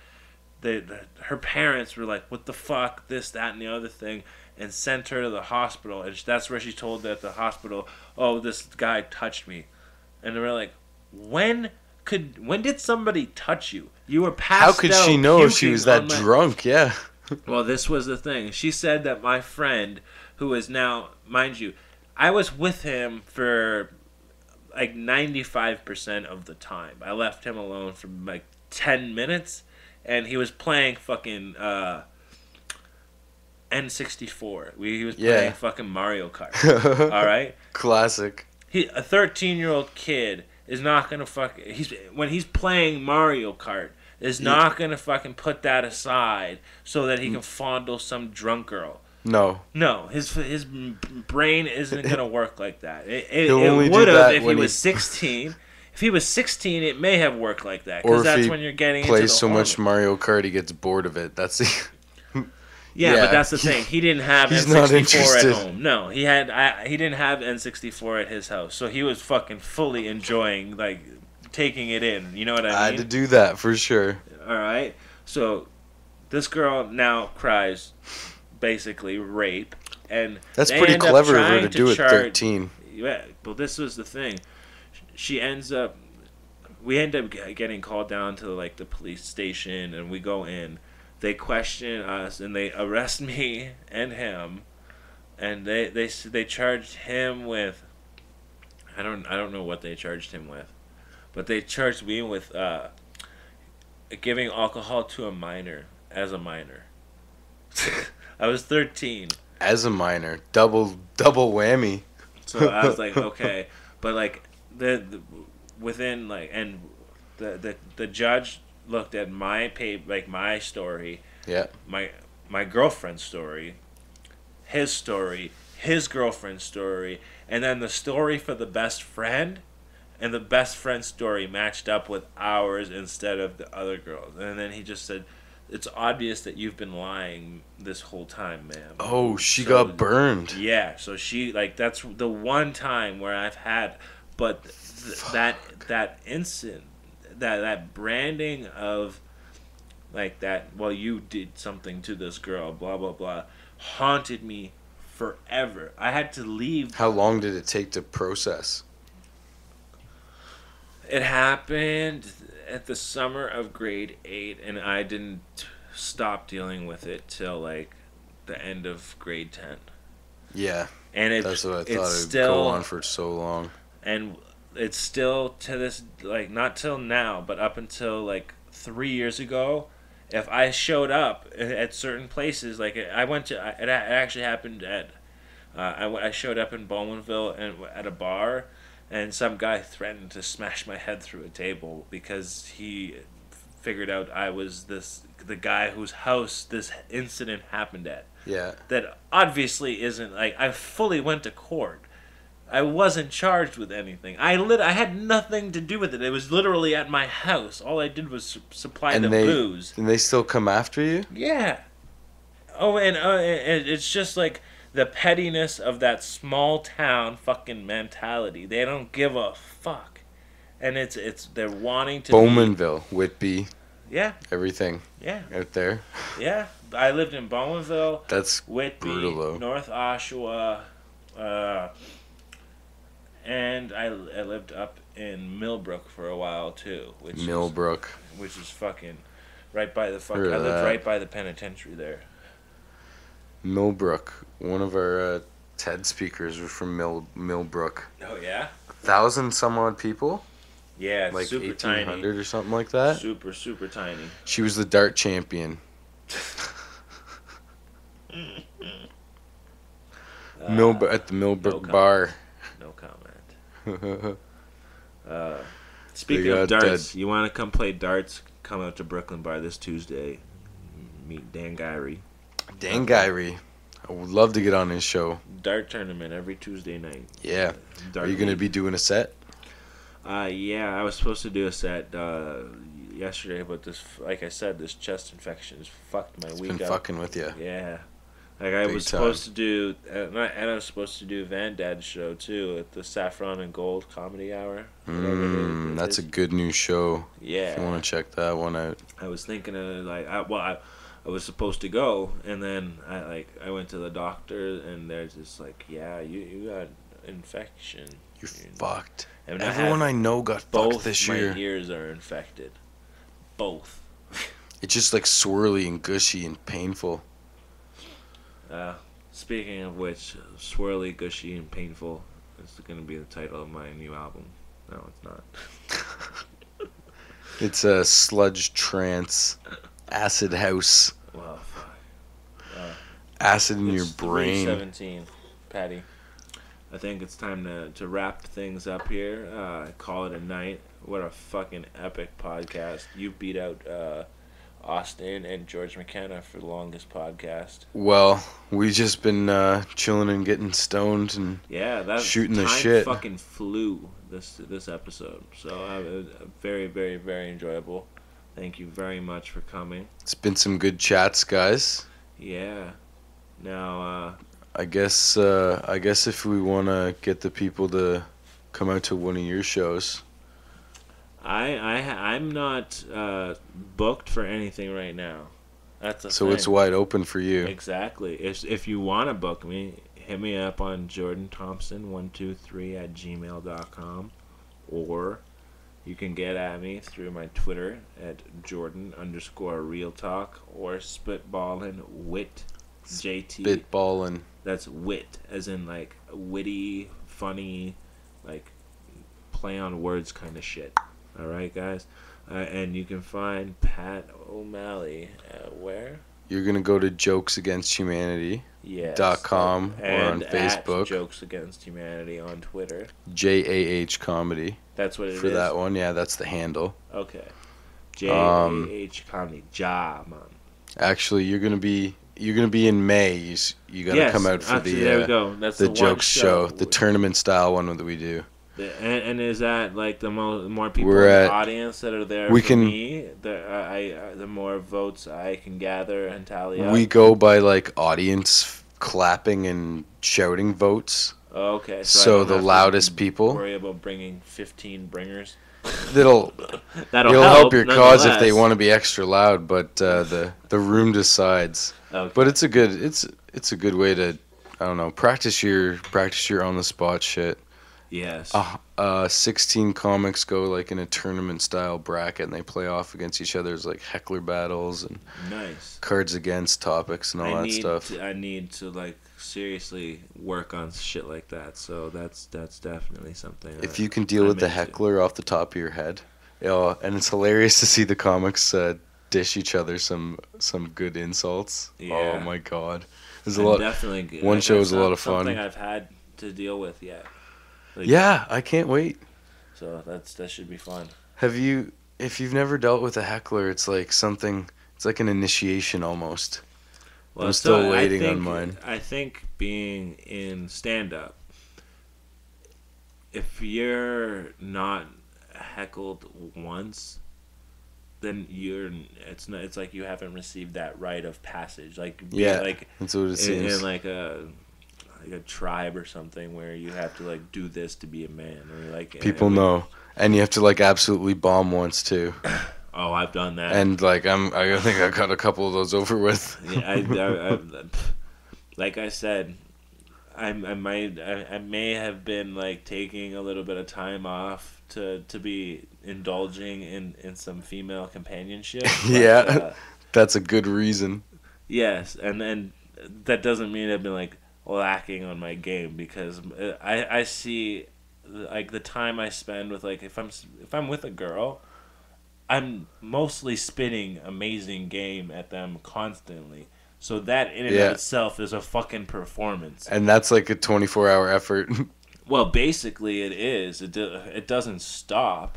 her parents were like, "What the fuck? This, that, and the other thing," and sent her to the hospital. And that's where she told at the hospital, "Oh, this guy touched me," and they were like, "When did somebody touch you? You were passed How could out she know if she puking was that on my-" drunk? Yeah. Well, this was the thing. She said that my friend, who is now, mind you, I was with him for like 95% of the time. I left him alone for like 10 minutes, and he was playing fucking N64. He was playing fucking Mario Kart. All right? Classic. A 13-year-old kid is not going to when he's playing Mario Kart, is not going to fucking put that aside so that he can fondle some drunk girl. No. No, his brain isn't gonna work like that. It only would do have that if he when was 16. If he was 16, it may have worked like that Or because if that's he when you're getting into the plays so much hormones. Mario Kart, he gets bored of it. That's the. Yeah, Yeah. but that's the thing. He didn't have He's not N64 interested. at home. No, he didn't have N64 at his house, so he was fucking fully enjoying, like, taking it in. You know what I mean? I had to do that for sure. All right. So this girl now cries, basically rape, and That's they pretty end up clever of her trying to do at charge- 13. Yeah, but this was the thing. We end up getting called down to like the police station, and we go in. They question us, and they arrest me and him, and they charged him with. I don't know what they charged him with, but they charged me with giving alcohol to a minor as a minor. I was 13. As a minor, double whammy. So I was like, okay, but like within like, and the judge looked at my story, Yeah. my girlfriend's story, his girlfriend's story, and then the story for the best friend, and the best friend's story matched up with ours instead of the other girls, and then he just said, "It's obvious that you've been lying this whole time, ma'am." Oh, she So, got burned. Yeah, so she like that's the one time where I've had, but that incident, that branding of like that. Well, you did something to this girl, blah blah blah, haunted me forever. I had to leave. How long did it take to process? It happened at the summer of grade 8, and I didn't stop dealing with it till like the end of grade 10. Yeah. And That's what I thought. It would still go on for so long. And it's still to this, like, not till now, but up until like 3 years ago, if I showed up at certain places, like I went to, it actually happened at, I showed up in Bowmanville and at a bar, and some guy threatened to smash my head through a table because he figured out I was the guy whose house this incident happened at. Yeah. That obviously isn't, like, I fully went to court. I wasn't charged with anything. I had nothing to do with it. It was literally at my house. All I did was supply the booze. And they still come after you? Yeah. Oh, and it's just like the pettiness of that small town fucking mentality. They don't give a fuck, and they're wanting to. Bowmanville, Whitby. Yeah. Everything. Yeah. Out there. Yeah. I lived in Bowmanville. That's Whitby, brutal, though. North Oshawa, and I lived up in Millbrook for a while too. Millbrook. Which is fucking right by the fucking. Heard I of lived that. right by the penitentiary there. Millbrook. One of our TED speakers was from Millbrook. Oh yeah. 1,000 some odd people. Yeah, it's Like super 1,800 tiny. or something like that. Super tiny. She was the dart champion. At the Millbrook no bar. No comment. Speaking They of got darts, you want to come play darts? Come out to Brooklyn Bar this Tuesday. Meet Dan Gyrie. Dan Gyrie. I would love to get on his show. Dart tournament every Tuesday night. Yeah. Dart Are you going to league. be doing a set? Yeah, I was supposed to do a set yesterday, but this, like I said, this chest infection has fucked my It's week been up. fucking with you. Yeah. Like I Big was time. supposed to do, and I was supposed to do Van Dad's show too at the Saffron and Gold Comedy Hour. Whatever it That's a is. good new show. If you Yeah. want to check that one out. I was thinking of like, I was supposed to go, and then I went to the doctor, and they're just like, yeah, you got infection. You're fucked. And Everyone I know got fucked both this my year. ears are infected. Both. It's just like swirly and gushy and painful. Speaking of which, swirly, gushy, and painful is going to be the title of my new album. No, it's not. It's a sludge trance, acid house, Well, fuck. acid in your It's brain. 3:17, Patty. I think it's time to wrap things up here. Call it a night. What a fucking epic podcast. You beat out Austin and George McKenna for the longest podcast. Well, we just been chilling and getting stoned and Yeah, that shooting the time shit. fucking flew this episode. So very, very, very enjoyable. Thank you very much for coming. It's been some good chats, guys. Yeah. Now, I guess if we want to get the people to come out to one of your shows. I'm not booked for anything right now. That's the So thing. it's wide open for you. Exactly. If you want to book me, hit me up on JordanThompson123@gmail.com, or you can get at me through my Twitter at Jordan_RealTalk or SpitBallin wit JT. SpitBallin. That's wit, as in like witty, funny, like play on words kind of shit. All right, guys. And you can find Pat O'Malley where? You're gonna go to jokesagainsthumanity.com Yes. or on And Facebook. At Jokes Against Humanity on Twitter. JAH Comedy That's what it is. for that one. Yeah, that's the handle. Okay. JAH Comedy. Ja, man. Actually, you're gonna be in May. You gotta Yes, come out for actually, there we the go. That's the one jokes show, the tournament style one that we do. And is that like the more people We're in the at- audience that are there we for can- me, the more votes I can gather and tally up? We go by like audience clapping and shouting votes. Oh, okay. So I don't the have to loudest people worry about bringing 15 bringers. that'll That'll it'll help your cause if they nonetheless. want to be extra loud, but the room decides. Okay. But it's a good way to, I don't know, practice your on the spot shit. Yes. 16 comics go like in a tournament style bracket and they play off against each other's like heckler battles and Nice. cards against topics and all that stuff. I need to like seriously work on shit like that. So that's definitely something. If you can deal with the heckler off the top of your head, and it's hilarious to see the comics dish each other some good insults. Yeah. Oh my god, there's a lot. Definitely. One show is a that's lot not of fun. Something I've had to deal with yet. Like, Yeah, I can't wait. So that should be fun. If you've never dealt with a heckler, it's like an initiation almost. Well, I'm still I waiting on think- mine. I think being in stand-up, if you're not heckled once, then it's like you haven't received that rite of passage. Like Yeah, like that's what it seems. in like a tribe or something where you have to like do this to be a man, or like People and, know, and you have to like absolutely bomb once too. Oh, I've done that. And like I think I got a couple of those over with. Yeah, I like I said, I may have been like taking a little bit of time off to be indulging in some female companionship. But, Yeah. That's a good reason. yes, and then that doesn't mean I've been like lacking on my game, because I see like the time I spend with like if I'm with a girl, I'm mostly spitting amazing game at them constantly. So that in and Yeah. of itself is a fucking performance. And that's like a 24-hour effort. Well, basically it is. It doesn't stop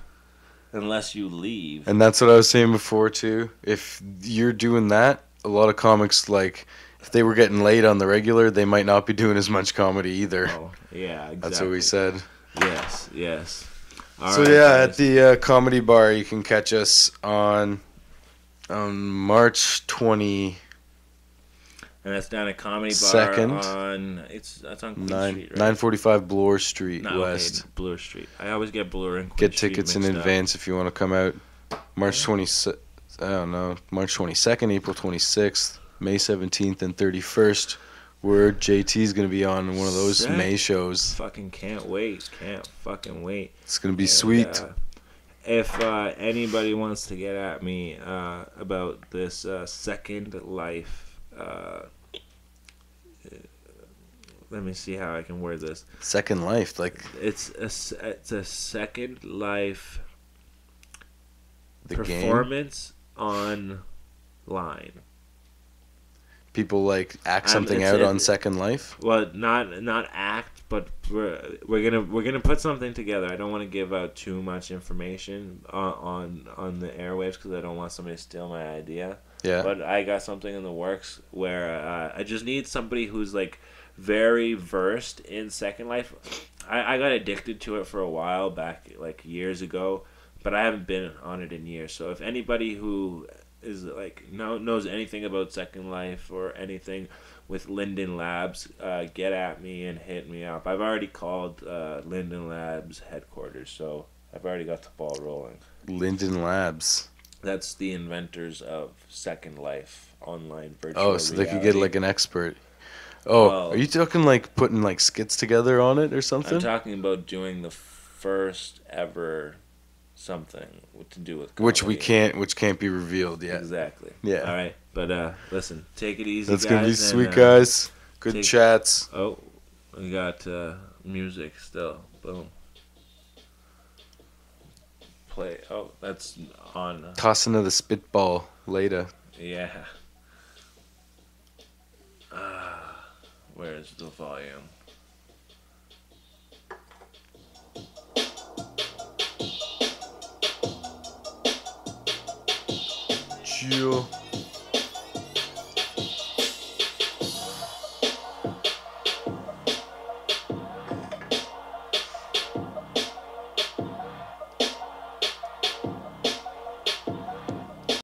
unless you leave. And that's what I was saying before too. If you're doing that, a lot of comics, like if they were getting laid on the regular, they might not be doing as much comedy either. Oh, yeah, exactly. That's what we said. Yes, yes. All So right, yeah, at guys. the comedy bar, you can catch us on March 22nd, And that's down at Comedy Bar on that's on Queen Street, right? 945 Bloor Street No, okay, West. Bloor Street. I always get Bloor and Queen Get Street tickets in mixed up. advance if you want to come out. March Yeah. 20. I don't know. March 22nd, April 26th, May 17th, and 31st. Where JT's gonna be on one of those Sick. May shows. Fucking can't wait. Can't fucking wait. It's gonna be And, sweet. If anybody wants to get at me about this Second Life, let me see how I can word this. Second Life, like It's a Second Life the game. performance online. People like act something it's- out it- on Second Life. Well, not act, but we're gonna put something together. I don't want to give out too much information on the airwaves because I don't want somebody to steal my idea. Yeah. But I got something in the works where I just need somebody who's like very versed in Second Life. I got addicted to it for a while back, like years ago, but I haven't been on it in years. So if anybody who is like knows anything about Second Life or anything with Linden Labs, get at me and hit me up. I've already called Linden Labs headquarters, so I've already got the ball rolling. Linden Labs. That's the inventors of Second Life online virtual Oh, so they could get reality. like an expert. Oh, Well- are you talking like putting like skits together on it or I'm something? talking about doing the first ever something to do with Which comedy. can't be revealed yet. Exactly. Yeah. All right, but listen, take it easy, That's guys. gonna be and, sweet, guys. Good take- chats. Oh, we got music still. Boom. Play. Oh, that's on. Toss another spitball later. Yeah. Where's the volume? Chill.